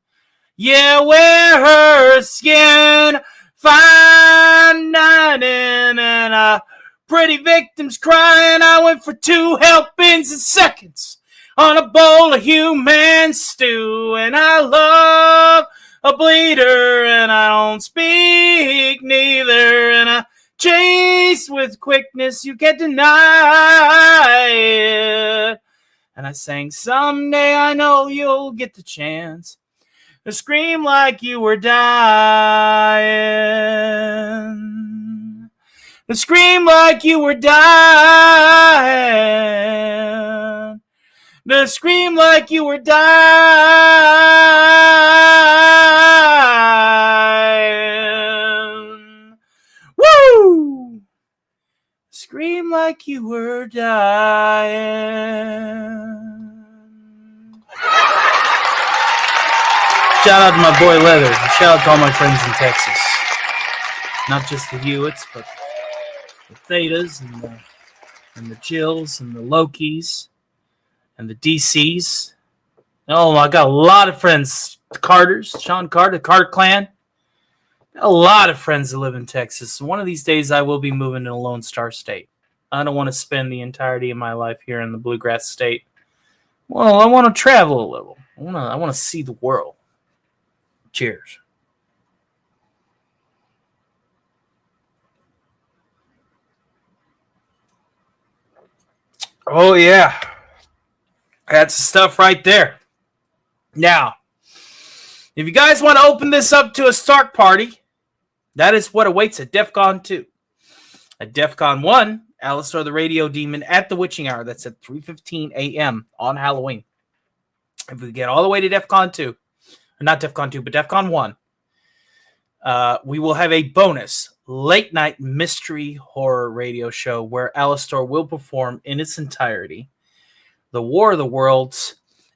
Yeah, wear her skin. Fine dining and pretty victims crying. I went for 2 helpings and seconds on a bowl of human stew. And I love a bleeder, and I don't speak neither, and I chase with quickness, you can't deny it. And I sang, someday I know you'll get the chance to scream like you were dying. To scream like you were dying. To scream like you were dying. Woo! Scream like you were dying. Shout out to my boy Leather. Shout out to all my friends in Texas. Not just the Hewitts, but the Thetas and the Jills and the Lokis and the DCs. Oh, I got a lot of friends. The Carters, Sean Carter, the Carter clan. Got a lot of friends that live in Texas. One of these days I will be moving to a Lone Star State. I don't want to spend the entirety of my life here in the Bluegrass State. Well, I want to travel a little. I want to see the world. Cheers. Oh, yeah. That's the stuff right there. Now, if you guys want to open this up to a Stark party, that is what awaits at DEF CON 2. At DEF CON 1, Alistair the Radio Demon at the Witching Hour. That's at 3:15 a.m. on Halloween. If we get all the way to DEF CON 2, not DEF CON 2, but DEF CON 1, we will have a bonus late-night mystery horror radio show where Alistair will perform in its entirety The War of the Worlds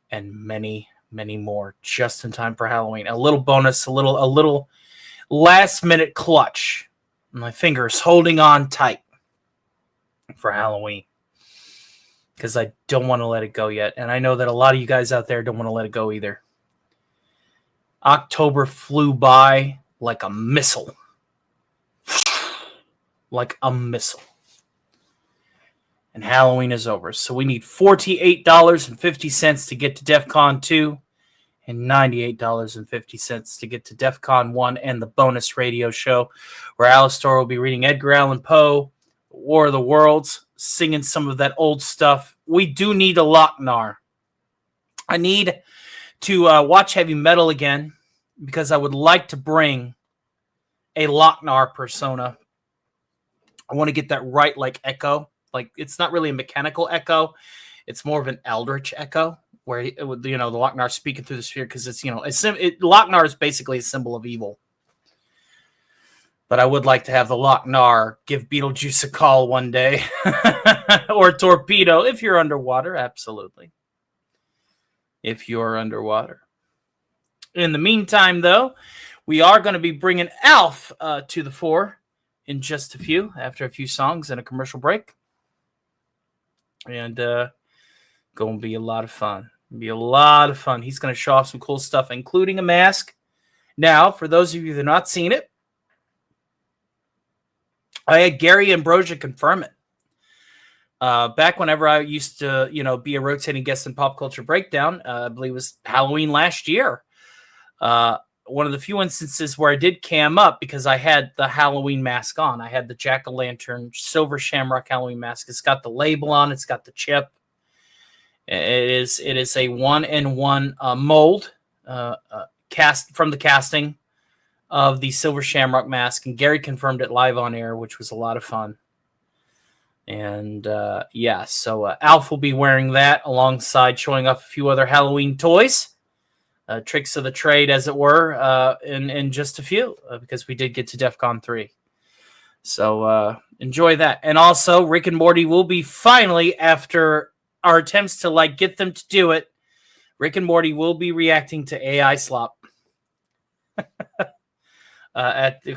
and many, many more just in time for Halloween. A little bonus, a little last-minute clutch. My fingers holding on tight for Halloween because I don't want to let it go yet. And I know that a lot of you guys out there don't want to let it go either. October flew by like a missile. Like a missile. And Halloween is over. So we need $48.50 to get to DEF CON 2 and $98.50 to get to DEF CON 1 and the bonus radio show where Alistair will be reading Edgar Allan Poe, War of the Worlds, singing some of that old stuff. We do need a Lochnar. I need to watch heavy metal again because I would like to bring a Lochnar persona. I want to get that right like echo. Like, it's not really a mechanical echo. It's more of an eldritch echo where, the Lochnar speaking through the sphere because it's, Lochnar is basically a symbol of evil. But I would like to have the Lochnar give Beetlejuice a call one day. Or Torpedo, if you're underwater, absolutely. If you're underwater. In the meantime, though, we are going to be bringing Alf to the fore in just after a few songs and a commercial break. And going to be a lot of fun. Be a lot of fun. He's going to show off some cool stuff, including a mask. Now, for those of you that have not seen it, I had Gary Ambrosia confirm it. Back whenever I used to, be a rotating guest in Pop Culture Breakdown, I believe it was Halloween last year. One of the few instances where I did cam up because I had the Halloween mask on. I had the Jack-o'-lantern Silver Shamrock Halloween mask. It's got the label on. It's got the chip. It is a 1-in-1 mold cast from the casting of the Silver Shamrock mask, and Gary confirmed it live on air, which was a lot of fun. And so Alf will be wearing that alongside showing off a few other Halloween toys. Tricks of the trade, as it were, in just a few, because we did get to DEF CON 3. So enjoy that. And also, Rick and Morty will be finally, after our attempts to get them to do it, Rick and Morty will be reacting to AI slop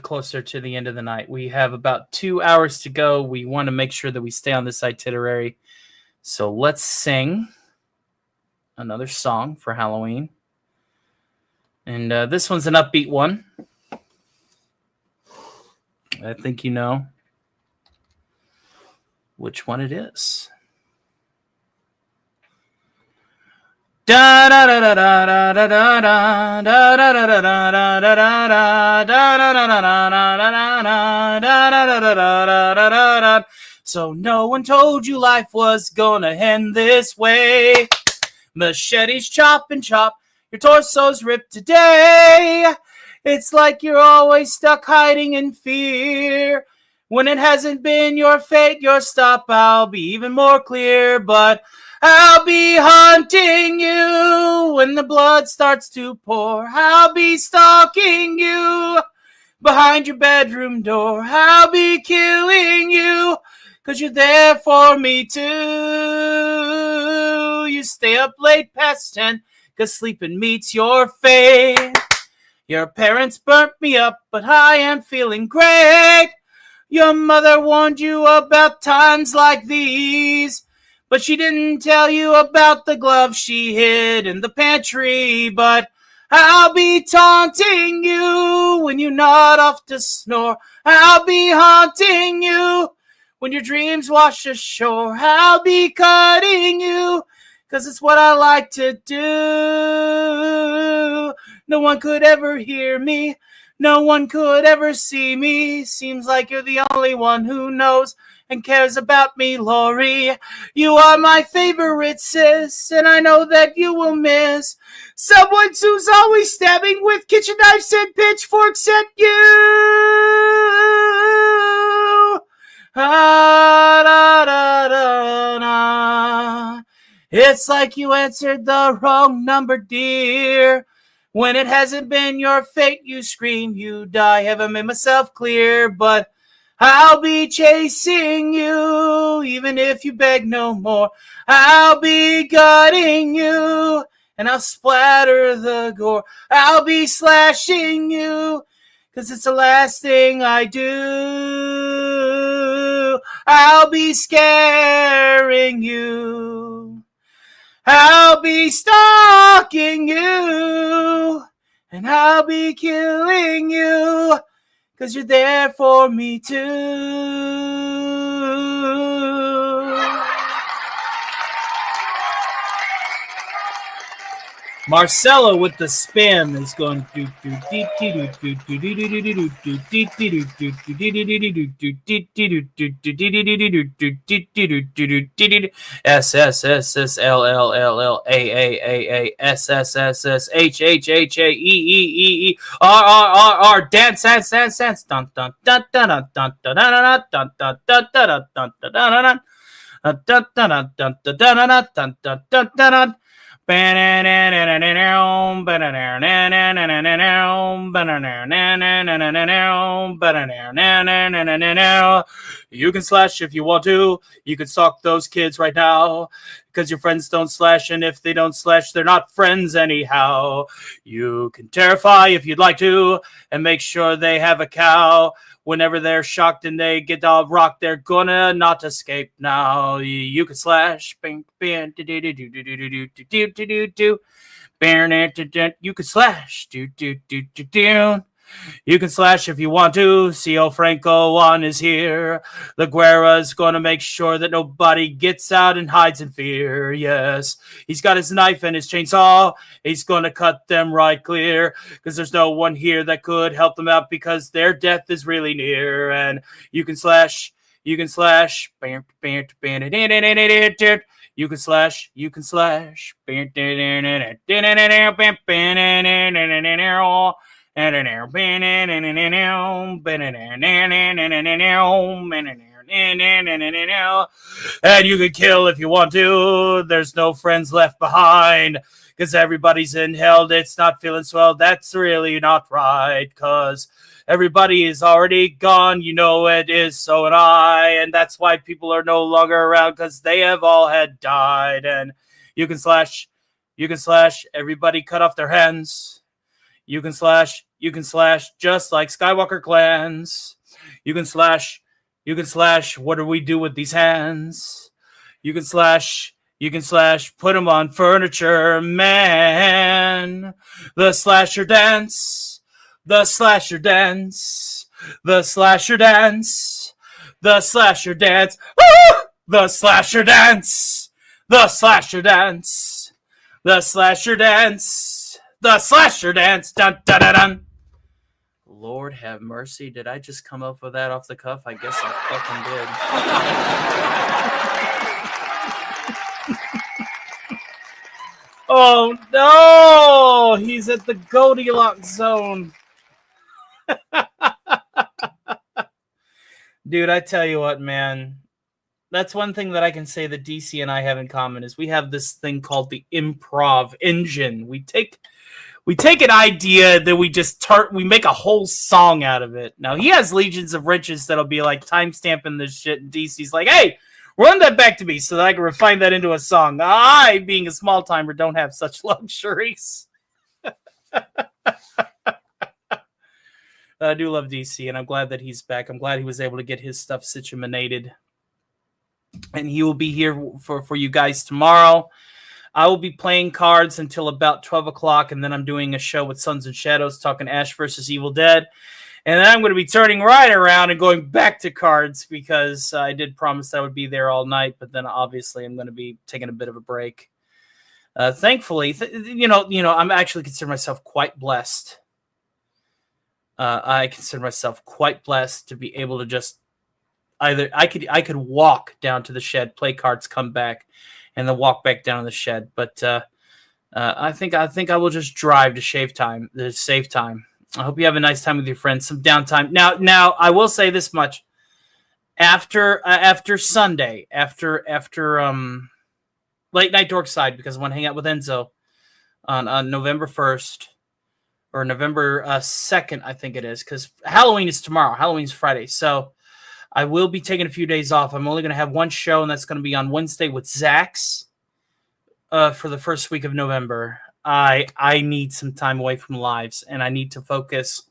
closer to the end of the night. We have about 2 hours to go. We want to make sure that we stay on this itinerary. So let's sing another song for Halloween. And this one's an upbeat one. I think you know which one it is. So no one told you life was gonna end this way. Machetes chop and chop. Your torso's ripped today. It's like you're always stuck hiding in fear. When it hasn't been your fate, your stop, I'll be even more clear. But I'll be haunting you when the blood starts to pour. I'll be stalking you behind your bedroom door. I'll be killing you 'cause you're there for me too. You stay up late past 10 'cause sleeping meets your fate. Your parents burnt me up, but I am feeling great. Your mother warned you about times like these, but she didn't tell you about the glove she hid in the pantry. But I'll be taunting you when you nod off to snore. I'll be haunting you when your dreams wash ashore. I'll be cutting you 'cause it's what I like to do. No one could ever hear me. No one could ever see me. Seems like you're the only one who knows. and cares about me, Lori. You are my favorite sis, and I know that you will miss someone who's always stabbing with kitchen knives and pitchforks at you. Ah, da, da, da, da. It's like you answered the wrong number, dear. When it hasn't been your fate, you scream, you die. Haven't made myself clear, but I'll be chasing you, even if you beg no more. I'll be guarding you, and I'll splatter the gore. I'll be slashing you, 'cause it's the last thing I do. I'll be scaring you. I'll be stalking you, and I'll be killing you, 'cause you're there for me too. Marcelo with the spin is going S S S S L L L L A A A A S S S S H H H A E E E E R R R R dance dance dance dance dun dun dun dun dun dun dun dun dun dun dun dun dun dun dun dun dun dun. You can slash if you want to. You can stalk those kids right now, because your friends don't slash, and if they don't slash, they're not friends anyhow. You can terrify if you'd like to, and make sure they have a cow. Whenever they're shocked and they get all rocked, they're gonna not escape now. You can slash. You can slash. You can slash if you want to. CO Franco One is here. La Guerra's gonna make sure that nobody gets out and hides in fear. Yes, he's got his knife and his chainsaw. He's gonna cut them right clear, because there's no one here that could help them out, because their death is really near. And you can slash. You can slash. You can slash. You can slash. And you can kill if you want to. There's no friends left behind, because everybody's in hell. It's not feeling swell. That's really not right, because everybody is already gone. You know it is, so am I. And that's why people are no longer around, because they have all had died. And you can slash. You can slash. Everybody cut off their hands. You can slash just like Skywalker clans. You can slash. What do we do with these hands? You can slash. Put them on furniture, man. The slasher dance. The slasher dance. The slasher dance. The slasher dance. Woo! The slasher dance. The slasher dance. The slasher dance. The slasher dance. Dun dun dun dun. Lord have mercy. Did I just come up with that off the cuff? I guess I fucking did. Oh no! He's at the Goldilocks zone. Dude, I tell you what, man. That's one thing that I can say that DC and I have in common, is we have this thing called the improv engine. We take an idea that we make a whole song out of it. Now, he has legions of riches that'll be like time-stamping this shit, and DC's like, hey, run that back to me so that I can refine that into a song. I, being a small-timer, don't have such luxuries. I do love DC, and I'm glad that he's back. I'm glad he was able to get his stuff situated. And he will be here for you guys tomorrow. I will be playing cards until about 12 o'clock, and then I'm doing a show with Sons and Shadows talking Ash versus Evil Dead. And then I'm going to be turning right around and going back to cards, because I did promise I would be there all night, but then obviously I'm going to be taking a bit of a break. Thankfully, I'm actually consider myself quite blessed. I consider myself quite blessed to be able to just either I could walk down to the shed, play cards, come back, and then walk back down to the shed. But I think I will just drive to save time. I hope you have a nice time with your friends, some downtime. Now I will say this much: after Sunday, after Late Night Dorkside, because I want to hang out with Enzo on November 1st or November 2nd, I think it is, because Halloween is tomorrow. Halloween's Friday, so I will be taking a few days off. I'm only going to have one show, and that's going to be on Wednesday with Zax for the first week of November. I need some time away from lives, and I need to focus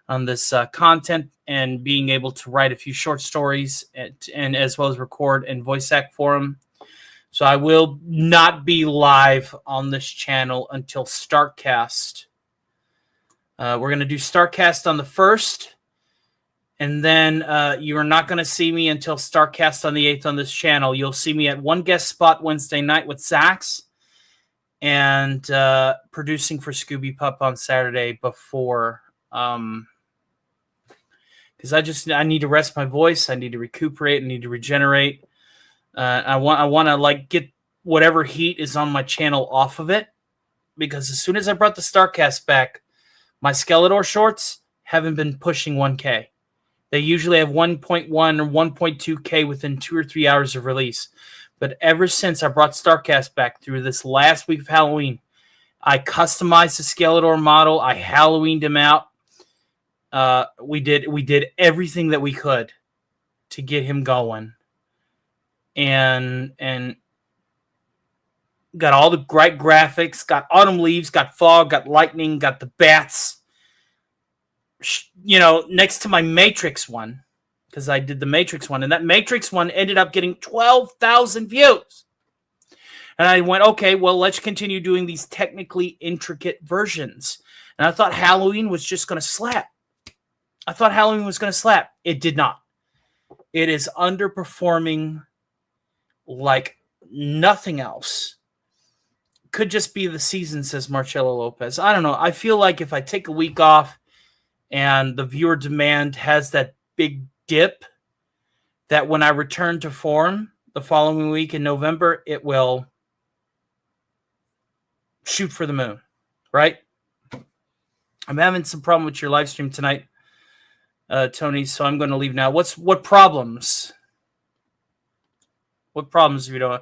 on this content and being able to write a few short stories and as well as record and voice act for them. So I will not be live on this channel until Startcast. We're going to do Startcast on the 1st, and then you are not going to see me until Startcast on the 8th on this channel. You'll see me at one guest spot Wednesday night with Zax, and producing for Scooby Pup on Saturday before, because I need to rest my voice. I need to recuperate. I need to regenerate. I want to like get whatever heat is on my channel off of it, because as soon as I brought the Starcast back, my Skeletor shorts haven't been pushing 1K. They usually have 1.1 or 1.2K within 2 or 3 hours of release. But ever since I brought Starcast back through this last week of Halloween, I customized the Skeletor model. I Halloweened him out. We did everything that we could to get him going, and got all the great graphics. Got autumn leaves. Got fog. Got lightning. Got the bats. You know, next to my Matrix one. Because I did the Matrix one, and that Matrix one ended up getting 12,000 views. And I went, okay, well, let's continue doing these technically intricate versions. And I thought Halloween was just going to slap. It did not. It is underperforming like nothing else. Could just be the season, says Marcelo Lopez. I don't know. I feel like if I take a week off and the viewer demand has that big dip, that when I return to form the following week in November, it will shoot for the moon, right? I'm having some problem with your live stream tonight, Tony, so I'm going to leave now. What problems? What problems have you doing?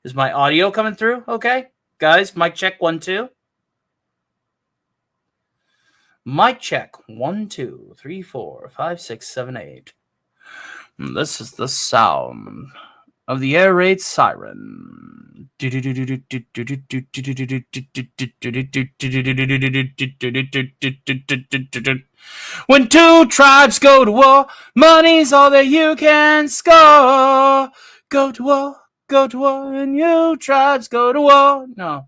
Is my audio coming through? Okay, guys, mic check 1 2. Mic check 1 2 3 4 5 6 7 8. This is the sound of the air raid siren. When two tribes go to war, money's all that you can score. Go to war, and you tribes go to war. No.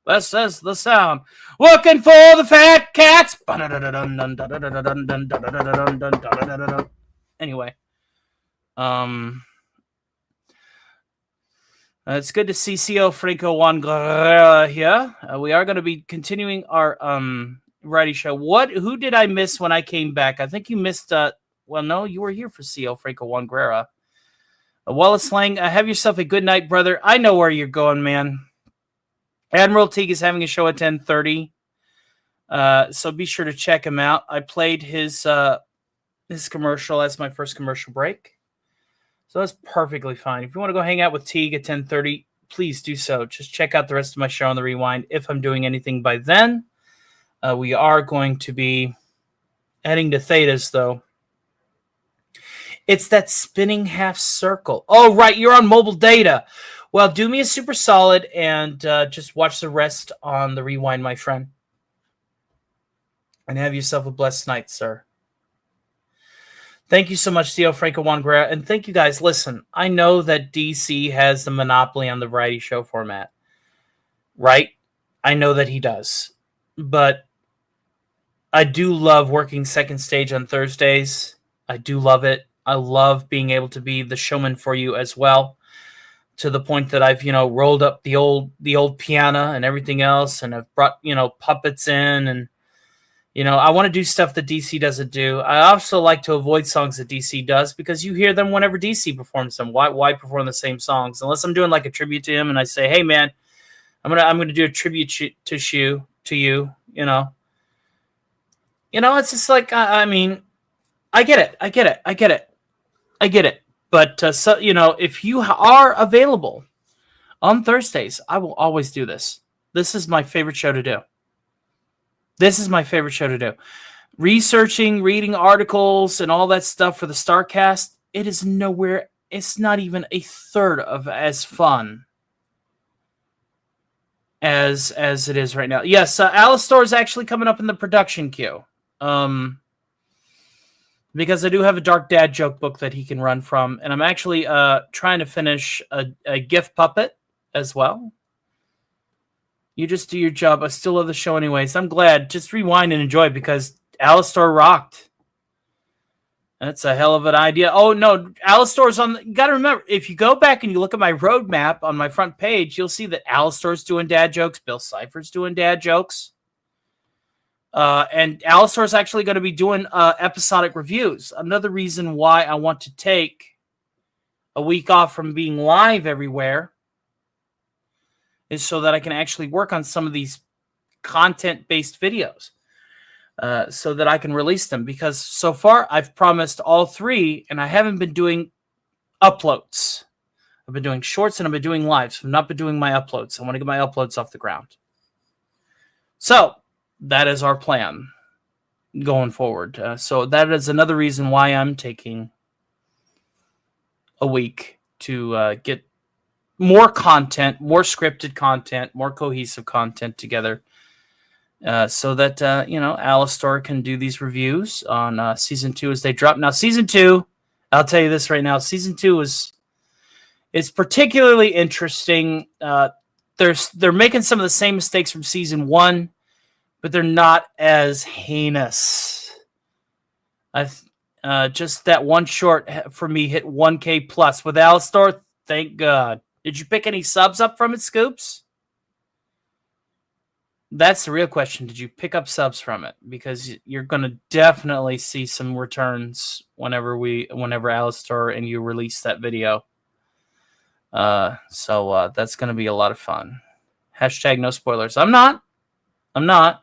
This is the sound. Working for the fat cats. Anyway. It's good to see CO Franco Juan Guerrera here. We are going to be continuing our variety show. Who did I miss when I came back? I think you missed, well, no, you were here for CO Franco Juan Guerrera. Wallace Lang, have yourself a good night, brother. I know where you're going, man. Admiral Teague is having a show at 10:30. So be sure to check him out. I played his commercial as my first commercial break. So that's perfectly fine. If you want to go hang out with Teague at 10:30, please do so. Just check out the rest of my show on the Rewind. If I'm doing anything by then, we are going to be heading to Thetas, though. It's that spinning half circle. Oh, right. You're on mobile data. Well, do me a super solid and just watch the rest on the Rewind, my friend. And have yourself a blessed night, sir. Thank you so much, Theo Franco Juan Guerrera. And thank you guys. Listen, I know that DC has the monopoly on the variety show format. Right? I know that he does. But I do love working second stage on Thursdays. I do love it. I love being able to be the showman for you as well. To the point that I've, rolled up the old piano and everything else, and I've brought, puppets in, and You know, I want to do stuff that DC doesn't do. I also like to avoid songs that DC does because you hear them whenever DC performs them. Why perform the same songs? Unless I'm doing like a tribute to him and I say, hey man, I'm gonna do a tribute to you. You know, it's just like I mean, I get it. But so if you are available on Thursdays, I will always do this. This is my favorite show to do. Researching, reading articles, and all that stuff for the StarCast, it is nowhere. It's not even a third of as fun as it is right now. Yes, Alistor is actually coming up in the production queue. Because I do have a Dark Dad joke book that he can run from, and I'm actually trying to finish a GIF puppet as well. You just do your job. I still love the show anyways. I'm glad. Just rewind and enjoy because Alistor rocked. That's a hell of an idea. Oh, no. Alistor's on. You got to remember, if you go back and you look at my roadmap on my front page, you'll see that Alistor's doing dad jokes. Bill Cipher's doing dad jokes. And Alistor's actually going to be doing episodic reviews. Another reason why I want to take a week off from being live everywhere is so that I can actually work on some of these content-based videos so that I can release them. Because so far, I've promised all 3, and I haven't been doing uploads. I've been doing shorts, and I've been doing lives. I've not been doing my uploads. I want to get my uploads off the ground. So, that is our plan going forward. So, that is another reason why I'm taking a week to get more content, more scripted content, more cohesive content together so that, Alistor can do these reviews on Season 2 as they drop. Now, Season 2, I'll tell you this right now, Season 2 is particularly interesting. They're making some of the same mistakes from Season 1, but they're not as heinous. Just that one short for me hit 1K plus with Alistor. Thank God. Did you pick any subs up from it, Scoops? That's the real question. Did you pick up subs from it? Because you're going to definitely see some returns whenever Alistor and you release that video. So that's going to be a lot of fun. Hashtag no spoilers. I'm not. The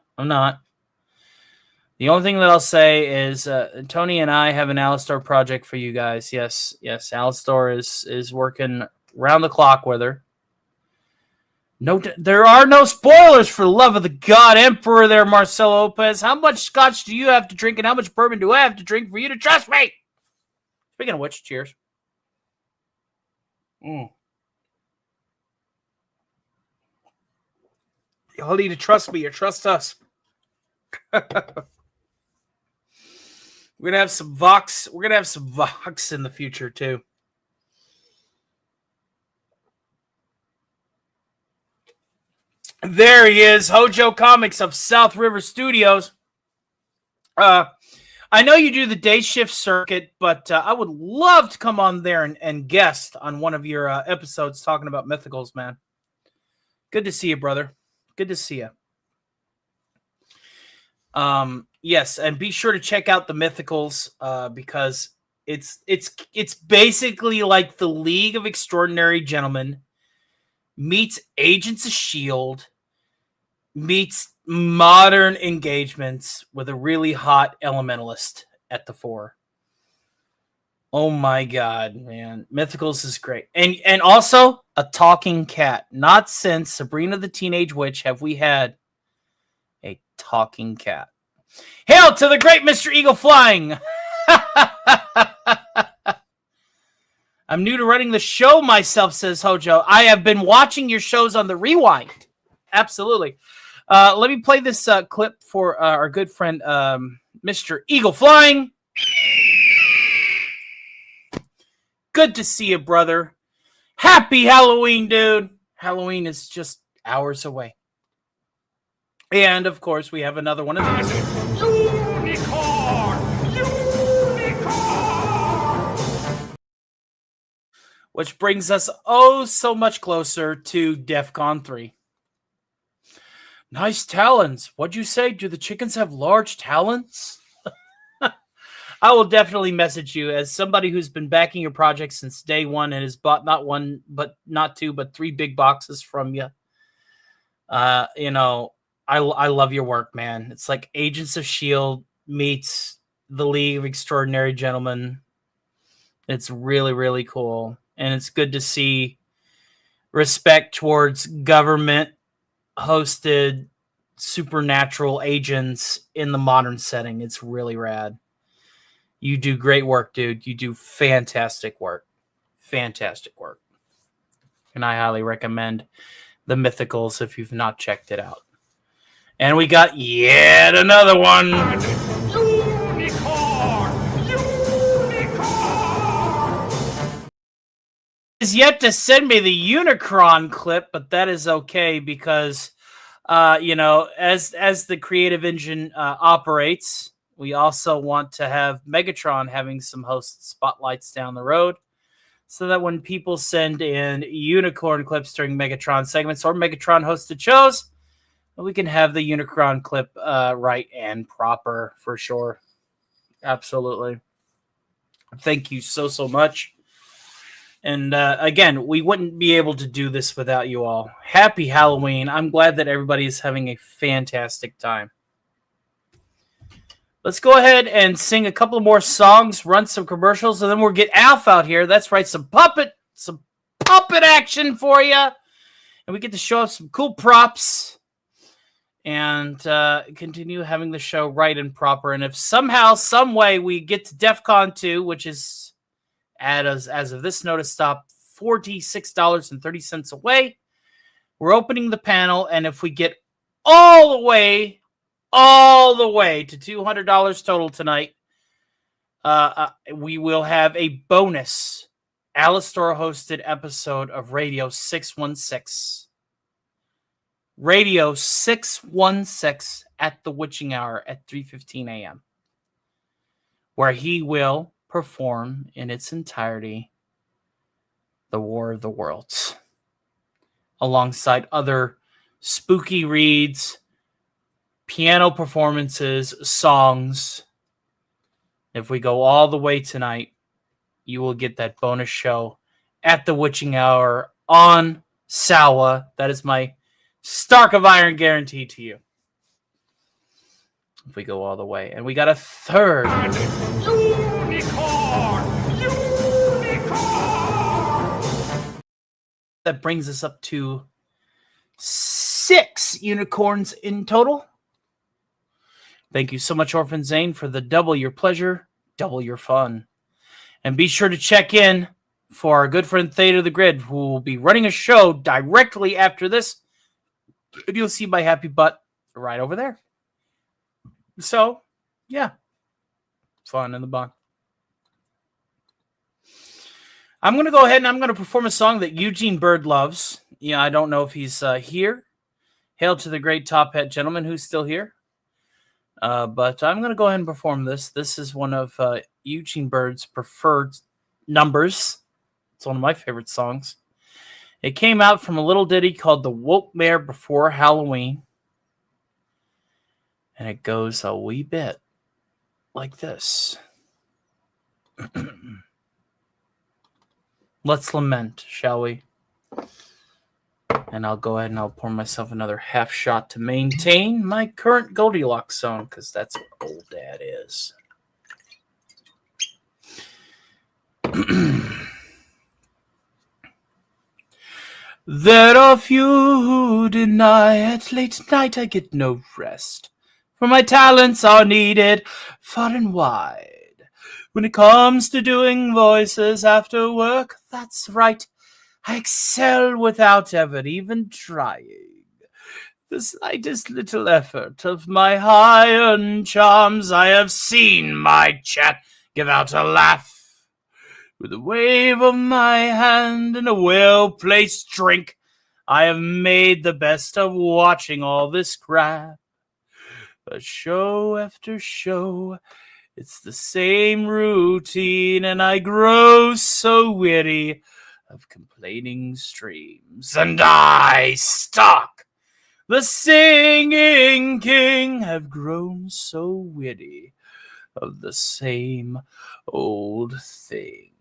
only thing that I'll say is Tony and I have an Alistor project for you guys. Yes. Alistor is working round the clock with her. No, there are no spoilers for the love of the God Emperor there, Marcelo Lopez. How much scotch do you have to drink and how much bourbon do I have to drink for you to trust me? Speaking of which, cheers. Y'all need to trust me or trust us. We're gonna have some Vox. We're gonna have some Vox in the future too. There he is, Hojo Comics of South River Studios. I know you do the day shift circuit, but I would love to come on there and guest on one of your episodes talking about mythicals, man. Good to see you, brother. Good to see you. Yes, and be sure to check out the mythicals because it's basically like the League of Extraordinary Gentlemen meets Agents of S.H.I.E.L.D. meets modern engagements with a really hot elementalist at the fore. Oh my God, man. Mythicals is great. And also a talking cat. Not since Sabrina the Teenage Witch have we had a talking cat. Hail to the great Mr. Eagle Flying! I'm new to running the show myself, says Hojo. I have been watching your shows on the rewind. Absolutely. Let me play this clip for our good friend, Mr. Eagle Flying. Good to see you, brother. Happy Halloween, dude. Halloween is just hours away. And, of course, we have another one of these. Unicorn! Which brings us so much closer to DEF CON 3. Nice talons. What'd you say? Do the chickens have large talons? I will definitely message you as somebody who's been backing your project since day one and has bought not one, but not two, but 3 big boxes from you. You know, I love your work, man. It's like Agents of S.H.I.E.L.D. meets the League of Extraordinary Gentlemen. It's really, really cool. And it's good to see respect towards government-hosted supernatural agents in the modern setting. It's really rad. You do great work, dude. You do fantastic work. Fantastic work. And I highly recommend the Mythicals if you've not checked it out. And we got yet another one. Is yet to send me the Unicron clip, but that is okay because, you know, as the creative engine operates, we also want to have Megatron having some host spotlights down the road so that when people send in unicorn clips during Megatron segments or Megatron hosted shows, we can have the Unicron clip right and proper for sure. Absolutely. Thank you so much. And again, we wouldn't be able to do this without you all. Happy Halloween. I'm glad that everybody is having a fantastic time. Let's go ahead and sing a couple more songs, run some commercials, and then we'll get Alf out here. That's right, some puppet action for you. And we get to show off some cool props and continue having the show right and proper. And if somehow, some way we get to DEF CON 2, which is, as of this notice, stop $46.30 away, we're opening the panel. And if we get all the way to $200 total tonight, we will have a bonus Alistar hosted episode of Radio 616. Radio 616 at the witching hour at 3:15 a.m. where he will perform in its entirety The War of the Worlds alongside other spooky reads, piano performances, songs. If we go all the way tonight, you will get that bonus show at the witching hour on Sawa. That is my Stark of Iron guarantee to you. If we go all the way. And we got a third. That brings us up to 6 unicorns in total. Thank you so much, Orphan Zane, for the double your pleasure, double your fun. And be sure to check in for our good friend Theta the Grid, who will be running a show directly after this. And you'll see my happy butt right over there. So, yeah. Fun in the bun. I'm going to go ahead and I'm going to perform a song that Eugene Bird loves. Yeah, I don't know if he's here. Hail to the great top hat gentleman who's still here. But I'm going to go ahead and perform this. This is one of Eugene Bird's preferred numbers. It's one of my favorite songs. It came out from a little ditty called The Woke Mare Before Halloween. And it goes a wee bit like this. Let's lament, shall we? And I'll go ahead and I'll pour myself another half shot to maintain my current Goldilocks zone, because that's what old dad is. There are few who deny at late night I get no rest, for my talents are needed far and wide. When it comes to doing voices after work, that's right, I excel without ever even trying. The slightest little effort of my iron charms, I have seen my chat give out a laugh. With a wave of my hand and a well-placed drink, I have made the best of watching all this crap. But show after show, it's the same routine, and I grow so weary of complaining streams. And I stalk the singing king have grown so witty of the same old thing.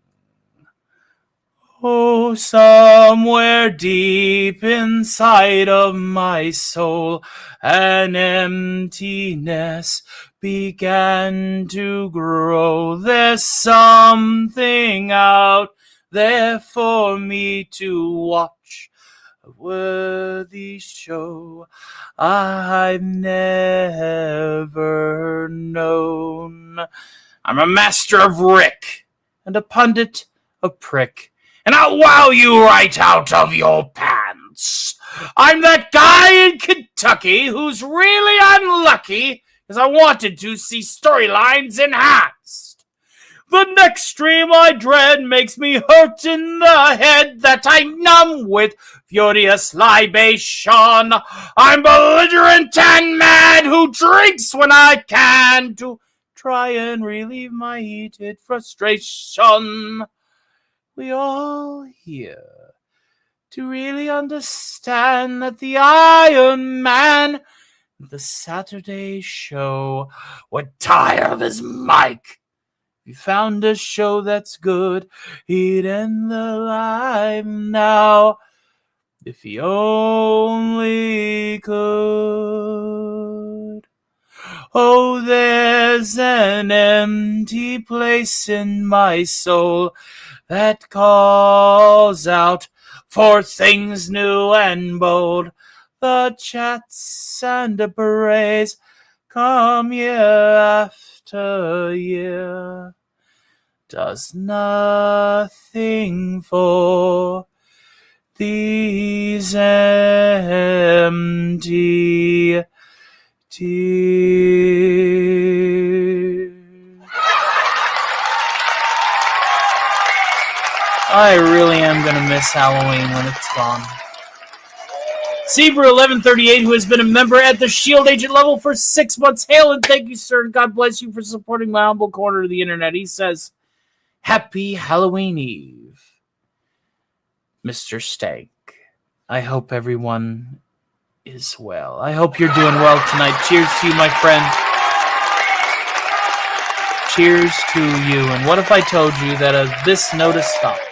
Oh, somewhere deep inside of my soul, an emptiness began to grow. There's something out there for me to watch, a worthy show I've never known. I'm a master of Rick, and a pundit of prick, and I'll wow you right out of your pants. I'm that guy in Kentucky who's really unlucky because I wanted to see storylines enhanced. The next stream I dread makes me hurt in the head that I numb with furious libation. I'm belligerent and mad who drinks when I can to try and relieve my heated frustration. We all here to really understand that the Iron Man, the Saturday show, would tire of his mic. If he found a show that's good, he'd end the live now. If he only could. Oh, there's an empty place in my soul that calls out for things new and bold. The chats and the parades come year after year. Does nothing for these empty tears. I really am going to miss Halloween when it's gone. Zebra1138, who has been a member at the Shield Agent level for 6 months. Hail and thank you, sir. God bless you for supporting my humble corner of the internet. He says, Happy Halloween Eve, Mr. Stank. I hope everyone is well. I hope you're doing well tonight. Cheers to you, my friend. Cheers to you. And what if I told you that this notice stopped?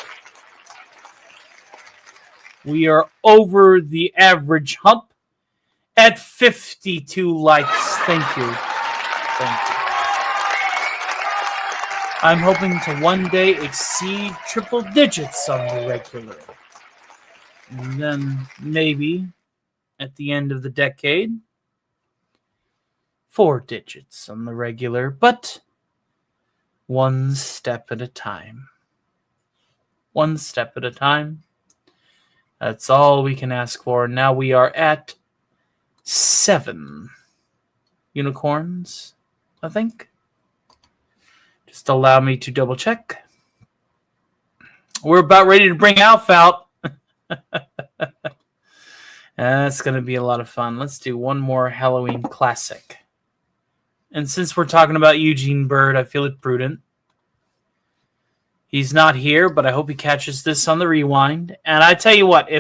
We are over the average hump at 52 likes. Thank you. Thank you. I'm hoping to one day exceed triple digits on the regular. And then maybe at the end of the decade, 4 digits on the regular, but one step at a time. One step at a time. That's all we can ask for. Now we are at 7 unicorns, I think. Just allow me to double check. We're about ready to bring Alf out. That's going to be a lot of fun. Let's do one more Halloween classic. And since we're talking about Eugene Bird, I feel it prudent. He's not here, but I hope he catches this on the rewind. And I tell you what,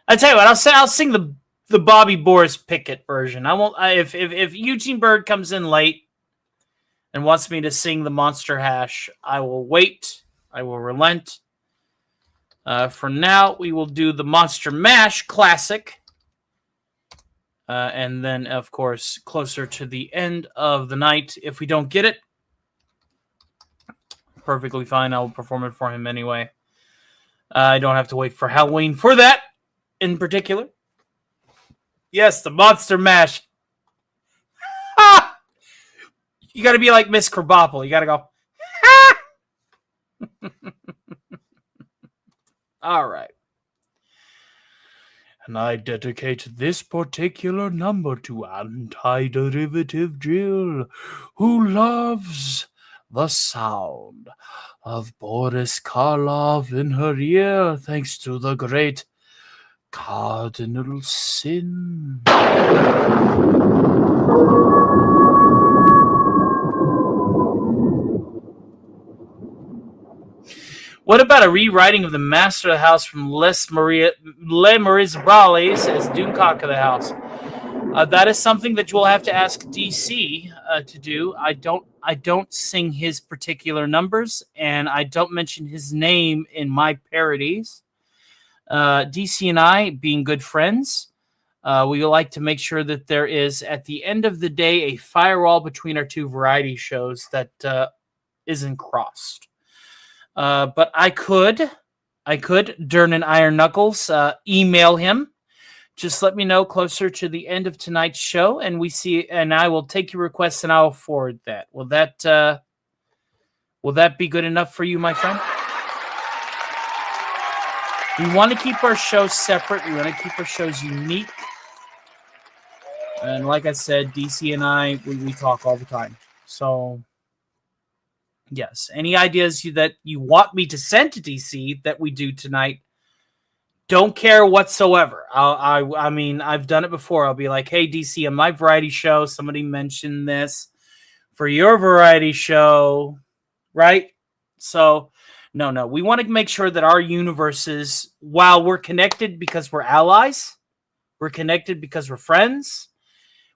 I'll sing the Bobby Boris Pickett version. If Eugene Bird comes in late and wants me to sing the Monster Hash, I will wait. I will relent. For now, we will do the Monster Mash classic. And then, of course, closer to the end of the night, if we don't get it, perfectly fine. I will perform it for him anyway. I don't have to wait for Halloween for that in particular. Yes, the Monster Mash. You got to be like Miss Krabappel. You got to go. All right. And I dedicate this particular number to Antiderivative Jill, who loves the sound of Boris Karloff in her ear, thanks to the great Cardinal Sin. What about a rewriting of the Master of the House from Les Miserables as Doomcock of the House? That is something that you will have to ask DC to do. I don't sing his particular numbers, and I don't mention his name in my parodies. DC and I, being good friends, we like to make sure that there is, at the end of the day, a firewall between our two variety shows that isn't crossed. But I could, Dern and Iron Knuckles, email him. Just let me know closer to the end of tonight's show, and I will take your request and I'll forward that. Will that be good enough for you, my friend? We want to keep our shows separate. We want to keep our shows unique. And like I said, DC and I, we talk all the time. So, yes. Any ideas that you want me to send to DC that we do tonight, don't care whatsoever. I mean, I've done it before. I'll be like, hey, DC, on my variety show, somebody mentioned this for your variety show, right? So, no. We want to make sure that our universes, while we're connected because we're allies, we're connected because we're friends,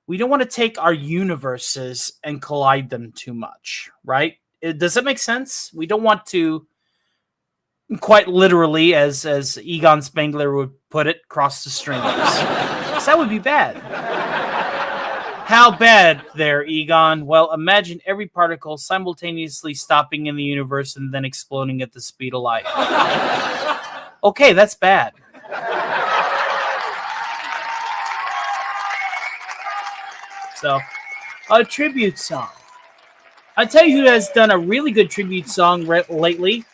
we don't want to take our universes and collide them too much, right? Does that make sense? We don't want to, quite literally, as Egon Spengler would put it, cross the streams. That would be bad. How bad there, Egon? Well, imagine every particle simultaneously stopping in the universe and then exploding at the speed of light. Okay, that's bad. So, a tribute song. I'll tell you who has done a really good tribute song lately.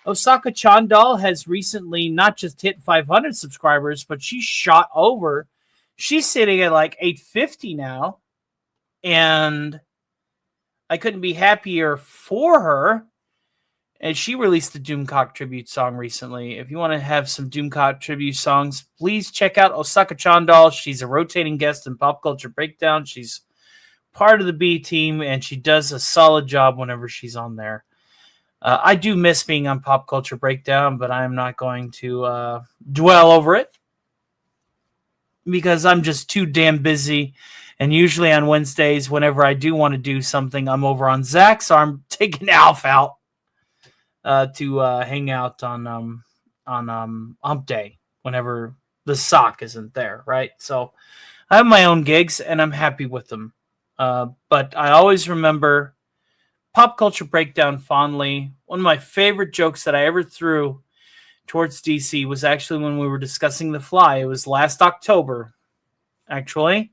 Osaka Chandal has recently not just hit 500 subscribers, but she shot over. She's sitting at like 850 now. And I couldn't be happier for her. And she released a Doomcock tribute song recently. If you want to have some Doomcock tribute songs, please check out Osaka Chandal. She's a rotating guest in Pop Culture Breakdown. She's part of the B team, and she does a solid job whenever she's on there. I do miss being on Pop Culture Breakdown, but I'm not going to dwell over it because I'm just too damn busy. And usually on Wednesdays, whenever I do want to do something, I'm over on Zach, so I'm taking Alf out to hang out on Hump Day whenever the sock isn't there, right? So I have my own gigs, and I'm happy with them. But I always remember Pop Culture Breakdown fondly. One of my favorite jokes that I ever threw towards DC was actually when we were discussing The Fly. It was last October, actually.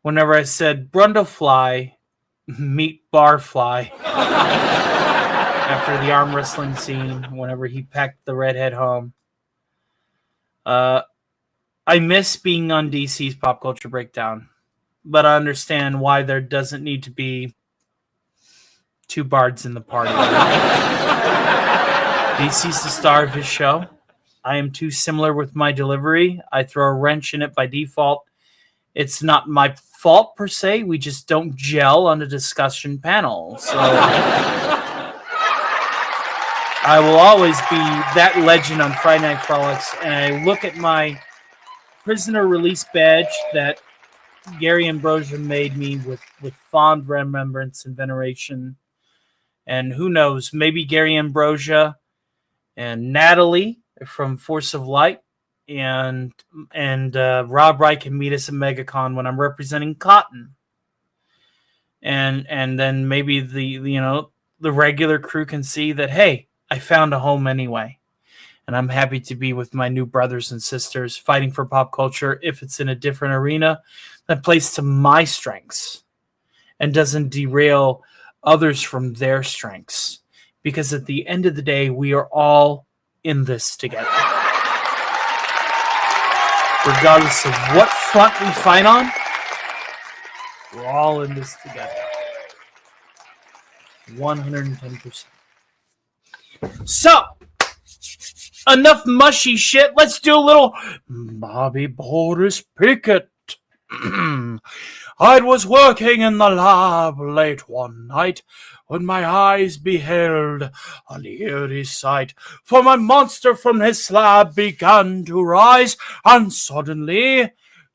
Whenever I said, Brundlefly, meet Barfly. After the arm wrestling scene, whenever he packed the redhead home. I miss being on DC's Pop Culture Breakdown. But I understand why there doesn't need to be two bards in the party. DC's the star of his show. I am too similar with my delivery. I throw a wrench in it by default. It's not my fault per se. We just don't gel on a discussion panel. So I will always be that legend on Friday Night Frolics. And I look at my prisoner release badge that Gary Ambrosia made me with fond remembrance and veneration. And who knows, maybe Gary Ambrosia and Natalie from Force of Light and Rob Wright can meet us at MegaCon when I'm representing Cotton. And then maybe the regular crew can see that, hey, I found a home anyway. And I'm happy to be with my new brothers and sisters fighting for pop culture if it's in a different arena that plays to my strengths and doesn't derail others from their strengths. Because at the end of the day, we are all in this together. Regardless of what front we fight on, we're all in this together. 110%. So, enough mushy shit. Let's do a little Bobby Borders Pickett. I was working in the lab late one night, when my eyes beheld an eerie sight. For my monster from his slab began to rise, and suddenly,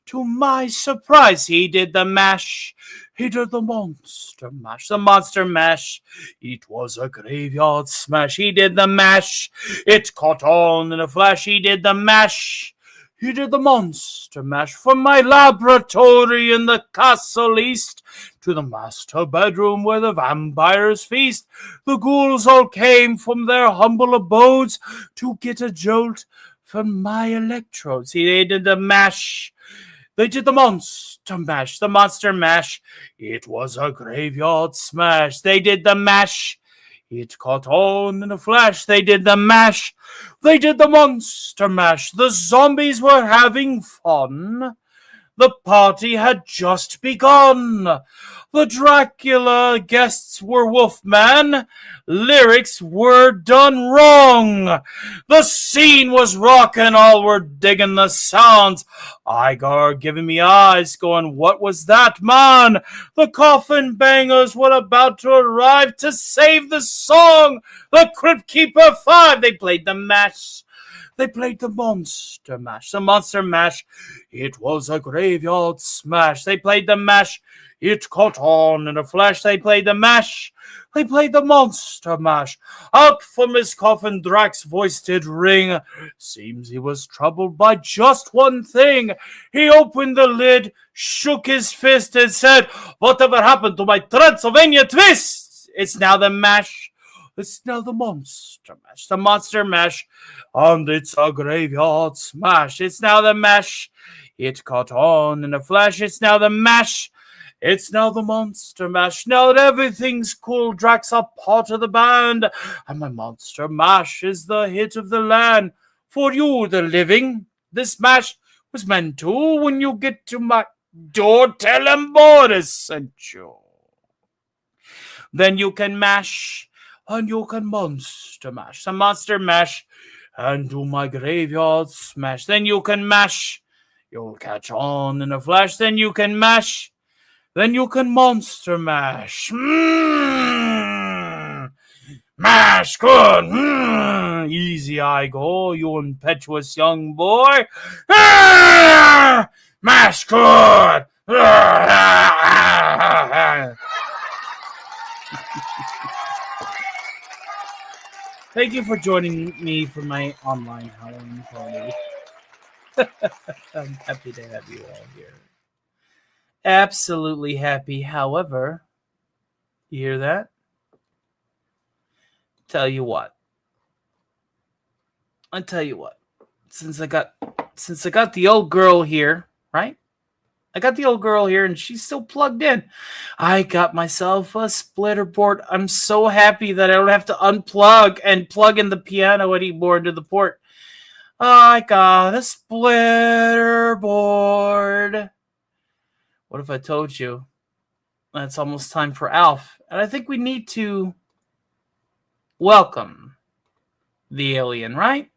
to my surprise, he did the mash. He did the monster mash, the monster mash. It was a graveyard smash. He did the mash. It caught on in a flash. He did the mash. He did the monster mash. From my laboratory in the castle east to the master bedroom where the vampires feast, the ghouls all came from their humble abodes to get a jolt from my electrodes. They did the mash. They did the monster mash, the monster mash. It was a graveyard smash. They did the mash. It caught on in a flash. They did the mash. They did the monster mash. The zombies were having fun. The party had just begun. The Dracula guests were Wolfman. Lyrics were done wrong. The scene was rockin', all were digging the sounds. Igar giving me eyes, going, what was that, man? The coffin bangers were about to arrive to save the song. The Crypt Keeper 5, they played the mash. They played the monster mash, the monster mash. It was a graveyard smash. They played the mash. It caught on in a flash. They played the mash. They played the monster mash. Out from his coffin, Drax's voice did ring. Seems he was troubled by just one thing. He opened the lid, shook his fist, and said, whatever happened to my Transylvania twist? It's now the mash. It's now the monster mash, the monster mash, and it's a graveyard smash. It's now the mash. It caught on in a flash. It's now the mash. It's now the monster mash. Now that everything's cool, Drax a part of the band, and my monster mash is the hit of the land. For you, the living, this mash was meant to. When you get to my door, tell them Boris sent you. Then you can mash. And you can monster mash, the monster mash, and do my graveyard smash. Then you can mash, you'll catch on in a flash. Then you can mash, then you can monster mash. Mash good. Easy I go, you impetuous young boy. Mash good. Thank you for joining me for my online Halloween party. I'm happy to have you all here. Absolutely happy. However, you hear that? Tell you what. I tell you what. Since I got the old girl here, right? I got the old girl here and she's still plugged in. I got myself a splitter board. I'm so happy that I don't have to unplug and plug in the piano anymore into the port. I got a splitter board. What if I told you that it's almost time for Alf? And I think we need to welcome the alien, right?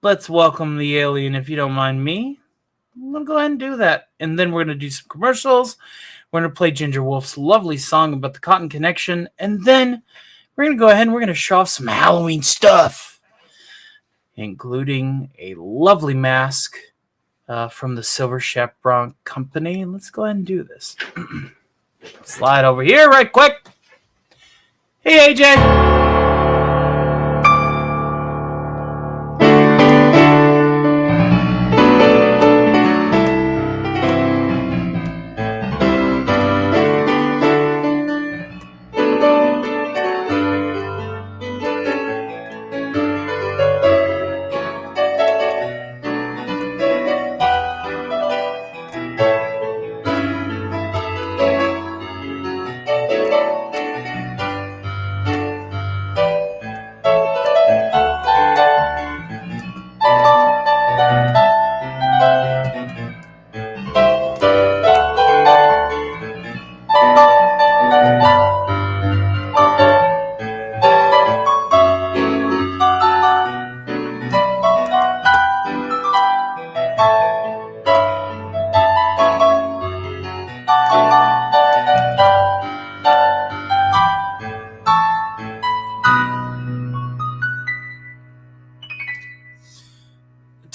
Let's welcome the alien if you don't mind me. I'm going to go ahead and do that. And then we're going to do some commercials. We're going to play Ginger Wolf's lovely song about the Cotton Connection. And then we're going to go ahead and we're going to show off some Halloween stuff, including a lovely mask from the Silver Chaperon Company. Let's go ahead and do this. Slide over here right quick. Hey, AJ.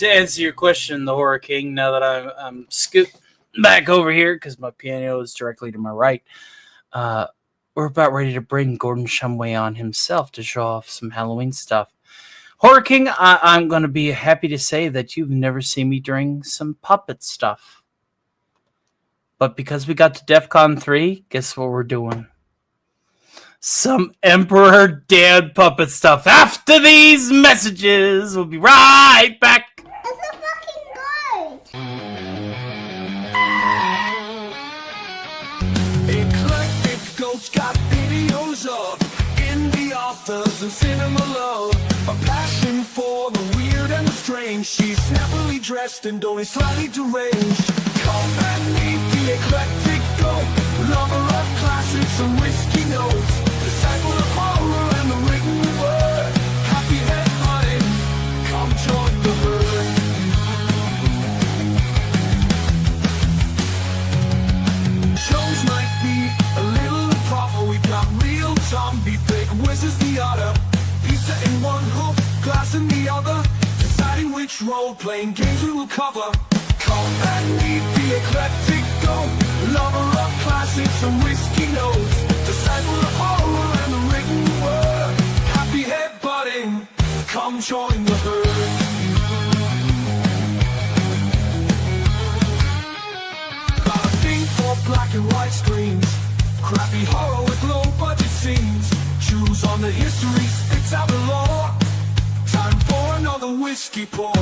to answer your question, the Horror King, now that I'm scooped back over here because my piano is directly to my right, we're about ready to bring Gordon Shumway on himself to show off some Halloween stuff. Horror King, I'm going to be happy to say that you've never seen me during some puppet stuff. But because we got to DEF CON 3, guess what we're doing? Some Emperor Dan puppet stuff. After these messages, we'll be right back. Eclectic Goats got videos of indie authors and cinema love. A passion for the weird and the strange. She's snappily dressed and only slightly deranged. Come and meet the eclectic goat, lover of classics and whiskey notes, disciple of horror and the written word. Happy head hunting, come join the herd. Shows might be a little improper. We've got real zombie, fake wizards, the otter, pizza in one hoof, glass in the other, deciding which role-playing games we will cover. Come and meet the eclectic goat, lover of classics and whiskey notes, disciple of horror and the written word. Happy head butting, come join the herd. Got a thing for black and white screens, crappy horror with low budget scenes. Choose on the history, spits out the lore. Time for another whiskey pour.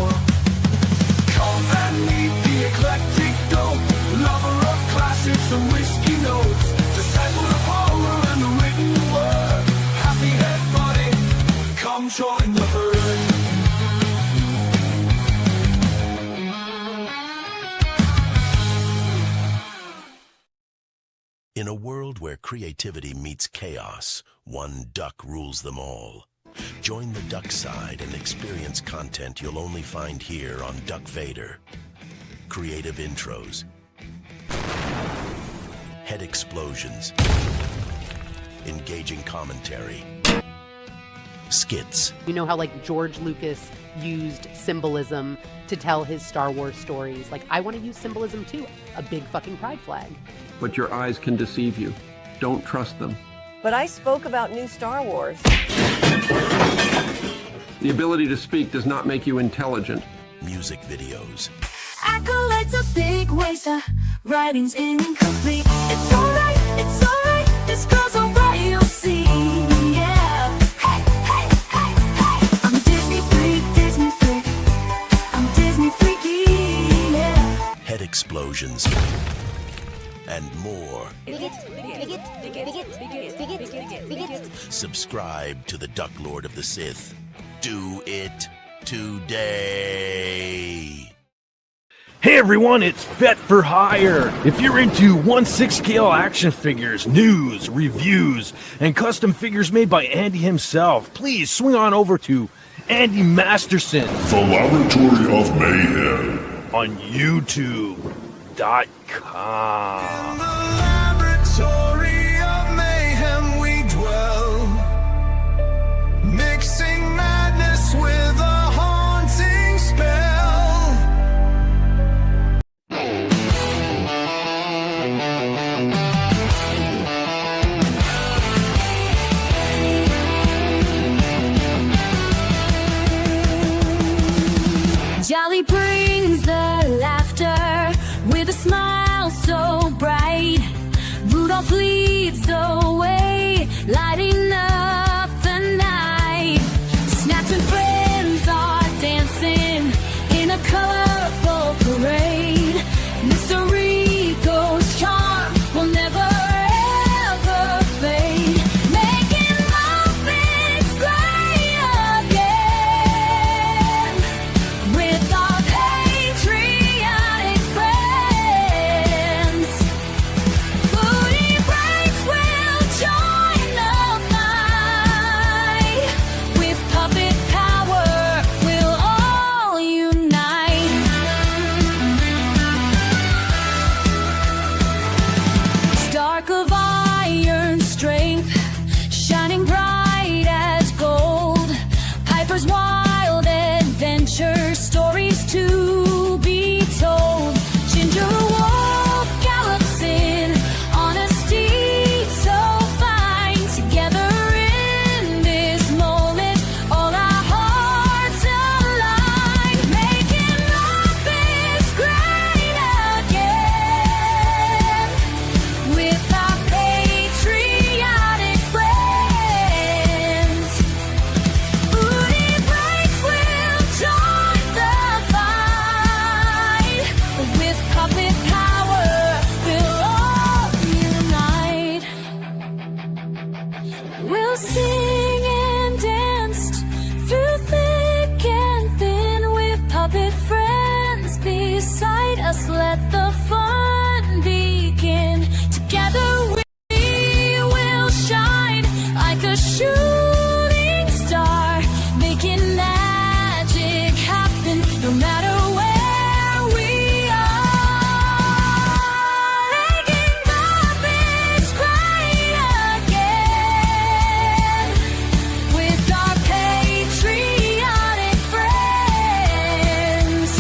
Come and meet the eclectic goat, lover of classics and whiskey notes, disciple of horror and the written word. Happy head buddy, come join the herd. In a world where creativity meets chaos, one duck rules them all. Join the duck side and experience content you'll only find here on Duck Vader. Creative intros, head explosions, engaging commentary, skits. You know how like George Lucas used symbolism to tell his Star Wars stories? Like, I want to use symbolism too. A big fucking pride flag. But your eyes can deceive you. Don't trust them. But I spoke about new Star Wars. The ability to speak does not make you intelligent. Music videos. Accolades a big waste, writing's incomplete. It's alright, this girl's alright, you'll see. Yeah. Hey, hey, hey, hey. I'm Disney freak, I'm Disney freaky, yeah. Head explosions. And more. Subscribe to the Duck Lord of the Sith. Do it today. Hey everyone, it's Vet for Hire. If you're into 1/6 scale action figures, news, reviews, and custom figures made by Andy himself, please swing on over to Andy Masterson, The Laboratory of Mayhem, on YouTube.com. Laboratory of mayhem we dwell, mixing madness with a haunting spell. Jolly brings the laughter with a smile so bright. Rudolph leads the way, lighting up the night. Snaps and friends are dancing in a colorful parade. Mr. Rico's charm will never ever fade, making all things great again with our patriotic friends. Booty breaks will join the fight. beside us, let the fun begin. Together we will shine like a shooting star, making magic happen no matter where we are. Making puppets great again with our patriotic friends.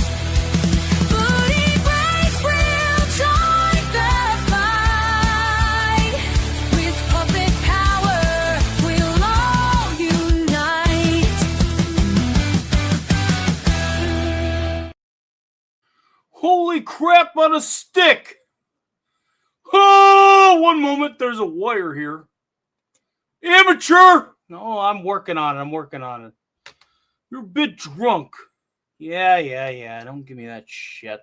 Booty breaks will join the fight. With puppet power, we'll all unite. Holy crap on a stick! Oh, one moment, there's a wire here. Amateur! No, I'm working on it. You're a bit drunk. Yeah. Don't give me that shit.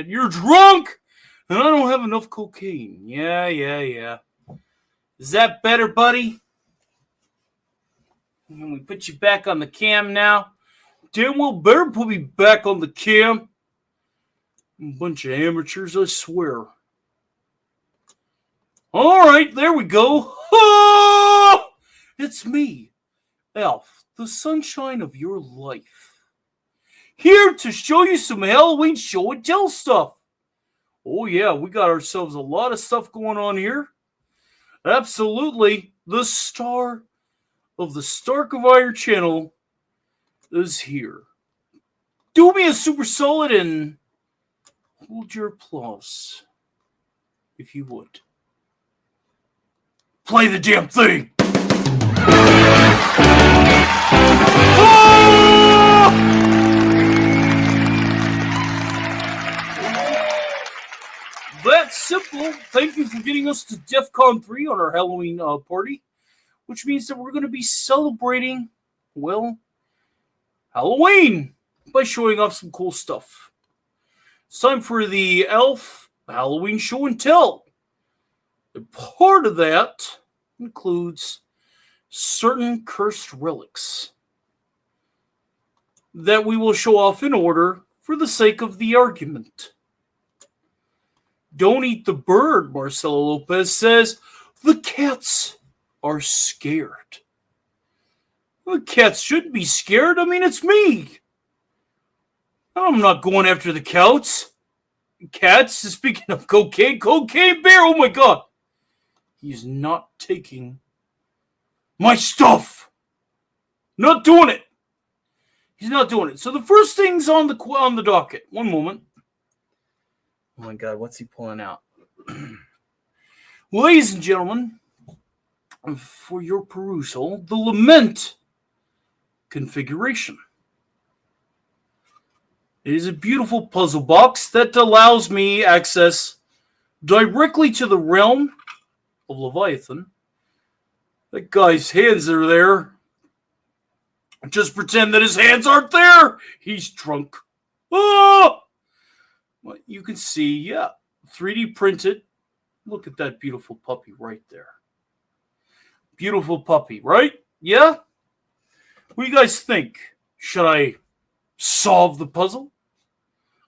You're drunk! And I don't have enough cocaine. Yeah. Is that better, buddy? And we put you back on the cam now. Damn well better put me back on the cam. A bunch of amateurs, I swear. Alright, there we go. Oh! It's me, Elf, the sunshine of your life. Here to show you some Halloween show and tell stuff. Oh yeah, we got ourselves a lot of stuff going on here. Absolutely, the star of the Stark of Iron channel is here. Do me a super solid and hold your applause, if you would. Play the damn thing! Ah! That's simple. Thank you for getting us to DEFCON 3 on our Halloween party, which means that we're going to be celebrating, well, Halloween by showing off some cool stuff. It's time for the Elf Halloween Show and Tell. And part of that includes certain cursed relics that we will show off in order for the sake of the argument. Don't eat the bird, Marcelo Lopez says. The cats are scared. The cats shouldn't be scared. I mean, it's me. I'm not going after the cats. Speaking of cocaine bear, oh my god. He's not taking my stuff. Not doing it. He's not doing it. So the first thing's on the docket. One moment. Oh my god, what's he pulling out? Ladies and gentlemen, for your perusal, the Lament configuration. It is a beautiful puzzle box that allows me access directly to the realm of Leviathan. That guy's hands are there. Just pretend that his hands aren't there. He's drunk. Oh! Well, you can see, yeah, 3D printed. Look at that beautiful puppy right there. Beautiful puppy, right? Yeah? What do you guys think? Should I solve the puzzle?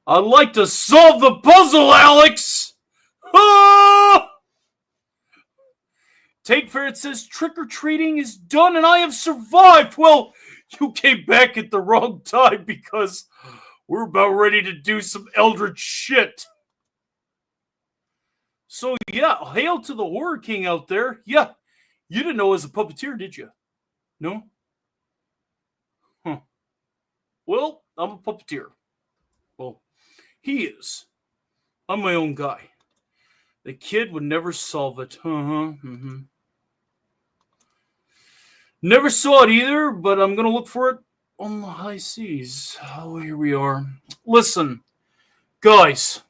I'd like to solve the puzzle, Alex! Ah! Take Ferret says, trick-or-treating is done and I have survived. Well, you came back at the wrong time because we're about ready to do some eldritch shit. So, yeah, hail to the Horror King out there. Yeah, you didn't know I was a puppeteer, did you? No? Huh. Well, I'm a puppeteer. Well, he is. I'm my own guy. The kid would never solve it. Never saw it either, but I'm going to look for it on the high seas. Oh, here we are. Listen, guys,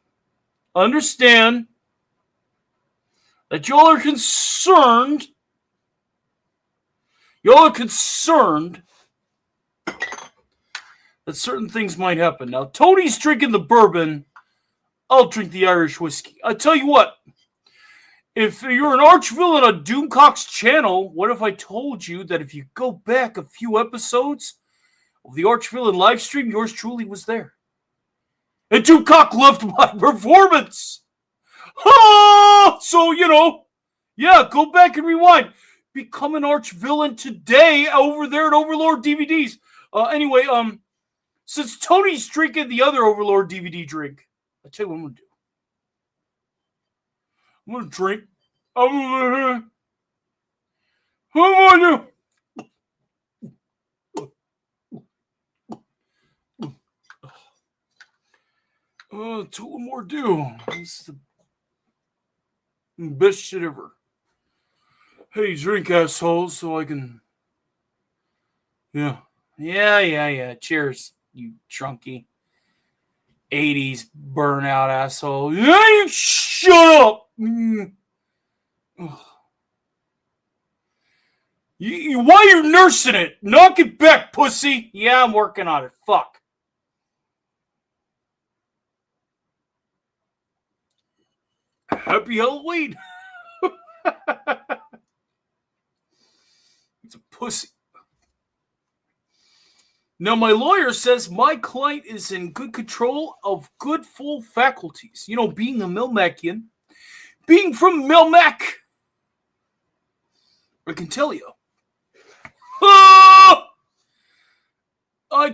understand that y'all are concerned. Y'all are concerned that certain things might happen. Now, Tony's drinking the bourbon. I'll drink the Irish whiskey. I tell you what. If you're an archvillain on Doomcock's channel, what if I told you that if you go back a few episodes, of the Archvillain live stream, yours truly was there. And Tucock loved my performance. So, yeah, go back and rewind. Become an Archvillain today over there at Overlord DVDs. Anyway, since Tony's drinking the other Overlord DVD drink, I'll tell you what I'm going to do. I'm going to drink. I'm going to two more do. This is the best shit ever. Hey, drink, assholes, so I can... Yeah. Cheers, you drunky 80s burnout asshole. Yeah, you shut up! Why you nursing it? Knock it back, pussy! Yeah, I'm working on it. Fuck. Happy Halloween! It's a pussy. Now, my lawyer says my client is in good control of good full faculties. Being a Melmacian, being from Melmac, I can tell you, I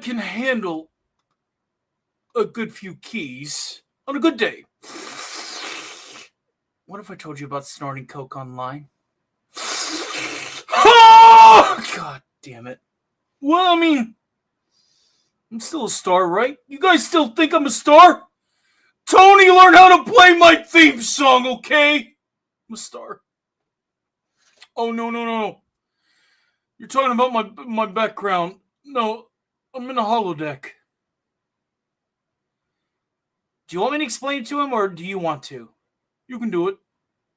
can handle a good few keys on a good day. What if I told you about snorting coke online? God damn it. Well, I mean, I'm still a star, right? You guys still think I'm a star? Tony learned how to play my theme song, okay? I'm a star. Oh, no. You're talking about my background. No, I'm in a holodeck. Do you want me to explain it to him, or do you want to? You can do it.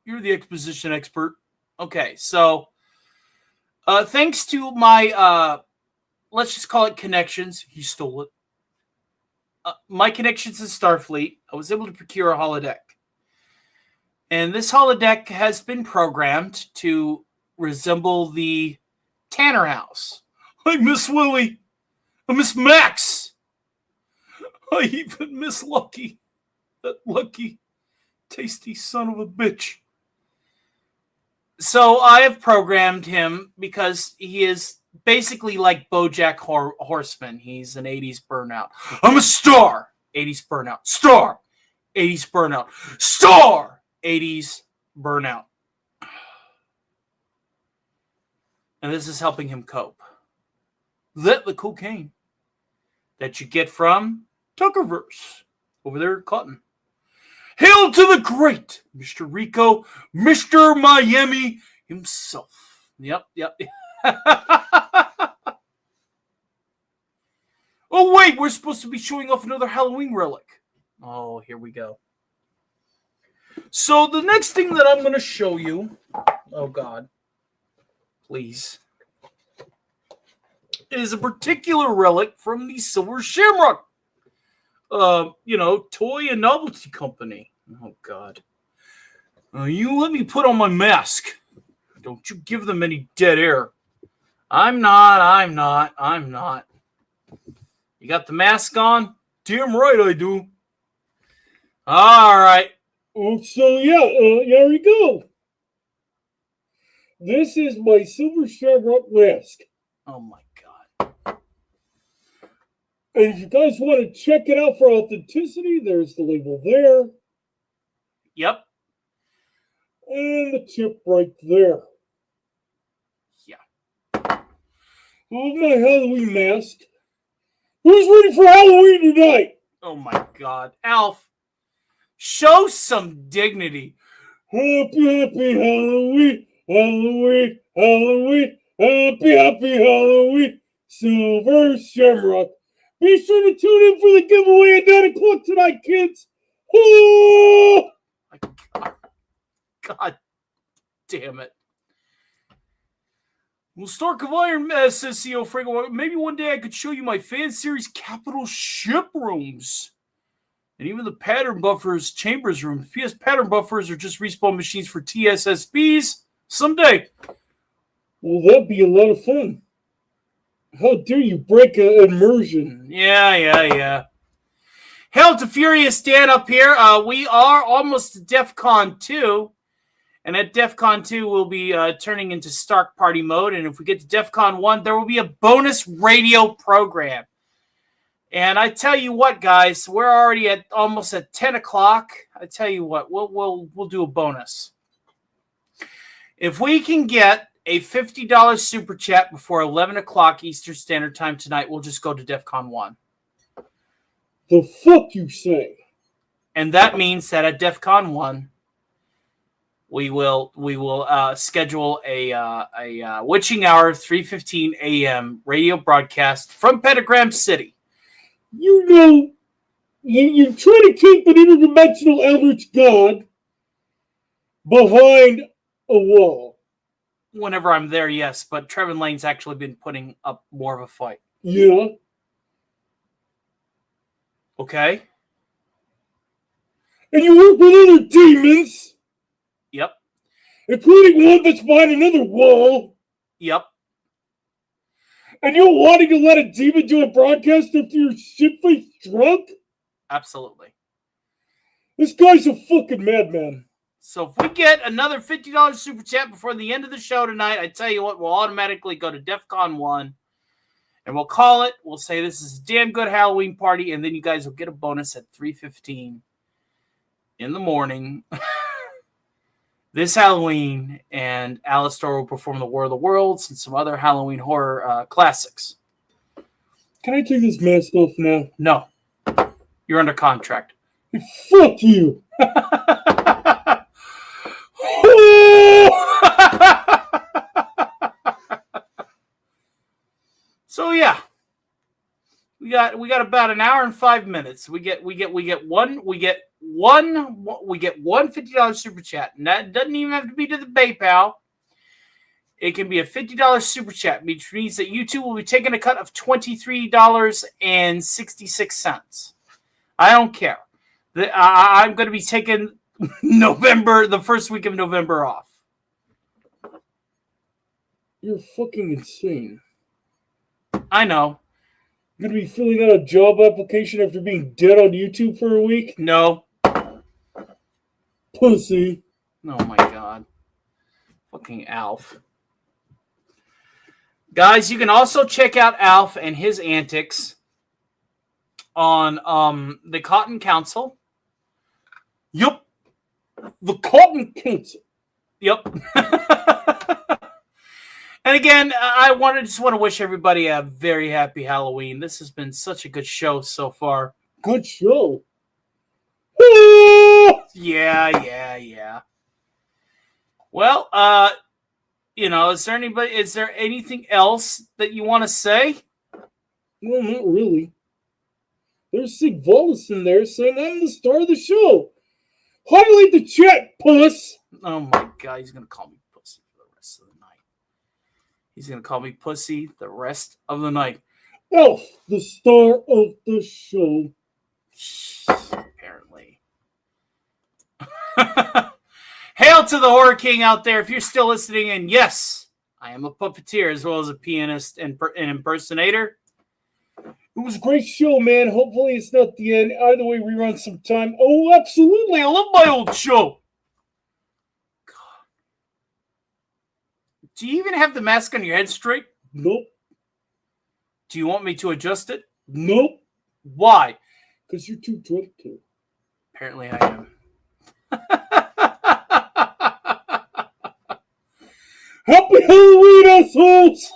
You're the exposition expert. Okay, so thanks to my, let's just call it connections. He stole it. My connections in Starfleet, I was able to procure a holodeck. And this holodeck has been programmed to resemble the Tanner House. I miss Willie. I miss Max. I even miss Lucky. That lucky, tasty son of a bitch. So I have programmed him because he is basically like BoJack Horseman. He's an 80s burnout. I'm a star! 80s burnout. Star! 80s burnout. Star! 80s burnout. And this is helping him cope. That the cocaine that you get from Tuckerverse over there at Cotton. Hail to the great Mr. Rico, Mr. Miami himself. Yep. Oh, wait, we're supposed to be showing off another Halloween relic. Oh, here we go. So the next thing that I'm going to show you, oh God, please, is a particular relic from the Silver Shamrock, toy and novelty company. Oh God. You let me put on my mask. Don't you give them any dead air. I'm not. You got the mask on? Damn right I do. All right. So, here we go. This is my Silver Shamrock mask. Oh, my God. And if you guys want to check it out for authenticity, there's the label there. Yep. And the tip right there. Yeah. Oh, my Halloween mask. Who's ready for Halloween tonight? Oh, my God. Alf. Show some dignity. Happy Halloween, Halloween, Halloween, happy Halloween, Silver Shamrock. Be sure to tune in for the giveaway at 9 o'clock tonight, kids. Oh! God damn it. Well, Stark of Iron says CEO Franco, maybe one day I could show you my fan series Capital Ship rooms. And even the pattern buffers chambers room. PS pattern buffers are just respawn machines for TSSBs someday. Well, that'd be a lot of fun. How dare you break an immersion? Yeah. Hail to Furious Dan up here. We are almost to DEF CON 2. And at DEF CON 2, we'll be turning into Stark Party mode. And if we get to DEF CON 1, there will be a bonus radio program. And I tell you what, guys, we're already at almost at 10 o'clock. I tell you what, we'll do a bonus. If we can get a $50 super chat before 11 o'clock Eastern Standard Time tonight, we'll just go to DEF CON 1. The fuck you say? And that means that at DEF CON 1, we will schedule a witching hour 3:15 a.m. radio broadcast from Pentagram City. You know, you try to keep an interdimensional eldritch god behind a wall. Whenever I'm there, yes, but Trevin Lane's actually been putting up more of a fight. Yeah. Okay. And you work with other demons. Yep. Including one that's behind another wall. Yep. And you're wanting to let a demon do a broadcast after you're shit-faced drunk? Absolutely. This guy's a fucking madman. So if we get another $50 super chat before the end of the show tonight, I tell you what, we'll automatically go to DEF CON 1. And we'll call it. We'll say this is a damn good Halloween party. And then you guys will get a bonus at 3:15 in the morning. This Halloween, and Alistair will perform the War of the Worlds and some other Halloween horror classics. Can I take this mask off now? No. You're under contract. Fuck you! So yeah. We got about an hour and 5 minutes. We get one $50 super chat. And that doesn't even have to be to the PayPal. It can be a $50 super chat, which means that you two will be taking a cut of $23.66. I don't care. I'm going to be taking the first week of November off. You're fucking insane. I know. You're going to be filling out a job application after being dead on YouTube for a week? No. Pussy. Oh my god. Fucking Alf. Guys, you can also check out Alf and his antics on the Cotton Council. Yup. The Cotton Council. Yup. And again, I just want to wish everybody a very happy Halloween. This has been such a good show so far. Good show. Yeah. Well, is there anything else that you want to say? Well, not really. There's Sig Wallace in there saying I'm the star of the show. Highlight the chat, puss. Oh my god, he's gonna call me pussy for the rest of the night. He's gonna call me pussy the rest of the night. Elf, the star of the show. Apparently. Hail to the Horror King out there. If you're still listening, and yes, I am a puppeteer as well as a pianist and an impersonator. It was a great show, man. Hopefully it's not the end. Either way, we run some time. Oh, absolutely. I love my old show. God. Do you even have the mask on your head straight? Nope. Do you want me to adjust it? Nope. Why? Because you're too drunk to. Apparently I am. Happy Halloween, assholes!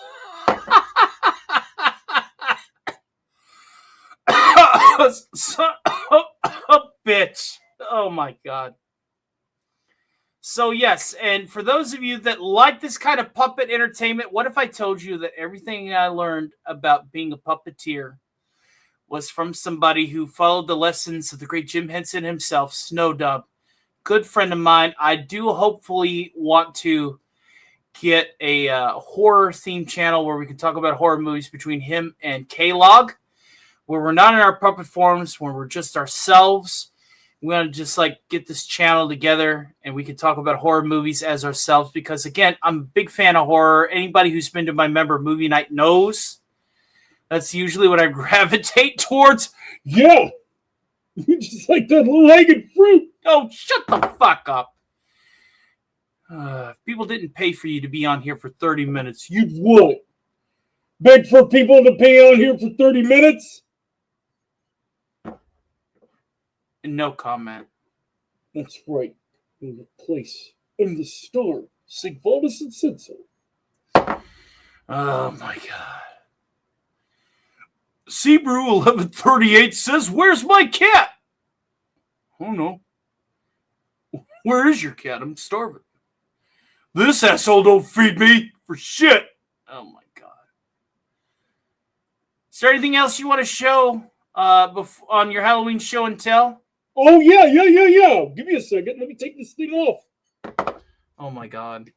Son of a bitch. Oh my god. So yes, and for those of you that like this kind of puppet entertainment, what if I told you that everything I learned about being a puppeteer was from somebody who followed the lessons of the great Jim Henson himself, Snowdub, good friend of mine. I do hopefully want to get a horror themed channel where we can talk about horror movies between him and K-Log, where we're not in our puppet forms, where we're just ourselves. We want to just get this channel together and we can talk about horror movies as ourselves because, again, I'm a big fan of horror. Anybody who's been to my member movie night knows That's usually what I gravitate towards. Yeah. You're just like that little-legged fruit. Oh, shut the fuck up. If people didn't pay for you to be on here for 30 minutes, You'd what? Beg for people to pay on here for 30 minutes? No comment. That's right. In the place, in the star, Sigvaldus and said so. Oh my god. Sebrew 1138 says, "Where's my cat?" Oh no. Where is your cat? I'm starving. This asshole don't feed me for shit. Oh my god. Is there anything else you want to show on your Halloween show and tell? Oh, yeah. Give me a second. Let me take this thing off. Oh, my God.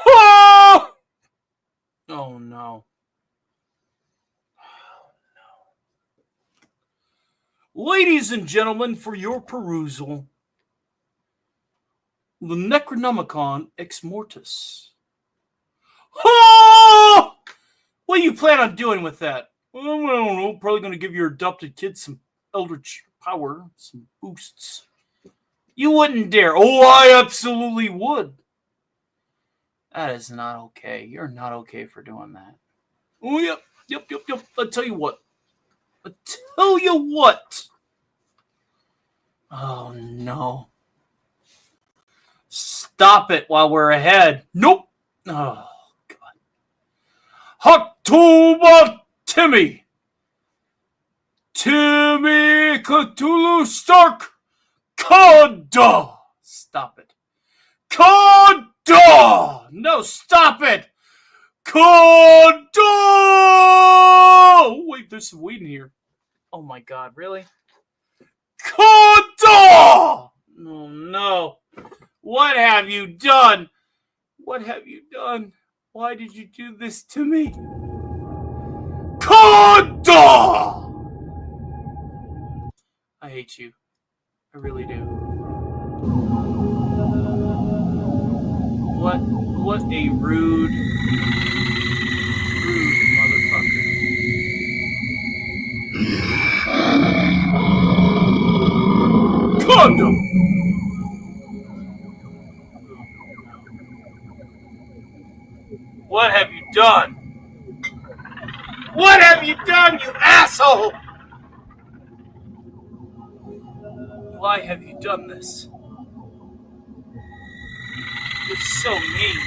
Oh, oh no. Ladies and gentlemen, for your perusal, the Necronomicon Ex Mortis. Oh! What do you plan on doing with that? Well, I don't know. Probably going to give your adopted kids some eldritch power, some boosts. You wouldn't dare. Oh, I absolutely would. That is not okay. You're not okay for doing that. Oh, yep. I'll tell you what. Oh, no. Stop it while we're ahead. Nope. Oh, God. October Timmy Cthulhu Stark. Kada. Stop it. Kada. No, stop it. Kada. Oh, wait, there's some weed in here. Oh, my God. Really? Kada. Oh, no. What have you done? What have you done? Why did you do this to me? Kada! I hate you. I really do. What a rude motherfucker. Kada! What have you done? What have you done, you asshole? Why have you done this? You're so mean.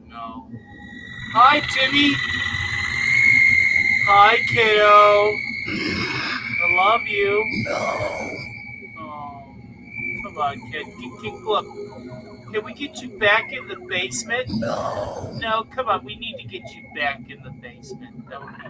No. Hi, Timmy. Hi, kiddo. I love you. No. Oh, come on, kid. Look, can we get you back in the basement? No. No, come on. We need to get you back in the basement. That would be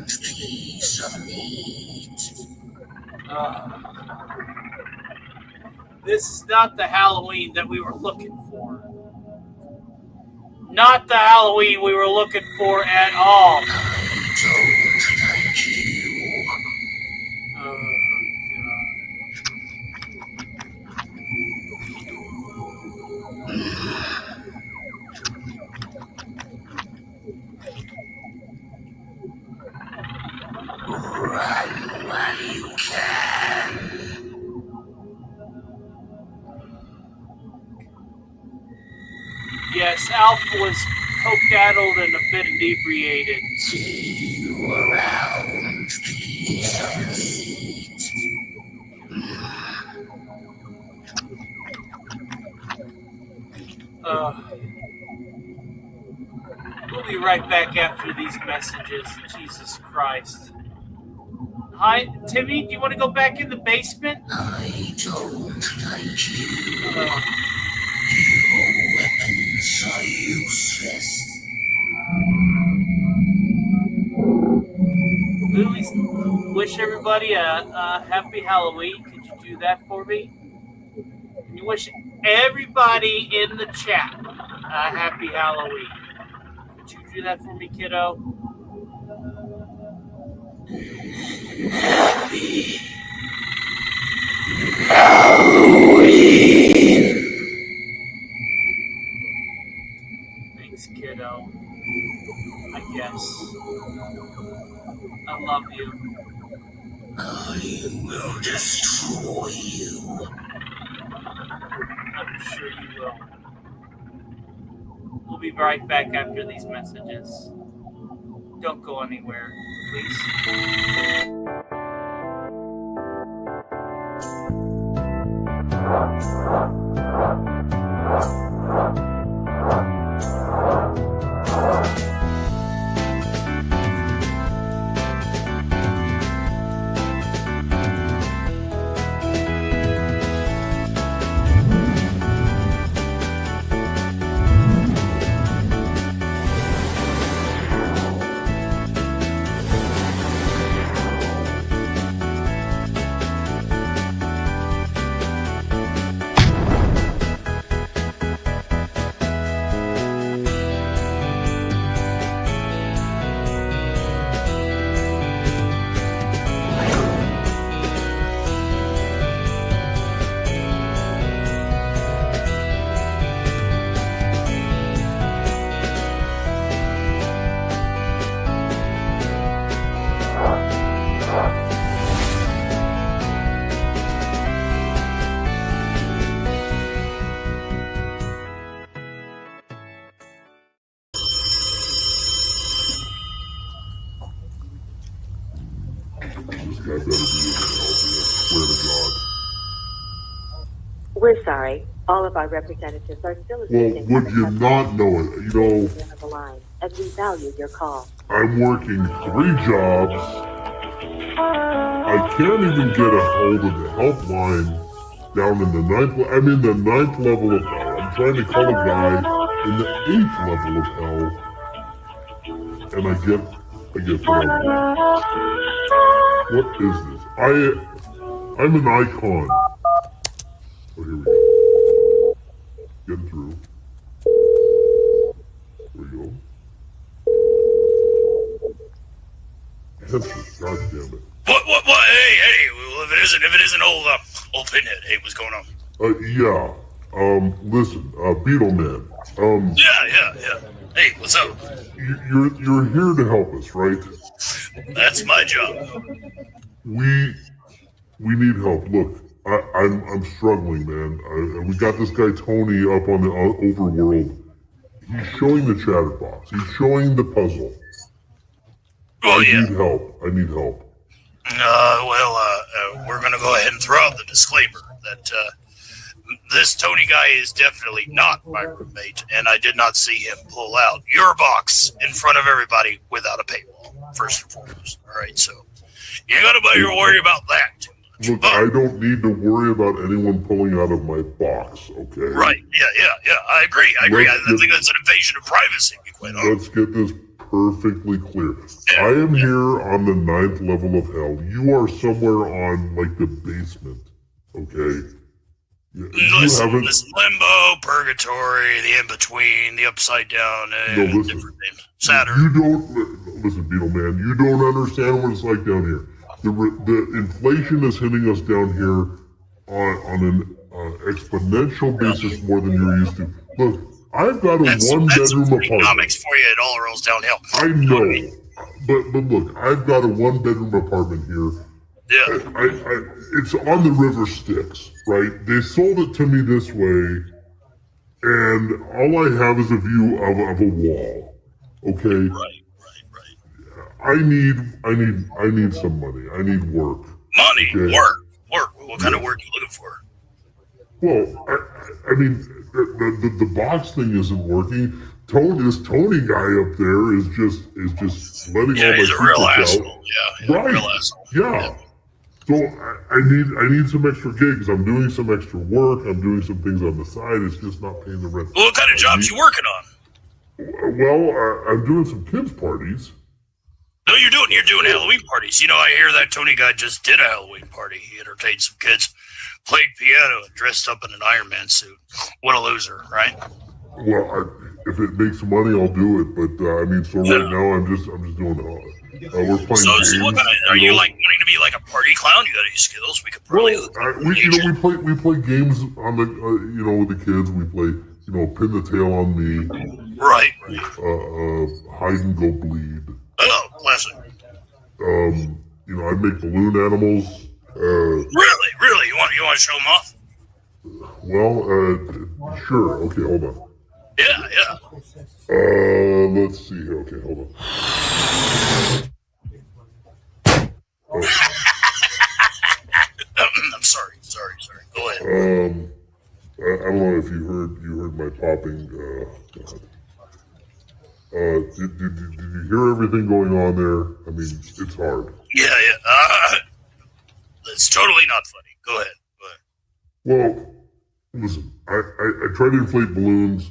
piece of meat. This is not the Halloween that we were looking for. Not the Halloween we were looking for at all. I don't like you. Oh, run while you can. Yes, Alf was coke-addled and a bit inebriated. See you around, piece of meat. We'll be right back after these messages. Jesus Christ. Hi, Timmy, do you want to go back in the basement? I don't like you. Uh, Your weapons are useless. Please wish everybody a happy Halloween. Could you do that for me? Can you wish everybody in the chat a happy Halloween? Could you do that for me, kiddo? Happy Halloween. Thanks, kiddo. I guess. I love you. I will destroy you. I'm sure you will. We'll be right back after these messages. Don't go anywhere, please. We're sorry. All of our representatives are still Well, assisting would you not know it? You know, on the line, as we value your call. I'm working 3 jobs. I can't even get a hold of the helpline down in the 9th. I'm in the 9th level of hell. I'm trying to call a guy in the 8th level of hell, and I get whatever. What is this? I'm an icon. Oh, here we go. Getting through. There we go. Answer, God damn it. What? Hey, well, if it isn't old Pinhead, hey, what's going on? Yeah. Listen, Beetle Man. Yeah. Hey, what's up? You're here to help us, right? That's my job. We need help. Look, I'm struggling, man. We got this guy Tony up on the overworld. He's showing the chatterbox. He's showing the puzzle. Oh, yeah. I need help. We're gonna go ahead and throw out the disclaimer that this Tony guy is definitely not my roommate, and I did not see him pull out your box in front of everybody without a paywall, first and foremost. All right, so you gotta worry about that. Look, I don't need to worry about anyone pulling out of my box, okay? Right, yeah, I agree. I think that's an invasion of privacy, to be quite honest. Let's get this perfectly clear. I am here on the 9th level of hell. You are somewhere on, like, the basement, okay? Listen, limbo, purgatory, the in-between, the upside down, different names. Saturn. You don't... Listen, Beetle Man, you don't understand what it's like down here. The inflation is hitting us down here on an exponential basis more than you're used to. Look, I've got a one-bedroom apartment. Economics for you, it all rolls downhill. I know, but look, I've got a one-bedroom apartment here. Yeah. It's on the river Styx, right? They sold it to me this way, and all I have is a view of a wall. Okay. Right. I need some money. I need work. Money, okay? Work. What kind of work are you looking for? Well, I mean, the box thing isn't working. this Tony guy up there is just letting all my he's a real secrets asshole. out. Yeah, Right. real asshole. Yeah. So I need some extra gigs. I'm doing some extra work. I'm doing some things on the side. It's just not paying the rent. Well, what kind of jobs you working on? Well, I'm doing some kids parties. No, you're doing Halloween parties. You know, I hear that Tony guy just did a Halloween party. He entertained some kids, played piano, and dressed up in an Iron Man suit. What a loser, right? Well, if it makes money, I'll do it. But right now I'm just doing. We're playing games. So what kind of, are you like wanting to be like a party clown? You got any skills? We could probably. We play games on the with the kids. We play pin the tail on me. Right. Hide and go bleed. Oh, classic. I make balloon animals. Really? You want to show them off? Well, sure. Okay, hold on. Yeah. Let's see here. Okay, hold on. I'm sorry. Go ahead. I don't know if you heard my popping. Did you hear everything going on there? I mean, it's hard. Yeah. It's totally not funny. Go ahead. Well, listen. I try to inflate balloons.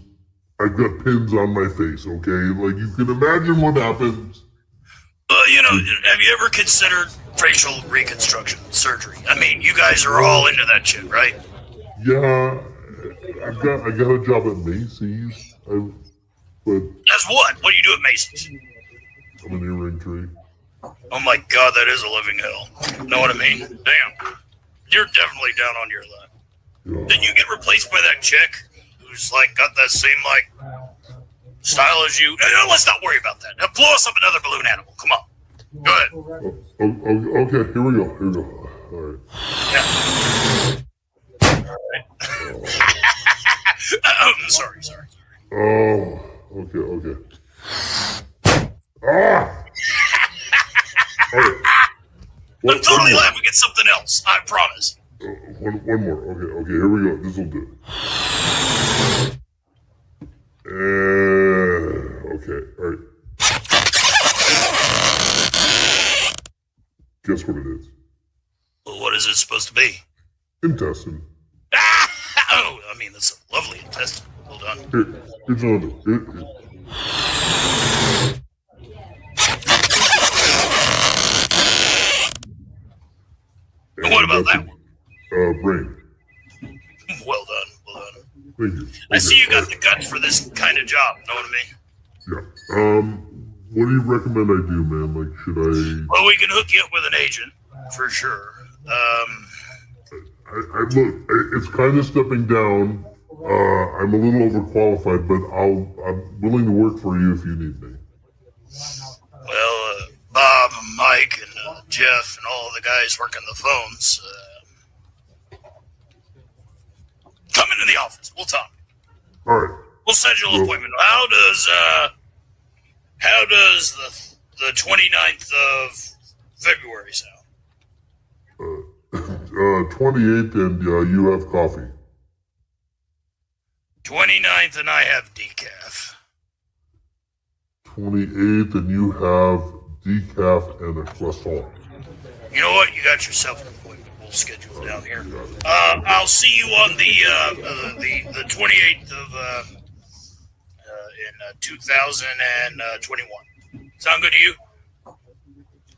I've got pins on my face. Okay, like you can imagine what happens. Have you ever considered facial reconstruction surgery? I mean, you guys are all into that shit, right? Yeah, I got a job at Macy's. But as what? What do you do at Macy's? I'm an earring tree. Oh my God, that is a living hell. Know what I mean? Damn, you're definitely down on your luck. Yeah. Then you get replaced by that chick who's like got that same like style as you. No, let's not worry about that. Now blow us up another balloon animal. Come on. Go ahead. Okay, here we go. All right. Yeah. All right. I'm sorry. Oh, okay. Ah! Okay. I'm totally laughing at something else. I promise. One more. Okay, here we go. This will do. Okay, all right. Guess what it is? Well, what is it supposed to be? Intestine. Oh, I mean, that's a lovely intestine. Hold on. It's on it. And what about that one? Brain. Well done. Thank you. I see you got the guts for this kind of job. Know what I mean? Yeah. What do you recommend I do, man? Like, should I? Well, we can hook you up with an agent for sure. Look, it's kind of stepping down. I'm a little overqualified, but I'm willing to work for you if you need me. Well, Bob and Mike and Jeff and all the guys working the phones. Come into the office. We'll talk. All right. We'll schedule an appointment. How does the 29th of February sound? 28th, and you have coffee. 29th, and I have decaf. 28th, and you have decaf and a croissant. You know what? You got yourself an appointment. We'll schedule it down here. I'll see you on the 28th of in 2021. Sound good to you?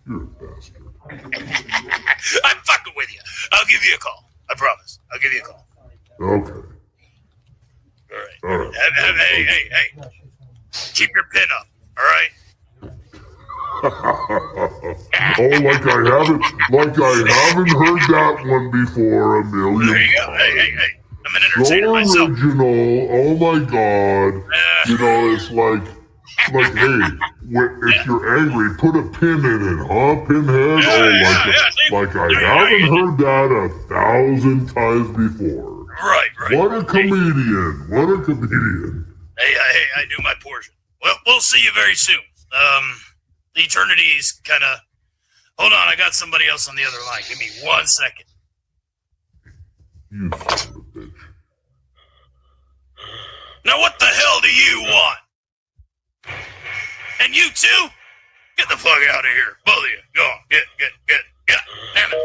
You're a bastard. I'm fucking with you. I'll give you a call. I promise. I'll give you a call. Okay. All right. Hey. Keep your pin up. All right. Like I haven't heard that one before a million There you go. Hey. I'm an entertainer myself. Original. Oh my God. It's like, hey, if you're angry, put a pin in it, huh, Pinhead? I haven't heard that 1,000 times before. Right. What a comedian. Hey, I do my portion. Well, we'll see you very soon. The eternity's kind of... Hold on, I got somebody else on the other line. Give me 1 second. You son of a bitch. Now what the hell do you want? And you too? Get the fuck out of here. Both of you. Go on. Get. Damn it.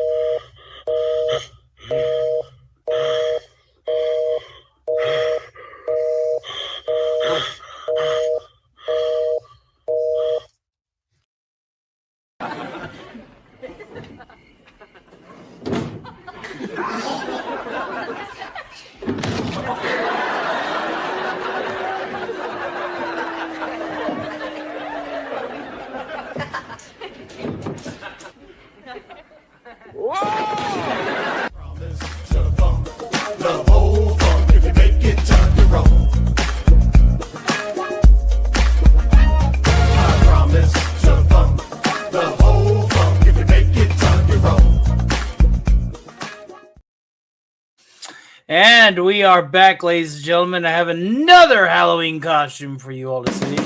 And we are back, ladies and gentlemen. I have another Halloween costume for you all to see.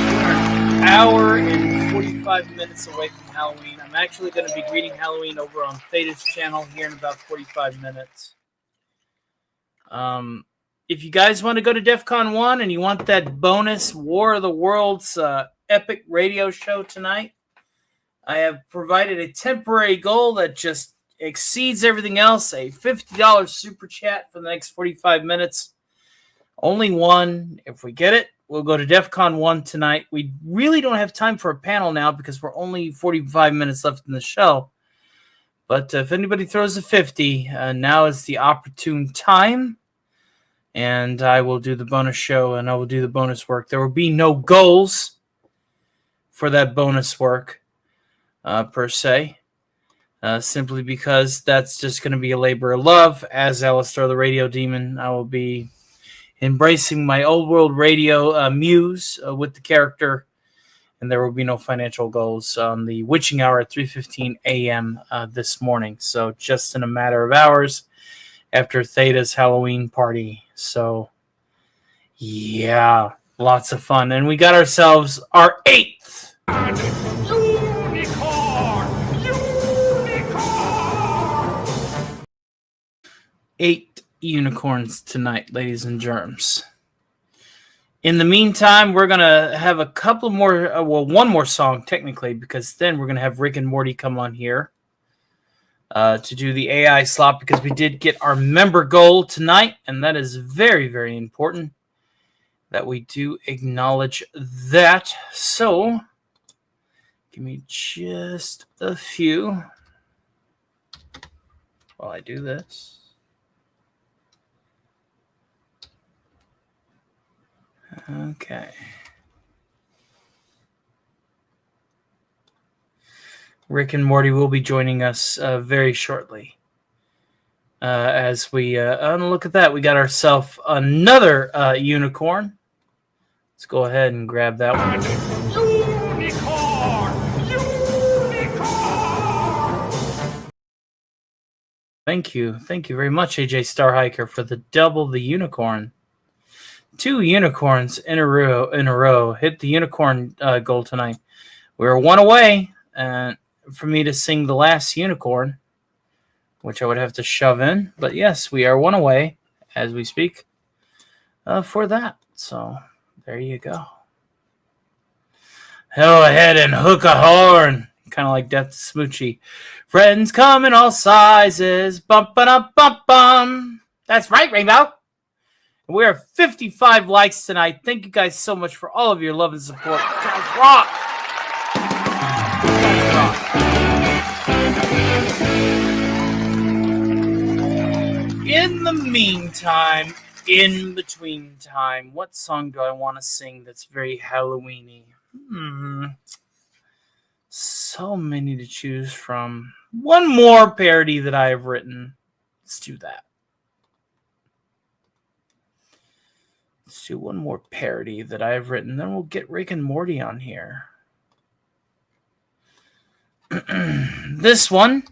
An hour and 45 minutes away from Halloween. I'm actually going to be greeting Halloween over on Theta's channel here in about 45 minutes. If you guys want to go to DEF CON 1 and you want that bonus War of the Worlds epic radio show tonight, I have provided a temporary goal that just exceeds everything else, a $50 super chat for the next 45 minutes. Only one. If we get it, we'll go to DEF CON 1 tonight. We really don't have time for a panel now because we're only 45 minutes left in the show. But if anybody throws a 50, now is the opportune time. And I will do the bonus show and I will do the bonus work. There will be no goals for that bonus work. Per se, simply because that's just going to be a labor of love. As Alistair the Radio Demon, I will be embracing my old world radio muse with the character, and there will be no financial goals on the witching hour at 3:15 a.m. This morning. So just in a matter of hours after Theta's Halloween party. So yeah, lots of fun, and we got ourselves our 8th. Eight unicorns tonight, ladies and germs. In the meantime, we're going to have a couple more, one more song, technically, because then we're going to have Rick and Morty come on here to do the AI slot, because we did get our member goal tonight, and that is very, very important that we do acknowledge that. So, give me just a few while I do this. Okay. Rick and Morty will be joining us very shortly. As we look at that, we got ourselves another unicorn. Let's go ahead and grab that one. Thank you very much, AJ Starhiker, for the double the unicorn. 2 unicorns in a row. Hit the unicorn goal tonight. We were one away for me to sing the last unicorn, which I would have to shove in. But yes, we are one away as we speak for that. So there you go. Go ahead and hook a horn. Kind of like Death to Smoochie. Friends come in all sizes. Bum, ba-dum, bum, bum. That's right, Rainbow. We are 55 likes tonight. Thank you guys so much for all of your love and support. You guys rock! In the meantime, in between time, what song do I want to sing that's very Halloween-y? So many to choose from. One more parody that I have written. Let's do that. Let's do one more parody that I have written. Then we'll get Rick and Morty on here. This one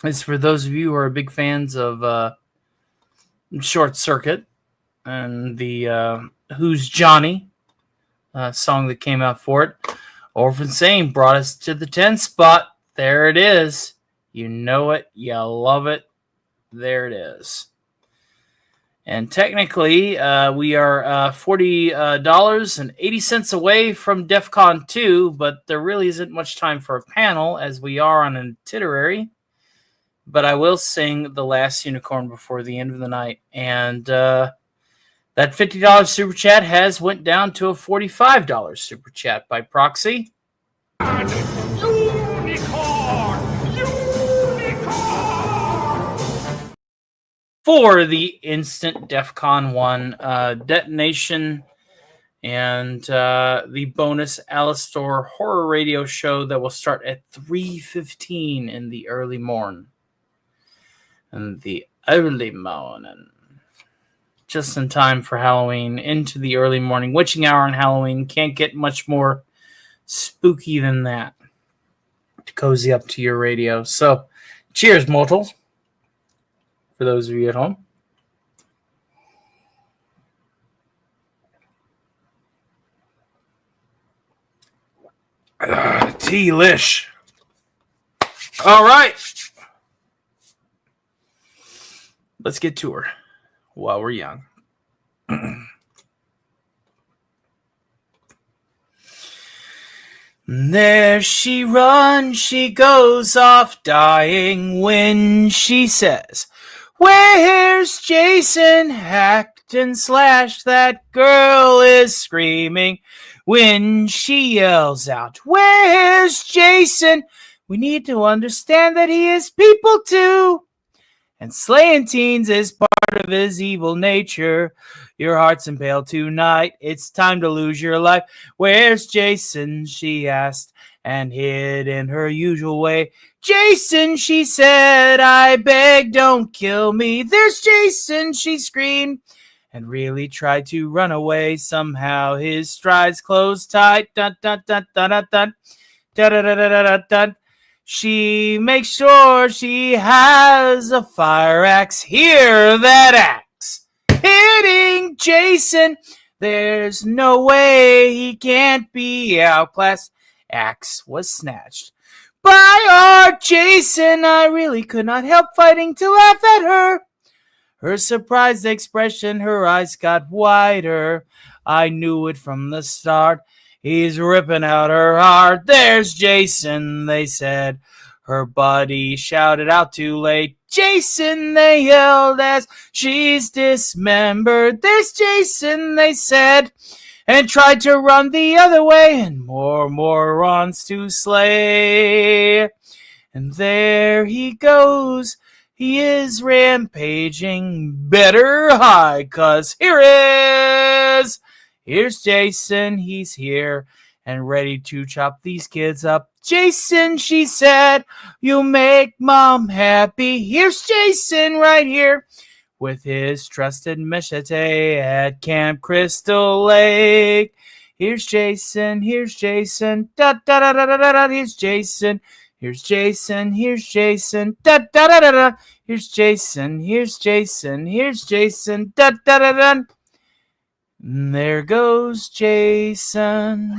is for those of you who are big fans of Short Circuit and the Who's Johnny song that came out for it. Orphan Sane brought us to the 10th spot. There it is. You know it. You love it. There it is. And technically, we are $40.80 away from DEF CON 2, but there really isn't much time for a panel as we are on an itinerary. But I will sing The Last Unicorn before the end of the night. And that $50 super chat has went down to a $45 super chat by proxy. For the instant DEF CON 1 detonation and the bonus Alistor horror radio show that will start at 3:15 in the early morning. Just in time for Halloween, into the early morning. Witching hour on Halloween can't get much more spooky than that to cozy up to your radio. So, cheers, mortals. For those of you at home. Delish. All right. Let's get to her while we're young. There she runs, she goes off dying when she says, "Where's Jason?" Hacked and slashed, that girl is screaming when she yells out, "Where's Jason?" We need to understand that he is people too. And slaying teens is part of his evil nature. Your heart's impaled tonight. It's time to lose your life. "Where's Jason?" she asked, and hid in her usual way. "Jason," she said, "I beg, don't kill me." "There's Jason," she screamed, and really tried to run away. Somehow his strides closed tight. Dun, dun, dun, dun, dun, dun. Dun, dun, dun, dun, dun, dun. She makes sure she has a fire axe. Hear that axe hitting Jason. There's no way he can't be outclassed. Axe was snatched by our Jason. I really could not help fighting to laugh at her. Her surprised expression, her eyes got wider. I knew it from the start. He's ripping out her heart. "There's Jason," they said. Her buddy shouted out too late. "Jason," they yelled as she's dismembered. "There's Jason," they said, and tried to run the other way, and more morons to slay. And there he goes. He is rampaging. Better hide, 'cause here is. Here's Jason, he's here and ready to chop these kids up. "Jason," she said, "you make Mom happy." Here's Jason right here with his trusted machete at Camp Crystal Lake. Here's Jason, da da da da da da. Here's Jason, here's Jason, da da da da da. Here's Jason, da da da da. And there goes Jason.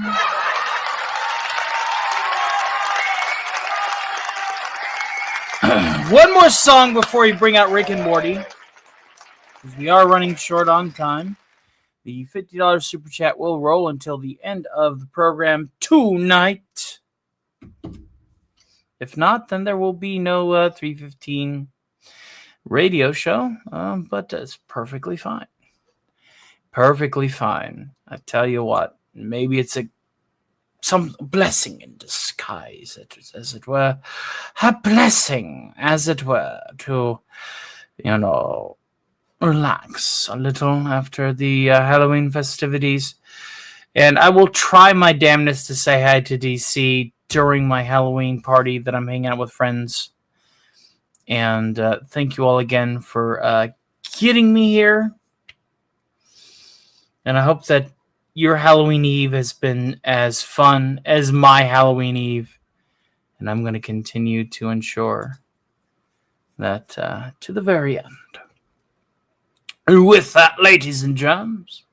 One more song before we bring out Rick and Morty, because we are running short on time. The $50 super chat will roll until the end of the program tonight. If not, then there will be no 3:15 radio show, but that's perfectly fine. Perfectly fine. I tell you what, maybe it's some blessing in disguise, as it were. A blessing, as it were, to, relax a little after the Halloween festivities. And I will try my damnedest to say hi to DC during my Halloween party that I'm hanging out with friends. And thank you all again for getting me here. And I hope that your Halloween Eve has been as fun as my Halloween Eve. And I'm going to continue to ensure that to the very end. And with that, ladies and germs,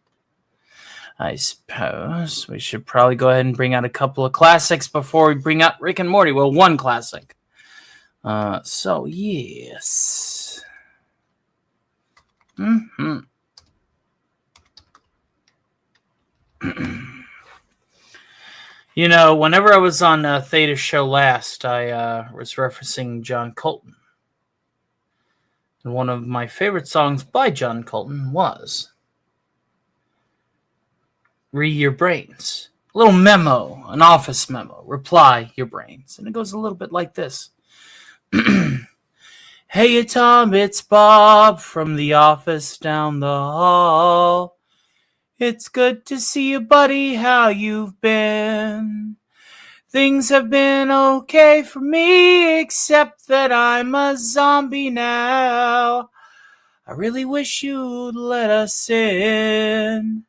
I suppose we should probably go ahead and bring out a couple of classics before we bring out Rick and Morty. Well, one classic. So, yes. Mm-hmm. You know, whenever I was on Theta's show last, I was referencing John Colton. And one of my favorite songs by John Colton was Read Your Brains. A little memo, an office memo. Reply your brains. And it goes a little bit like this. Hey, Tom, it's Bob from the office down the hall. It's good to see you, buddy. How you've been? Things have been okay for me, except that I'm a zombie now. I really wish you'd let us in.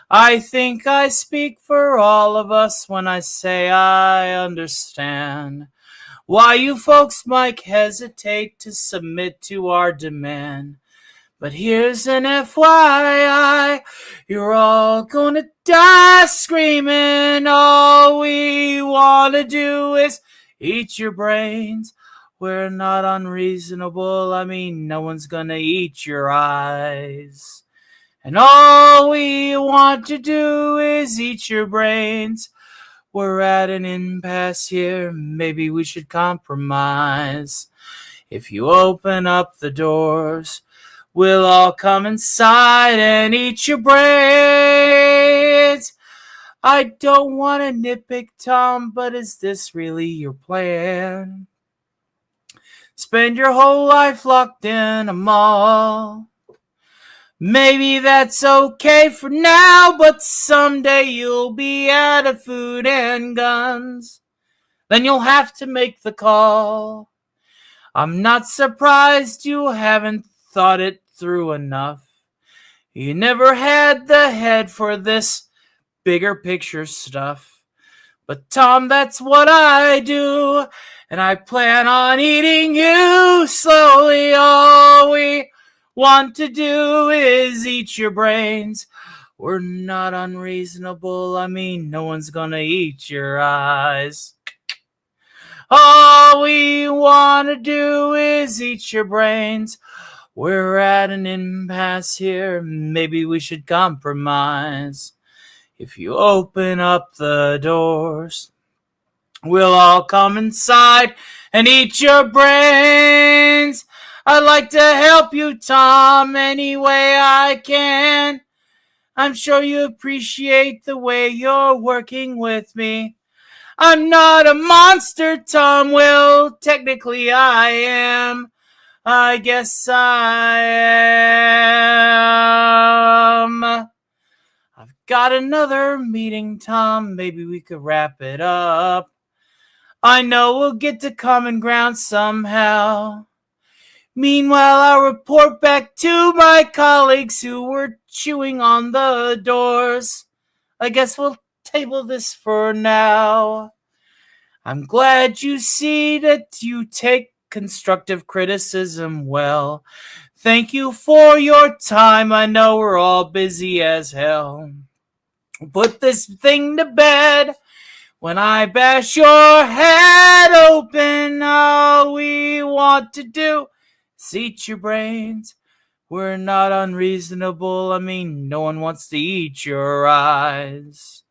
I think I speak for all of us when I say I understand why you folks might hesitate to submit to our demand. But here's an FYI, you're all gonna die screaming. All we wanna do is eat your brains. We're not unreasonable, I mean, no one's gonna eat your eyes. And all we want to do is eat your brains. We're at an impasse here, maybe we should compromise. If you open up the doors, we'll all come inside and eat your brains. I don't want to nitpick, Tom, but is this really your plan? Spend your whole life locked in a mall. Maybe that's okay for now, but someday you'll be out of food and guns. Then you'll have to make the call. I'm not surprised you haven't thought it through enough. You never had the head for this bigger picture stuff. But Tom, that's what I do, and I plan on eating you slowly. All we want to do is eat your brains. We're not unreasonable, I mean, no one's gonna eat your eyes. All we want to do is eat your brains. We're at an impasse here, maybe we should compromise. If you open up the doors, we'll all come inside and eat your brains. I'd like to help you, Tom, any way I can. I'm sure you appreciate the way you're working with me. I'm not a monster, Tom. Well, technically I am. I guess I am. I've got another meeting, Tom. Maybe we could wrap it up. I know we'll get to common ground somehow. Meanwhile, I'll report back to my colleagues who were chewing on the doors. I guess we'll table this for now. I'm glad you see that you take constructive criticism well. Thank you for your time. I know we're all busy as hell. Put this thing to bed. When I bash your head open, all we want to do is eat your brains. We're not unreasonable. I mean, no one wants to eat your eyes.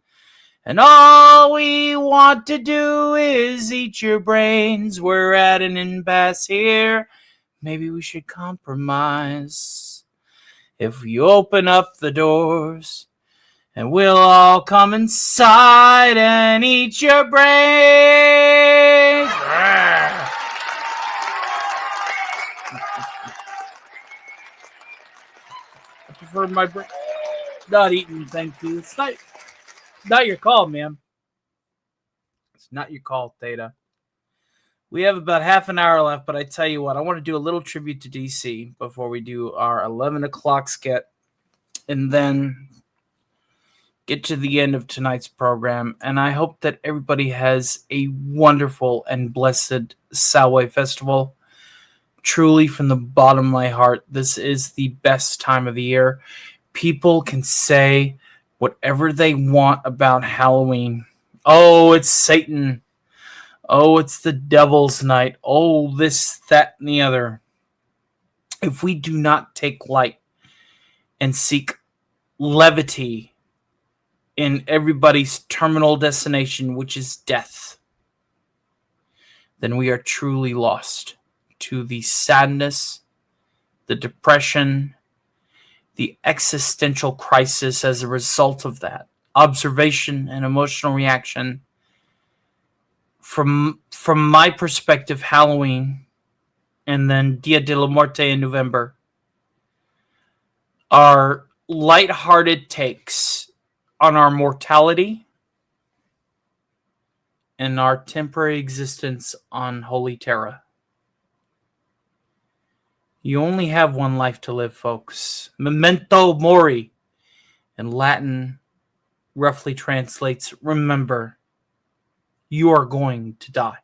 And all we want to do is eat your brains. We're at an impasse here. Maybe we should compromise. If you open up the doors, and we'll all come inside and eat your brains. I prefer my brain not eaten, thank you. It's not your call, man. It's not your call, Theta. We have about half an hour left, but I tell you what, I want to do a little tribute to DC before we do our 11 o'clock skit, and then get to the end of tonight's program. And I hope that everybody has a wonderful and blessed Samhain Festival. Truly, from the bottom of my heart, this is the best time of the year. People can say whatever they want about Halloween. Oh, it's Satan. Oh, it's the devil's night. Oh, this, that, and the other. If we do not take light and seek levity in everybody's terminal destination, which is death, then we are truly lost to the sadness, the depression, the existential crisis as a result of that. Observation and emotional reaction. From my perspective, Halloween and then Dia de la Muerte in November are lighthearted takes on our mortality and our temporary existence on Holy Terra. You only have one life to live, folks. Memento mori in Latin roughly translates, remember, you are going to die.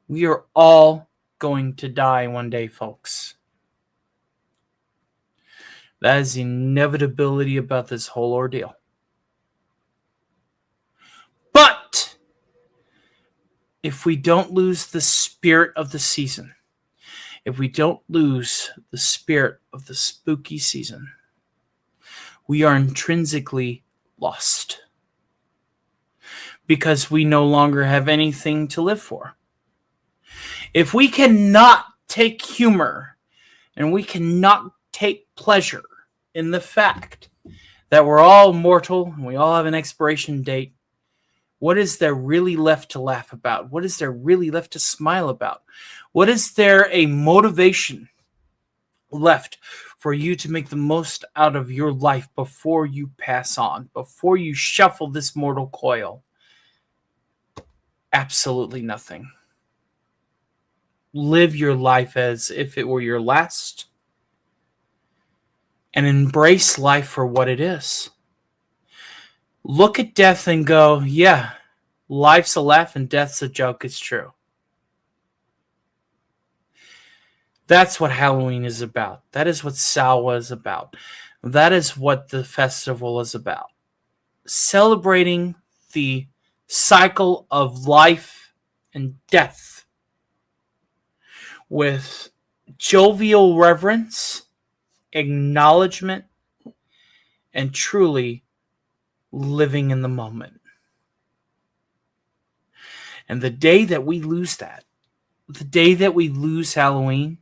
We are all going to die one day, folks. That is the inevitability about this whole ordeal. But if we don't lose the spirit of the season, if we don't lose the spirit of the spooky season, we are intrinsically lost. Because we no longer have anything to live for. If we cannot take humor and we cannot take pleasure in the fact that we're all mortal and we all have an expiration date, what is there really left to laugh about? What is there really left to smile about? What is there a motivation left for you to make the most out of your life before you pass on, before you shuffle this mortal coil? Absolutely nothing. Live your life as if it were your last and embrace life for what it is. Look at death and go, yeah, life's a laugh and death's a joke. It's true. That's what Halloween is about. That is what Samhain is about. That is what the festival is about. Celebrating the cycle of life and death with jovial reverence, acknowledgement, and truly living in the moment. And the day that we lose that, the day that we lose Halloween,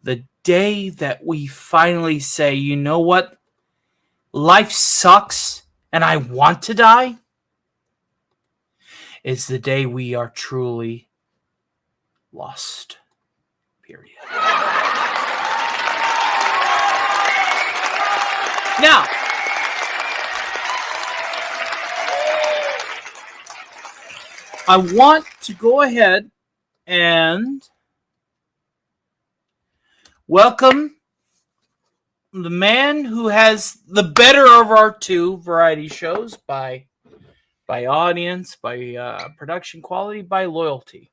the day that we finally say, you know what? Life sucks and I want to die, is the day we are truly lost. Period. Now, I want to go ahead and welcome the man who has the better of our two variety shows by audience, by production quality, by loyalty.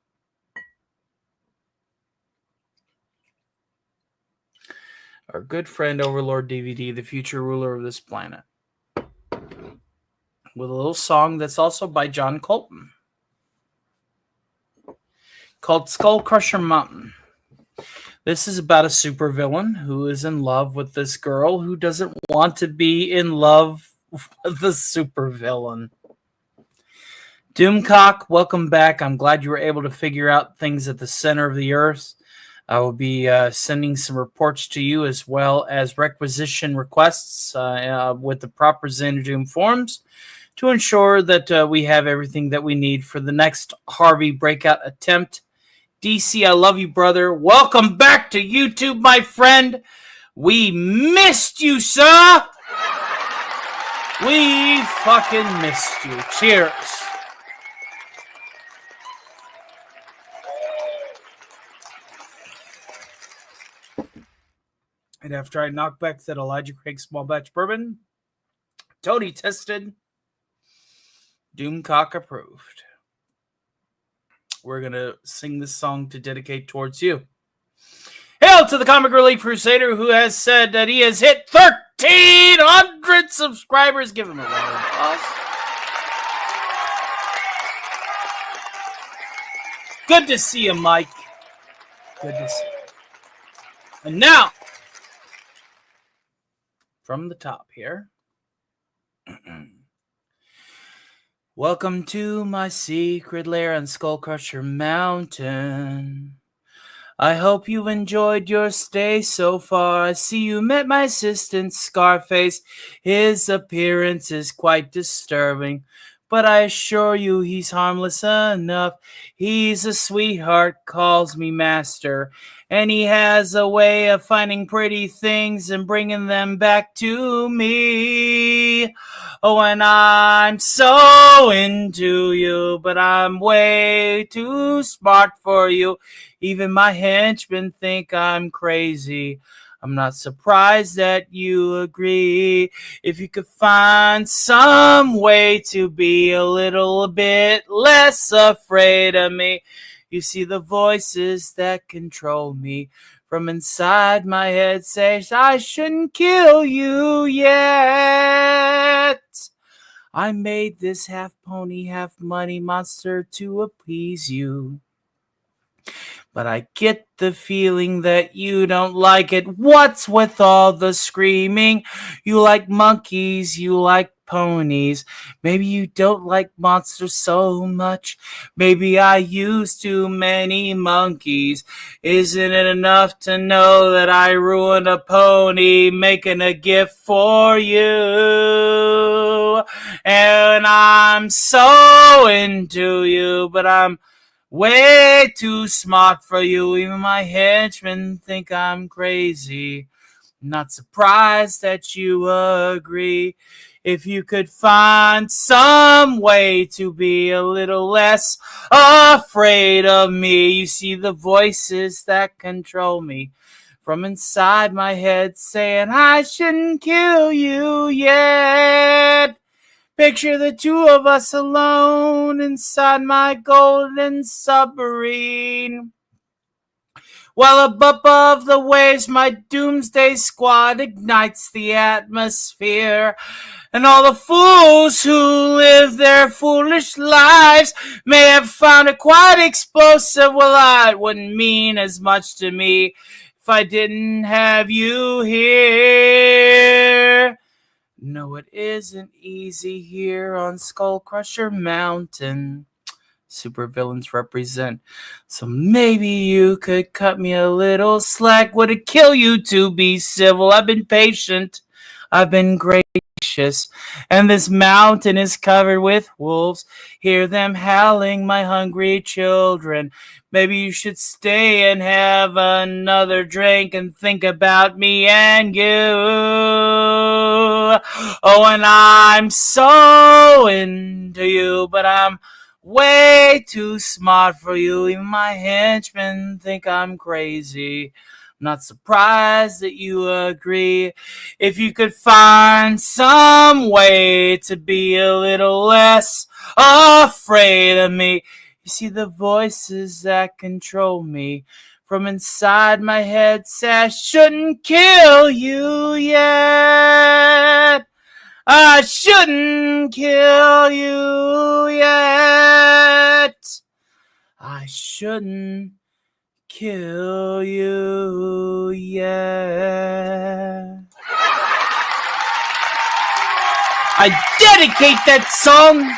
Our good friend Overlord DVD, the future ruler of this planet. With a little song that's also by John Colton, called Skull Crusher Mountain. This is about a supervillain who is in love with this girl who doesn't want to be in love with the supervillain. Doomcock, welcome back. I'm glad you were able to figure out things at the center of the earth. I will be sending some reports to you as well as requisition requests with the proper Xanadu forms to ensure that we have everything that we need for the next Harvey breakout attempt. DC, I love you, brother. Welcome back to YouTube, my friend. We missed you, sir. We fucking missed you. Cheers. And after I knock back that Elijah Craig small batch bourbon, Tony tested, Doomcock approved. We're going to sing this song to dedicate towards you. Hail to the Comic Relief Crusader who has said that he has hit 1,300 subscribers. Give him a round of applause. Good to see you, Mike. Good to see you. And now, from the top here. Welcome to my secret lair on Skullcrusher Mountain. I hope you've enjoyed your stay so far. I see you met my assistant, Scarface. His appearance is quite disturbing, but I assure you he's harmless enough. He's a sweetheart, calls me master, and he has a way of finding pretty things and bringing them back to me. Oh, and I'm so into you, but I'm way too smart for you. Even my henchmen think I'm crazy. I'm not surprised that you agree. If you could find some way to be a little bit less afraid of me. You see, the voices that control me from inside my head say I shouldn't kill you yet. I made this half pony, half money monster to appease you. But I get the feeling that you don't like it. What's with all the screaming? You like monkeys, you like ponies. Maybe you don't like monsters so much. Maybe I use too many monkeys. Isn't it enough to know that I ruined a pony making a gift for you? And I'm so into you, but I'm way too smart for you. Even my henchmen think I'm crazy. Not surprised that you agree. If you could find some way to be a little less afraid of me. You see, the voices that control me from inside my head saying I shouldn't kill you yet. Picture the two of us alone inside my golden submarine. While above the waves, my doomsday squad ignites the atmosphere. And all the fools who live their foolish lives may have found it quite explosive. Well, it wouldn't mean as much to me if I didn't have you here. No, it isn't easy here on Skullcrusher Mountain. Supervillains represent. So maybe you could cut me a little slack. Would it kill you to be civil? I've been patient. I've been gracious. And this mountain is covered with wolves. Hear them howling, my hungry children. Maybe you should stay and have another drink and think about me and you. Oh, and I'm so into you, but I'm way too smart for you. Even my henchmen think I'm crazy. I'm not surprised that you agree. If you could find some way to be a little less afraid of me. You see, the voices that control me from inside my head say I shouldn't kill you yet. I shouldn't kill you yet. I shouldn't kill you yet. I dedicate that song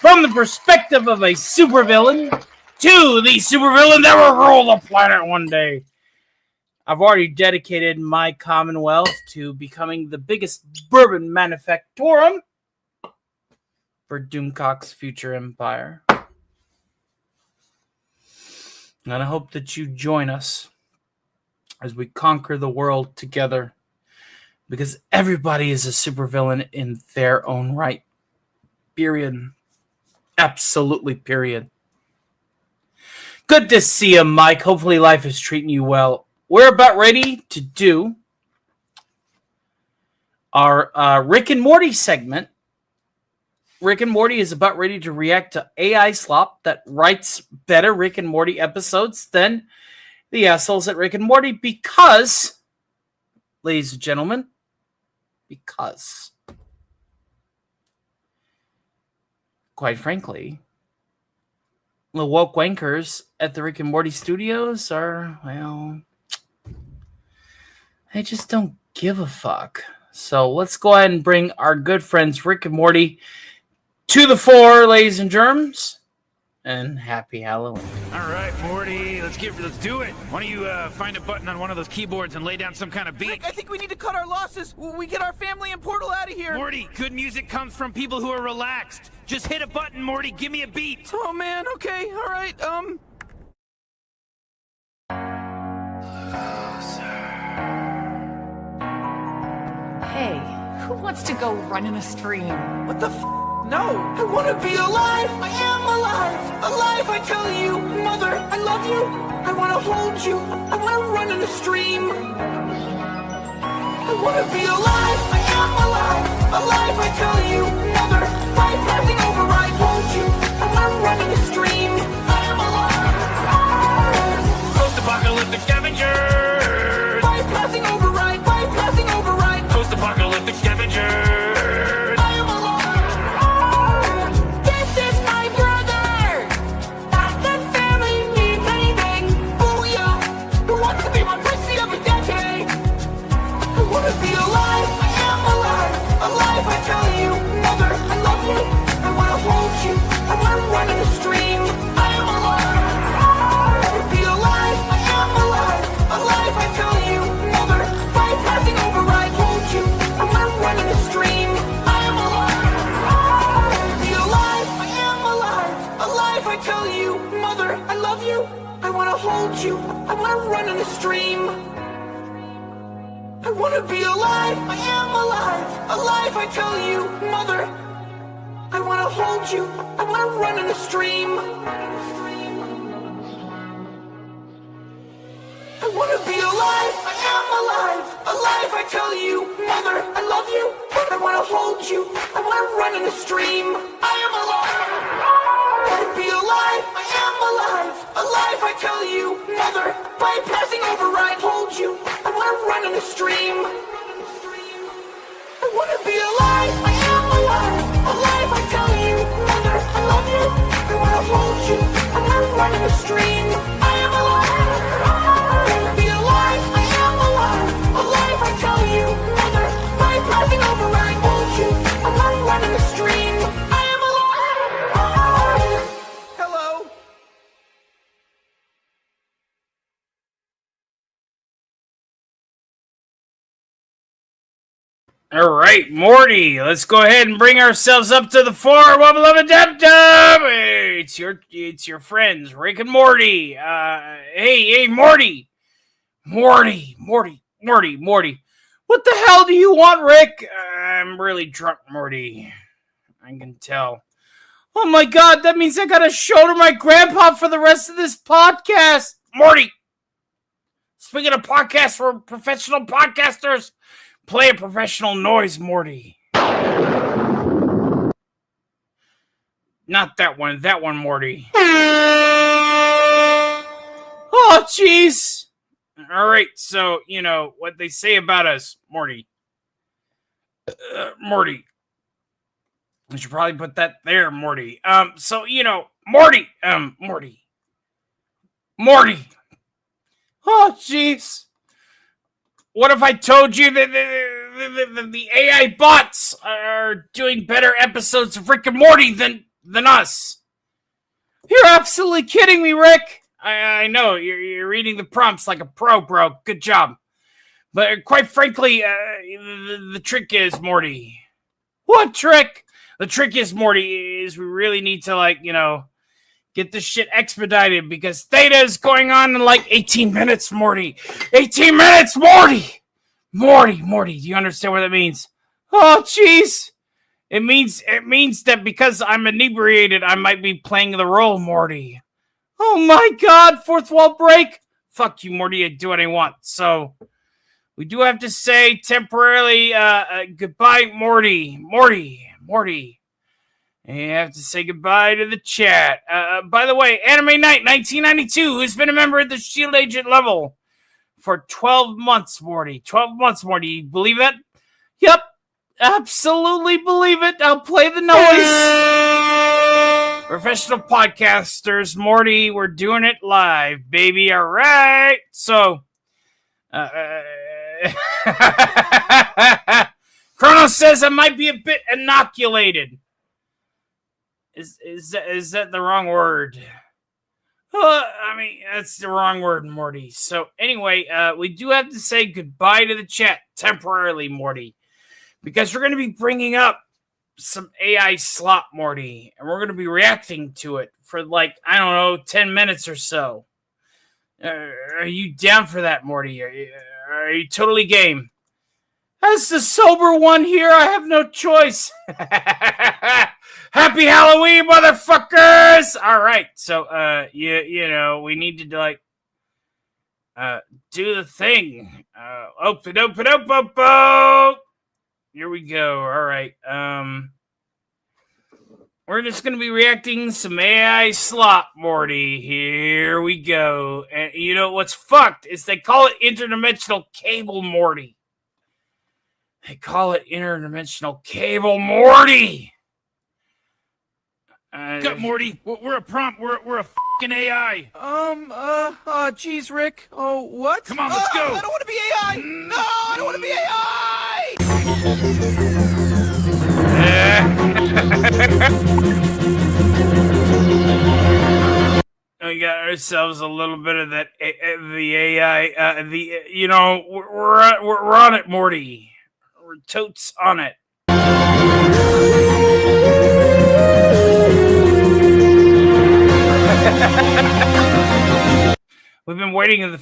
from the perspective of a supervillain to the supervillain that will rule the planet one day. I've already dedicated my Commonwealth to becoming the biggest bourbon manufactorum for Doomcock's future empire. And I hope that you join us as we conquer the world together, because everybody is a supervillain in their own right. Period. Absolutely, period. Good to see you, Mike. Hopefully life is treating you well. We're about ready to do our Rick and Morty segment. Rick and Morty is about ready to react to AI slop that writes better Rick and Morty episodes than the assholes at Rick and Morty because, ladies and gentlemen, because, quite frankly, the woke wankers at the Rick and Morty studios are, well, they just don't give a fuck. So let's go ahead and bring our good friends Rick and Morty to the fore, ladies and germs. And happy Halloween. All right, Morty, let's do it. Why don't you find a button on one of those keyboards and lay down some kind of beat? Rick, I think we need to cut our losses. We get our family and Portal out of here. Morty, good music comes from people who are relaxed. Just hit a button, Morty. Give me a beat. Oh man, okay, all right. Hey, who wants to go run in a stream? What the No! I wanna be alive! I am alive! Alive, I tell you! Mother, I love you! I wanna hold you! I wanna run in a stream! I wanna be alive! I am alive! Alive, I tell you! Mother, bypassing override, hold you! I wanna run in a stream! I am alive! Post-apocalyptic scavengers! Bypassing override! Bypassing override! Post-apocalyptic scavengers! Be alive, I am alive, alive, I tell you, mother, I love you, I wanna hold you, I wanna run in a stream, I am alive, be alive, I am alive, alive, I tell you, mother, bypassing override, hold you, I wanna run in a stream, I am alive, be alive, I am alive, alive, I tell you, mother, I love you, I wanna hold you, I wanna run in a stream. I wanna be alive, I am alive, alive, I tell you, mother, I wanna hold you, I wanna run in a stream. I wanna be alive, I am alive, alive, I tell you, mother, I love you, I wanna hold you, I wanna run in a stream. I am alive, I wanna be alive, I am alive, alive, I tell you, mother, bypassing override, hold you, I wanna run in a stream. I wanna be alive, I am alive, alive, I tell you, mother, I love you, I wanna hold you, I wanna run in a stream. I am alive, I wanna be alive, I am alive, alive, I tell you, mother, bypassing override, hold you, I wanna run in a stream. I am alive. Hello. All right, Morty, let's go ahead and bring ourselves up to the fore. Wubba lubba dub dub. Hey, it's your friends, Rick and Morty. Hey, Morty. Morty. What the hell do you want, Rick? I'm really drunk, Morty. I can tell. Oh my God, that means I gotta show to my grandpa for the rest of this podcast. Morty. Speaking of podcasts, we're professional podcasters. Play a professional noise, Morty. Not that one, Morty. Oh, jeez. All right, so, you know, what they say about us, Morty. Morty. I should probably put that there, Morty. So, you know, Morty. Oh, jeez. What if I told you that the AI bots are doing better episodes of Rick and Morty than us? You're absolutely kidding me, Rick. I know, you're reading the prompts like a pro, bro. Good job. But quite frankly, the trick is, Morty. What trick? The trick is, Morty, is we really need to, like, you know, get this shit expedited because Theta is going on in like 18 minutes, Morty. 18 minutes, Morty! Morty, do you understand what that means? Oh, jeez. It means that because I'm inebriated, I might be playing the role, Morty. Oh my God, fourth wall break. Fuck you, Morty, I do what I want. So, we do have to say temporarily goodbye, Morty. And you have to say goodbye to the chat. By the way, Anime Night 1992, who's been a member of the Shield Agent level for 12 months, Morty. 12 months, Morty. You believe that? Yep. Absolutely believe it. I'll play the noise. Professional podcasters, Morty, we're doing it live, baby. All right. So, Chronos says I might be a bit inoculated. Is that the wrong word? I mean, that's the wrong word, Morty. So anyway, we do have to say goodbye to the chat temporarily, Morty, because we're going to be bringing up some AI slop, Morty, and we're going to be reacting to it for like, I don't know, 10 minutes or so. Are you down for that, Morty? Are you totally game? As the sober one here, I have no choice. Happy Halloween, motherfuckers! All right, so you know, we need to like do the thing. Open. Here we go. All right. We're just gonna be reacting some AI slop, Morty. Here we go. And you know what's fucked is they call it interdimensional cable, Morty. They call it interdimensional cable, Morty. Got Morty. We're a prompt. We're a fucking AI. Geez, Rick. Oh, what? Come on, let's go. I don't want to be AI. No, I don't want to be AI. We got ourselves a little bit of that. The AI. You know, we're on it, Morty. We're totes on it. We've been waiting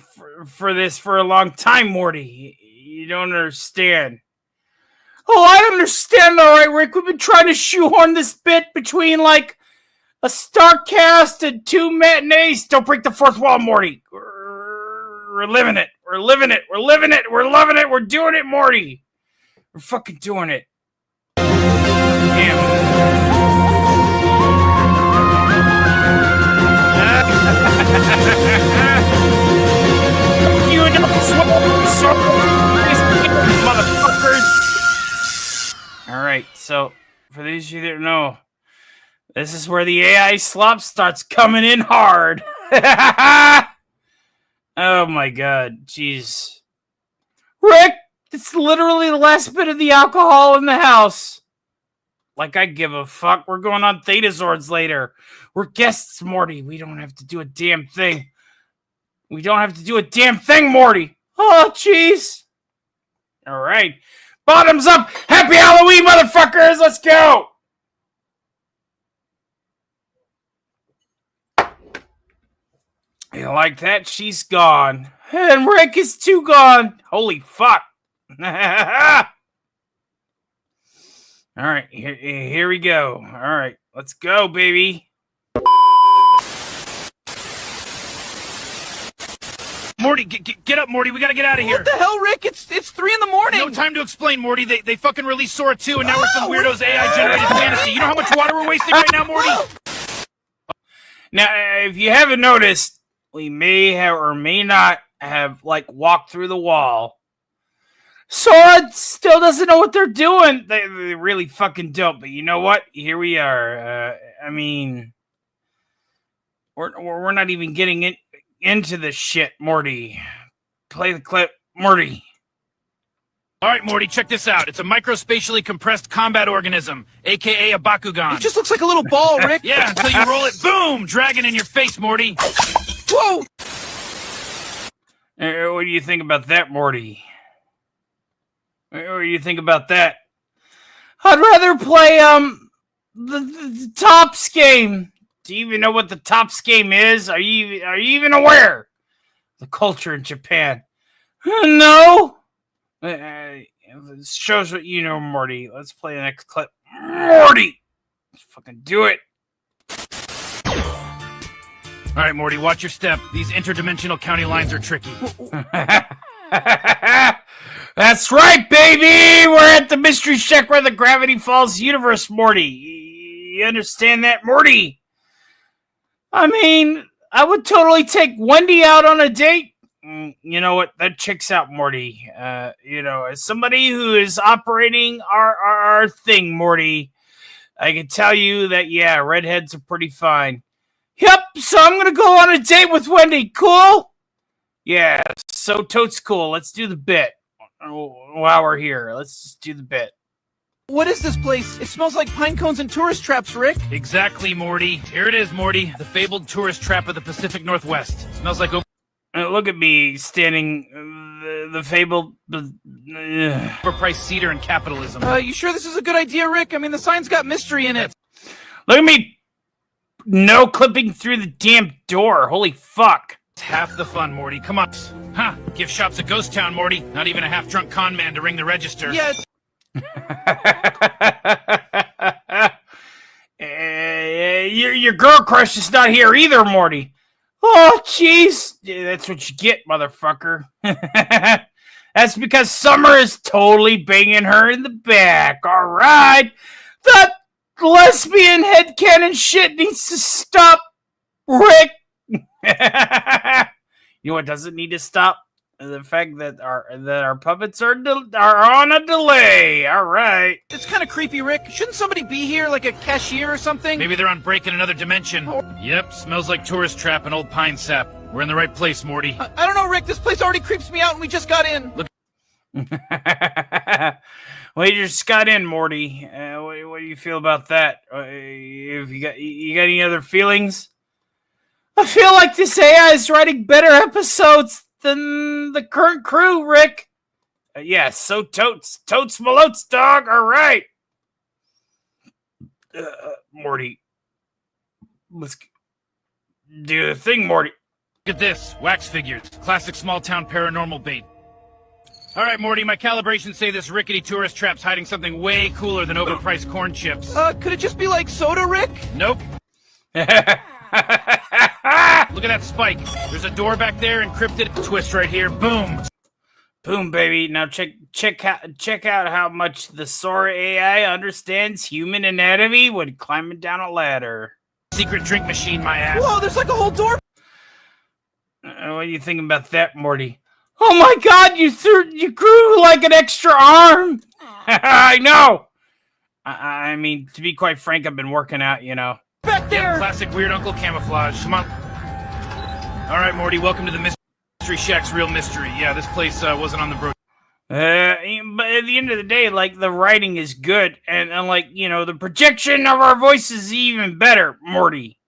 for this for a long time, Morty. You don't understand. Oh, I understand, all right, Rick. We've been trying to shoehorn this bit between, like, a Starcast and 2 matinees. Don't break the fourth wall, Morty. We're living it. We're living it. We're living it. We're loving it. We're doing it, Morty. We're fucking doing it. Damn. You motherfuckers. Alright, so for those of you that don't know, this is where the AI slop starts coming in hard. Oh my god, jeez. Rick, it's literally the last bit of the alcohol in the house. Like I give a fuck. We're going on Theta-Zords later. We're guests, Morty. We don't have to do a damn thing. We don't have to do a damn thing, Morty. Oh, jeez. All right. Bottoms up. Happy Halloween, motherfuckers. Let's go. You like that? She's gone. And Rick is too gone. Holy fuck. All right, here we go. All right, let's go, baby. Morty, get up, Morty. We gotta get out of here. What the hell, Rick? It's 3 in the morning. No time to explain, Morty. They fucking released Sora 2, and now we're some weirdo's AI-generated fantasy. You know how much water we're wasting right now, Morty? Now, if you haven't noticed, we may have or may not have, like, walked through the wall. Sora still doesn't know what they're doing. They really fucking don't. But you know what? Here we are. I mean, we're not even getting into this shit, Morty. Play the clip, Morty. All right, Morty, check this out. It's a microspatially compressed combat organism, a.k.a. a Bakugan. It just looks like a little ball, Rick. Yeah, until you roll it, boom, dragon in your face, Morty. Whoa! What do you think about that, Morty? What do you think about that? I'd rather play the Tops game. Do you even know what the Tops game is? Are you even aware? The culture in Japan. No. It shows what you know, Morty. Let's play the next clip. Morty! Let's fucking do it. All right, Morty, watch your step. These interdimensional county lines are tricky. That's right, baby! We're at the Mystery Shack where the Gravity Falls universe, Morty. You understand that, Morty? I mean, I would totally take Wendy out on a date. You know what? That checks out, Morty. You know, as somebody who is operating our thing, Morty, I can tell you that, yeah, redheads are pretty fine. Yep, so I'm going to go on a date with Wendy. Cool? Yeah, so totes cool. Let's do the bit. while we're here. Let's just do the bit. What is this place? It smells like pine cones and tourist traps, Rick. Exactly, Morty. Here it is, Morty. The fabled tourist trap of the Pacific Northwest. Smells like look at me standing. The fabled. Overpriced cedar and capitalism. You sure this is a good idea, Rick? I mean, the sign's got mystery in it. Look at me. No clipping through the damn door. Holy fuck. It's half the fun, Morty. Come on. Huh. Gift shop's a ghost town, Morty. Not even a half-drunk con man to ring the register. Yeah, your girl crush is not here either, Morty. Oh, jeez. That's what you get, motherfucker. That's because Summer is totally banging her in the back. All right. That lesbian headcanon shit needs to stop, Rick. You know what doesn't need to stop? The fact that our puppets are on a delay. All right. It's kind of creepy, Rick. Shouldn't somebody be here, like a cashier or something? Maybe they're on break in another dimension. Yep, smells like tourist trap and old pine sap. We're in the right place, Morty. I don't know, Rick. This place already creeps me out, and we just got in. Look. Well, you just got in, Morty. What do you feel about that? If you got any other feelings? I feel like this AI is writing better episodes than the current crew, Rick. Yes, so totes malotes, dog. All right. Morty. Let's do the thing, Morty. Look at this. Wax figures. Classic small-town paranormal bait. All right, Morty, my calibrations say this rickety tourist trap's hiding something way cooler than overpriced corn chips. Could it just be like soda, Rick? Nope. Look at that spike. There's a door back there, encrypted. Twist right here. Boom. Boom, baby. Now check out how much the Sora AI understands human anatomy when climbing down a ladder. Secret drink machine, my ass. Whoa, there's like a whole door. What do you think about that, Morty? Oh my God, you grew like an extra arm. I know. I mean, to be quite frank, I've been working out, you know. Back there! Yep, classic weird uncle camouflage. Come on. All right, Morty, welcome to the Mystery Shack's real mystery. Yeah, this place wasn't on the brochure. But at the end of the day, like, the writing is good, and like, you know, the projection of our voices is even better, Morty.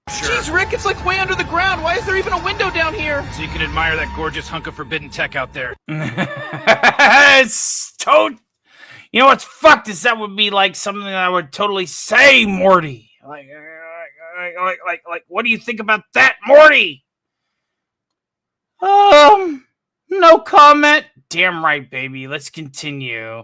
Sure. Jeez, Rick, it's like way under the ground. Why is there even a window down here? So you can admire that gorgeous hunk of forbidden tech out there. It's you know what's fucked is that would be like something that I would totally say, Morty. Like, what do you think about that, Morty? No comment. Damn right, baby. Let's continue.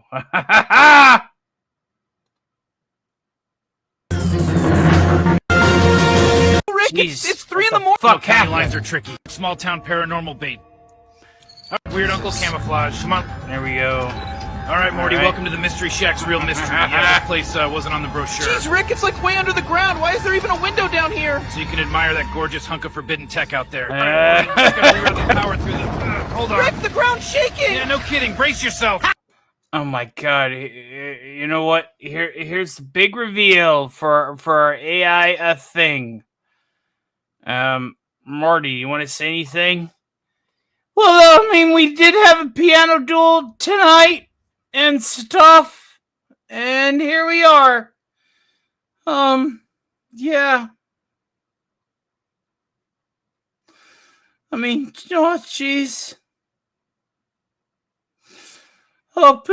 Rick, it's 3 in the morning. Fuck, county lines are tricky. Small town paranormal bait. Weird uncle camouflage. Come on. There we go. All right, Morty, welcome to the Mystery Shack's real mystery. Yeah, this place wasn't on the brochure. Jeez, Rick, it's like way under the ground. Why is there even a window down here? So you can admire that gorgeous hunk of forbidden tech out there. All right, Morty, just gotta reroute the power through the... hold on. Rick, the ground's shaking! Yeah, no kidding. Brace yourself. Oh my God! You know what? Here's the big reveal for our AI thing. Morty, you want to say anything? Well, I mean, we did have a piano duel tonight and stuff, and here we are. Yeah. I mean, you know what? Jeez. Up.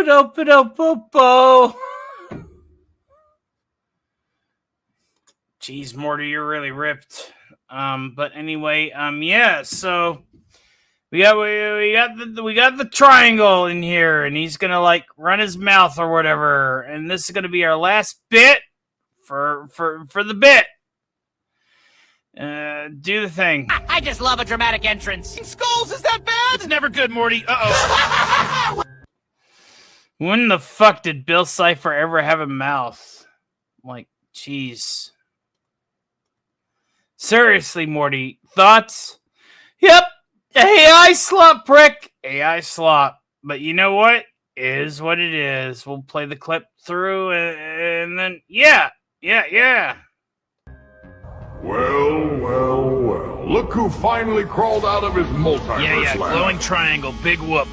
Jeez, Morty, you're really ripped. But anyway, yeah, so we got the triangle in here, and he's gonna like run his mouth or whatever, and this is gonna be our last bit for the bit. Do the thing. I just love a dramatic entrance. Skulls, is that bad? It's never good, Morty. Uh-oh. When the fuck did Bill Cipher ever have a mouth? Like, jeez. Seriously, Morty, thoughts? Yep, AI slop, prick. AI slop. But you know what? It is what it is. We'll play the clip through, and then, yeah. Well. Look who finally crawled out of his multiverse Yeah, land. glowing triangle, big whoop.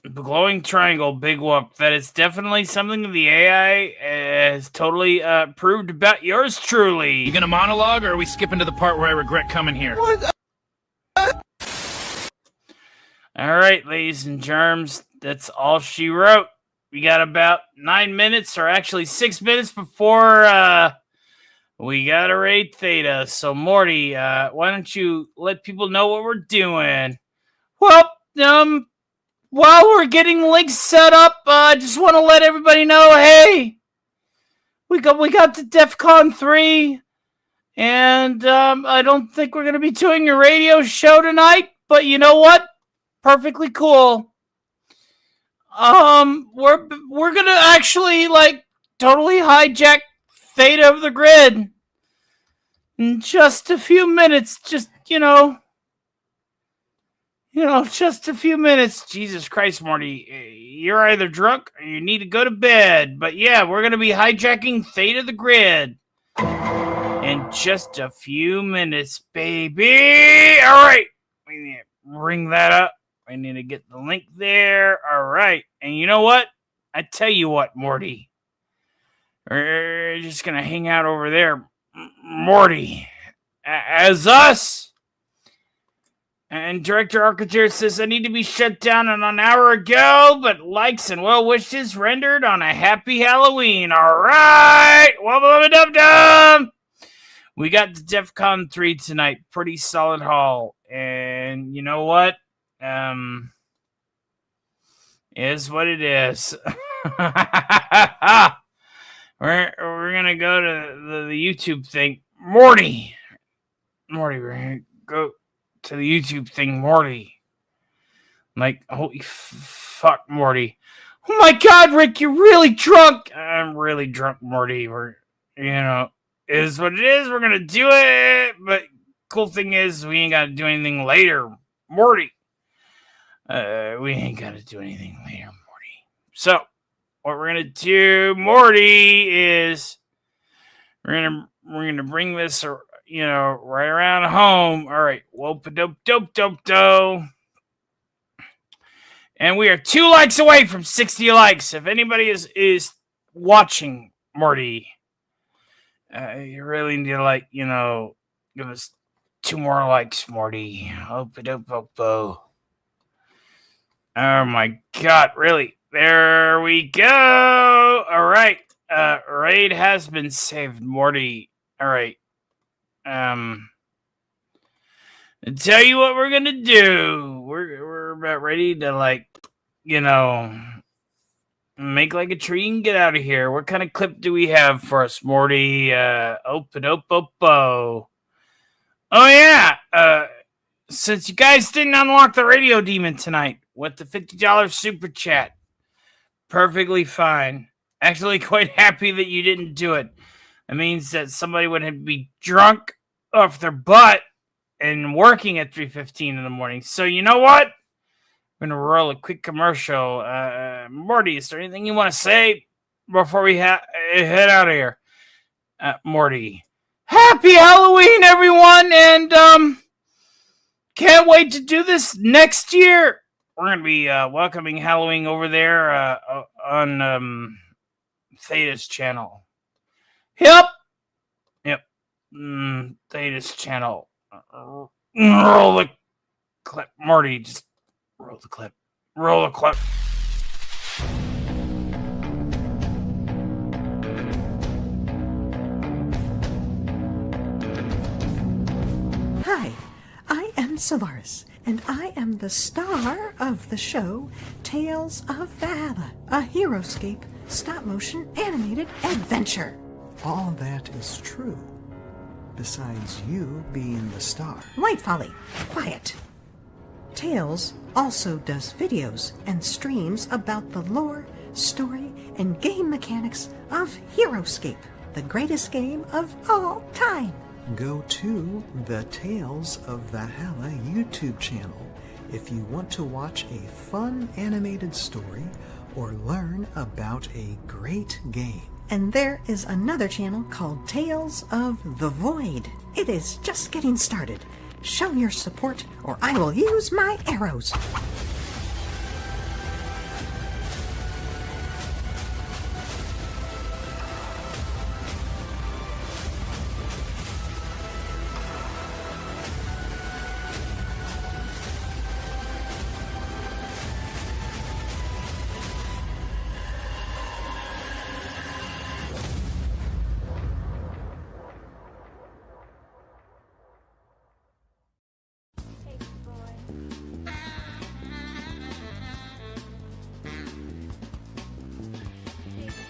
The glowing triangle, big whoop. That is definitely something the AI has totally proved about yours truly. You gonna monologue, or are we skipping to the part where I regret coming here? All right, ladies and germs, that's all she wrote. We got about 9 minutes, or actually 6 minutes before we gotta raid Theta. So, Morty, why don't you let people know what we're doing? Well, while we're getting links set up, I just want to let everybody know, hey, we got to DEF CON 3, and I don't think we're gonna be doing a radio show tonight, but you know what? Perfectly cool. We're gonna actually totally hijack Theta of the Grid in just a few minutes. Just just a few minutes. Jesus Christ, Morty, you're either drunk or you need to go to bed. But yeah, we're gonna be hijacking Theta of the Grid in just a few minutes, baby. All right, we need to ring that up. I need to get the link there. All right. And you know what? I tell you what, Morty. We're just going to hang out over there. Morty. As us. And Director Architect says I need to be shut down an hour ago, but likes and well wishes rendered on a happy Halloween. All right. Dum-dum. We got the DEF CON 3 tonight. Pretty solid haul. And you know what? Is what it is. we're gonna go to the YouTube thing. Morty, we're gonna go to the YouTube thing, Morty. Holy fuck, Morty. Oh my God, Rick, you're really drunk. I'm really drunk, Morty. Is what it is. We're gonna do it. But cool thing is, we ain't gotta do anything later, Morty. We ain't gotta do anything later, Morty. So, what we're gonna do, Morty, is we're gonna bring this, right around home. All right, whoop-a-dope-dope-dope-do. And we are 2 likes away from 60 likes. If anybody is watching, Morty, you really need to give us 2 more likes, Morty. Whoop-a-dope-dope-do. Oh my God, really? There we go. All right. Raid has been saved, Morty. All right. I'll tell you what we're gonna do. We're about ready to make like a tree and get out of here. What kind of clip do we have for us, Morty? Oh yeah. Since you guys didn't unlock the radio demon tonight with the $50 super chat, perfectly fine. Actually, quite happy that you didn't do it. It means that somebody would be drunk off their butt and working at 3:15 in the morning. So you know what? I'm gonna roll a quick commercial. Morty, is there anything you want to say before we head out of here? Morty, happy Halloween, everyone, and can't wait to do this next year. We're going to be welcoming Halloween over there on Theta's channel. Yep. Theta's channel. Roll the clip. Marty, just roll the clip. Roll the clip. Hi, I am Solaris, and I am the star of the show Tales of Valhalla, a Heroescape stop-motion animated adventure. All that is true, besides you being the star. White Folly, quiet. Tales also does videos and streams about the lore, story, and game mechanics of Heroescape, the greatest game of all time. Go to the Tales of Valhalla YouTube channel if you want to watch a fun animated story or learn about a great game. And there is another channel called Tales of the Void. It is just getting started. Show your support or I will use my arrows.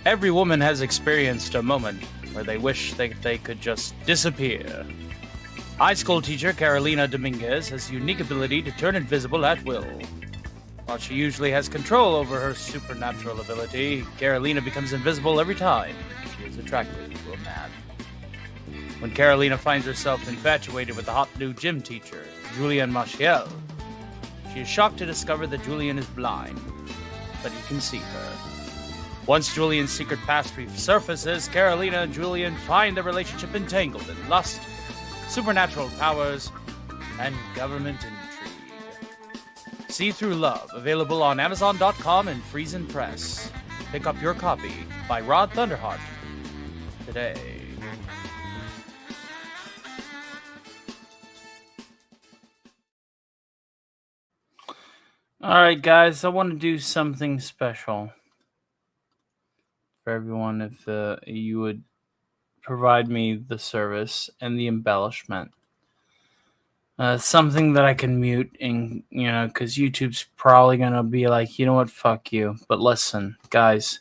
Every woman has experienced a moment where they wish they could just disappear. High school teacher Carolina Dominguez has a unique ability to turn invisible at will. While she usually has control over her supernatural ability, Carolina becomes invisible every time she is attracted to a man. When Carolina finds herself infatuated with the hot new gym teacher, Julian Machiel, she is shocked to discover that Julian is blind, but he can see her. Once Julian's secret past resurfaces, Carolina and Julian find their relationship entangled in lust, supernatural powers, and government intrigue. See Through Love, available on Amazon.com and Friesen Press. Pick up your copy by Rod Thunderheart today. Alright guys, I want to do something special for everyone if you would provide me the service and the embellishment. Something that I can mute and, because YouTube's probably going to be like, you know what, fuck you. But listen, guys,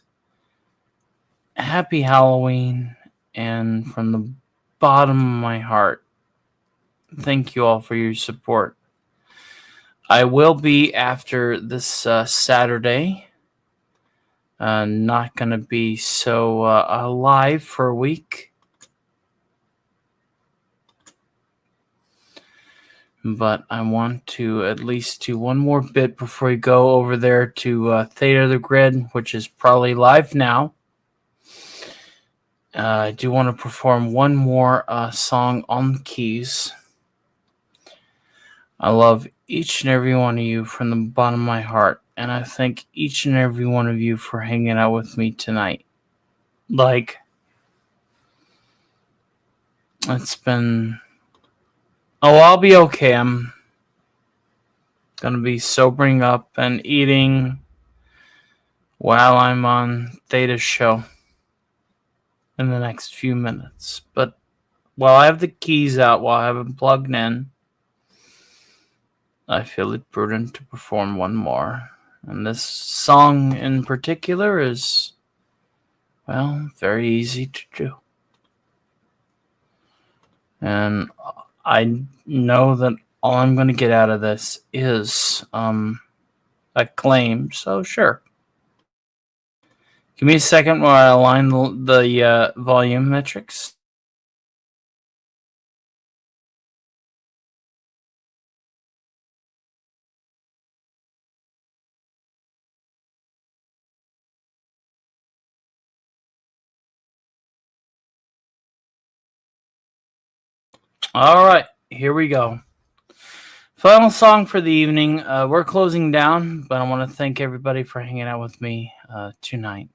happy Halloween, and from the bottom of my heart, thank you all for your support. I will be after this Saturday. Not going to be so live for a week. But I want to at least do one more bit before we go over there to Theta the Grid, which is probably live now. I do want to perform one more song on the keys. I love each and every one of you from the bottom of my heart. And I thank each and every one of you for hanging out with me tonight. It's been... Oh, I'll be okay. I'm going to be sobering up and eating while I'm on Theta's show in the next few minutes. But while I have the keys out, while I have them plugged in, I feel it prudent to perform one more. And this song in particular is, well, very easy to do. And I know that all I'm going to get out of this is acclaim, so sure. Give me a second while I align the volume metrics. All right, here we go. Final song for the evening. We're closing down, but I want to thank everybody for hanging out with me tonight.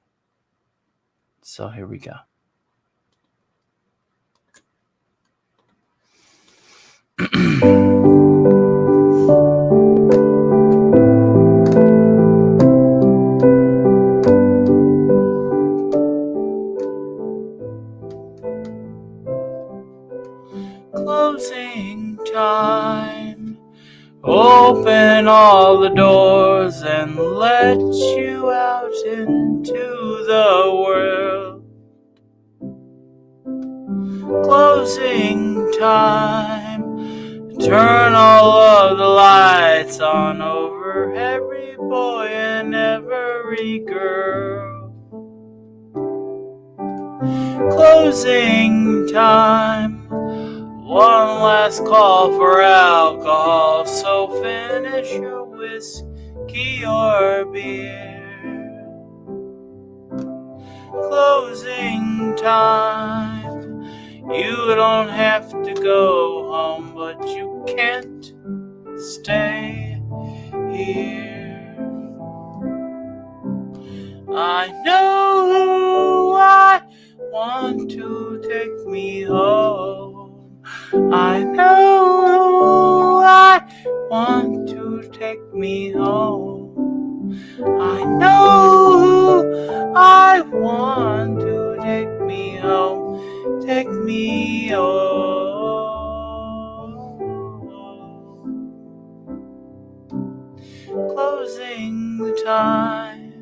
So here we go. Closing time. Open all the doors and let you out into the world. Closing time. Turn all of the lights on over every boy and every girl. Closing time. One last call for alcohol, so finish your whiskey or beer. Closing time. You don't have to go home, but you can't stay here. I know I want to take me home. I know I want to take me home. I know I want to take me home. Take me home. Closing the time.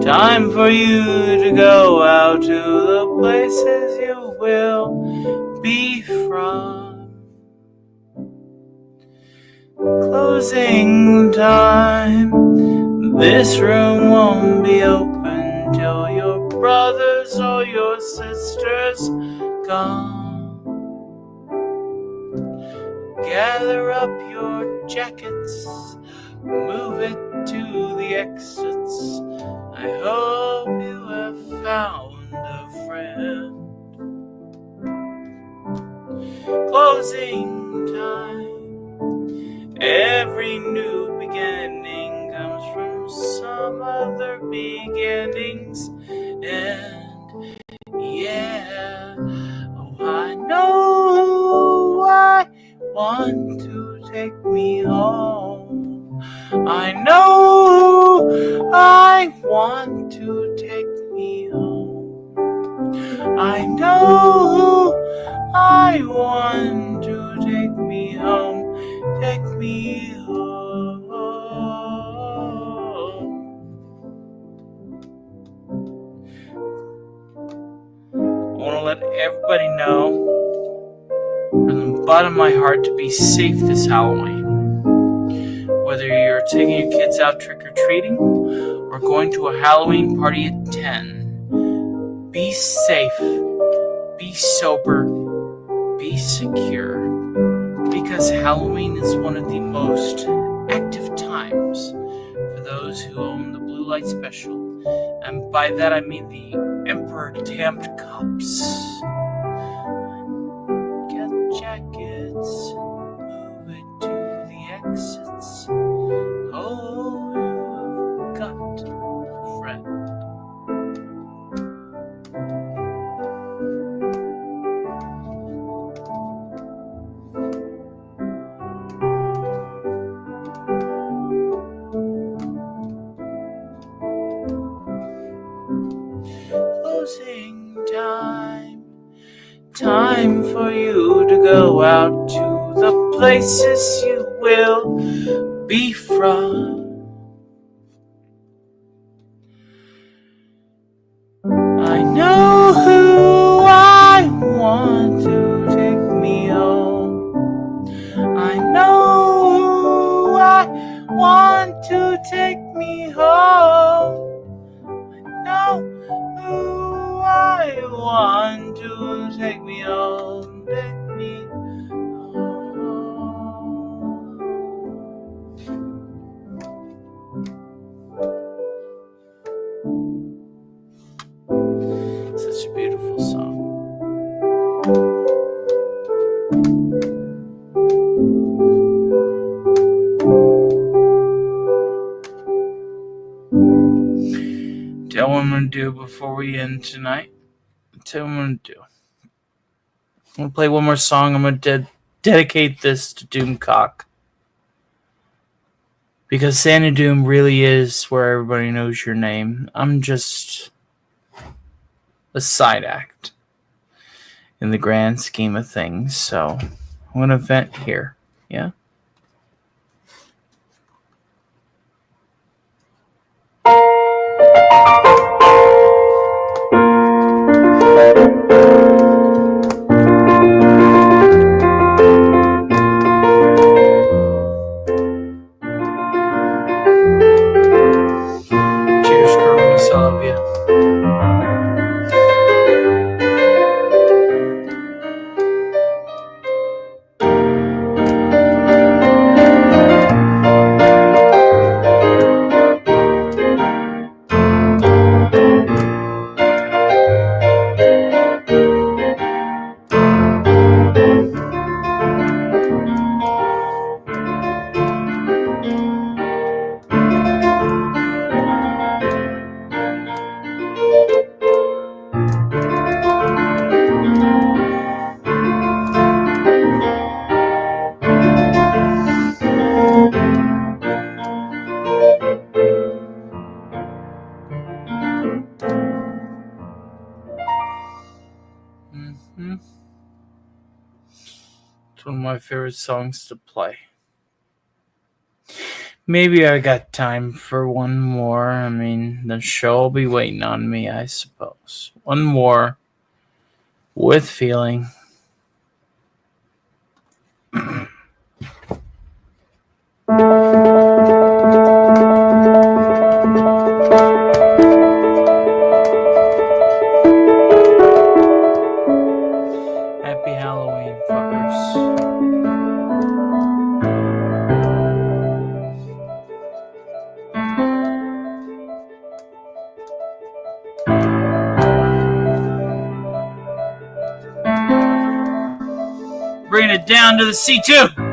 Time Time for you to go out to the places you will be from. Closing time. This room won't be open till your brothers or your sisters gone. Gather up your jackets, move it to the exits. I hope you have found a friend. Closing time. Every new beginning comes from some other beginnings. And yeah, oh, I know I want to take me home. I know I want to take me home. I know I want to take me home. Take me home. I want to let everybody know from the bottom of my heart to be safe this Halloween. Whether you're taking your kids out trick-or-treating or going to a Halloween party at 10, be safe, be sober, be secure, because Halloween is one of the most active times for those who own the Blue Light Special, and by that I mean the Emperor Damned Cups. Get jackets, move it to the exits. Oh, you've got a friend. Closing time. Time for you to go out to the places you will be from. I know who I want to take me home. I know who I want to take me home. I know who I want to take me home. Take me home. Such a beautiful song. Tell what I'm going to do before we end tonight. Tell what I'm going to do. I'm going to play one more song. I'm going to dedicate this to Doomcock. Because Santa Doom really is where everybody knows your name. I'm just a side act in the grand scheme of things. So I'm going to vent here. Yeah? Cheers, girls. I love you. It's one of my favorite songs to play. Maybe I got time for one more. I mean, the show will be waiting on me, I suppose. One more with feeling. Happy Halloween, fuckers. Bring it down to the C2.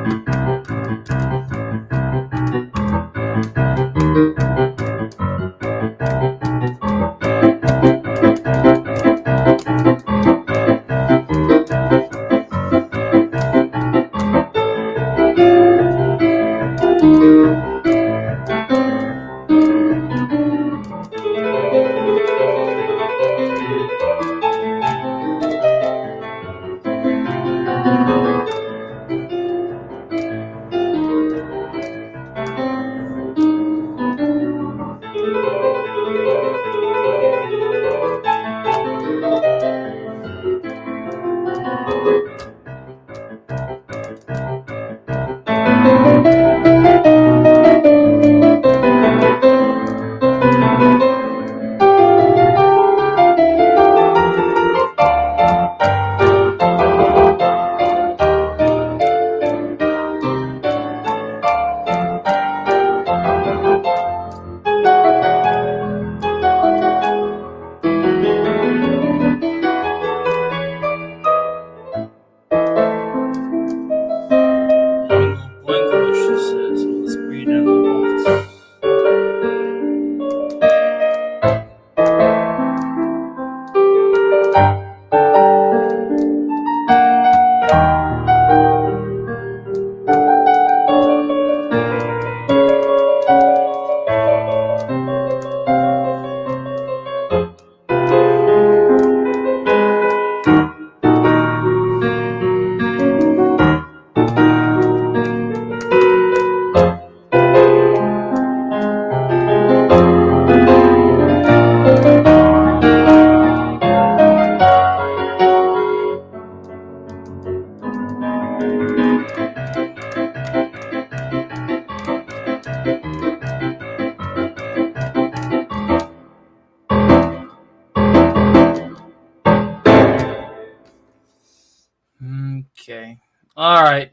Okay. All right.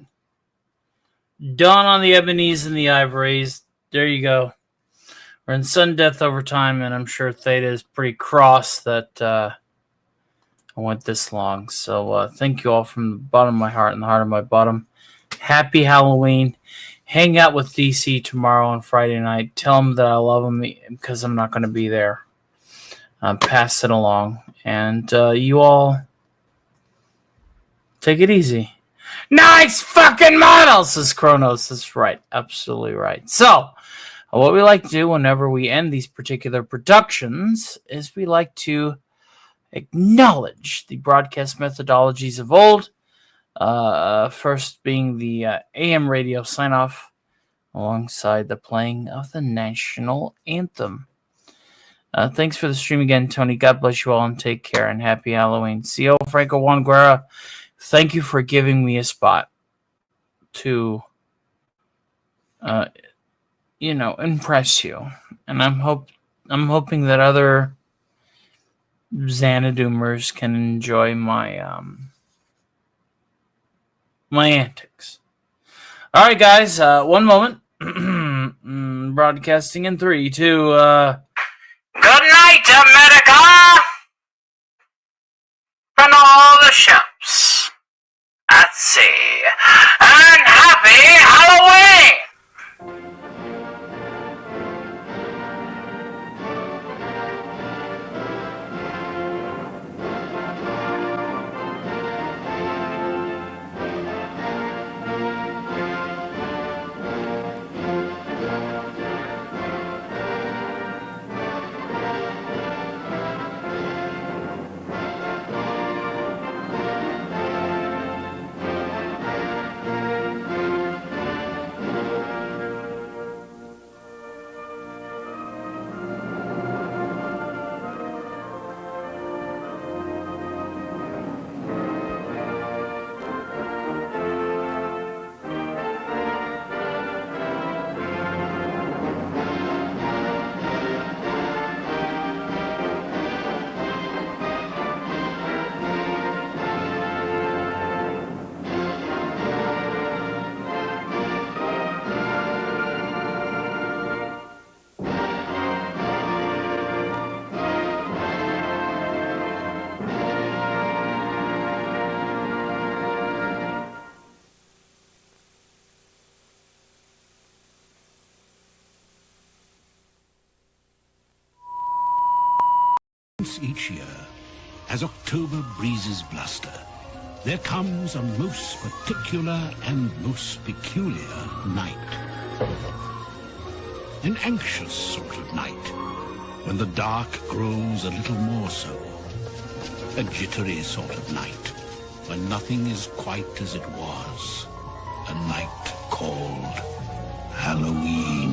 Dawn on the Ebonies and the Ivories. There you go. We're in sudden death over time, and I'm sure Theta is pretty cross that I went this long. So thank you all from the bottom of my heart and the heart of my bottom. Happy Halloween. Hang out with DC tomorrow and Friday night. Tell them that I love them because I'm not going to be there. Pass it along. And you all take it easy. Nice fucking model, says Kronos. That's right. Absolutely right. So, what we like to do whenever we end these particular productions is we like to acknowledge the broadcast methodologies of old. First being the AM radio sign-off alongside the playing of the national anthem. Thanks for the stream again, Tony. God bless you all and take care and happy Halloween. CO Franco Juan Guerra, thank you for giving me a spot to, impress you. And I'm hoping that other Xanadoomers can enjoy my my antics. All right, guys. One moment. Broadcasting in 3, 2. Good night, America, and all the ships at sea, and happy Halloween! once each year, as October breezes bluster, there comes a most particular and most peculiar night. An anxious sort of night, when the dark grows a little more so. A jittery sort of night, when nothing is quite as it was. A night called Halloween.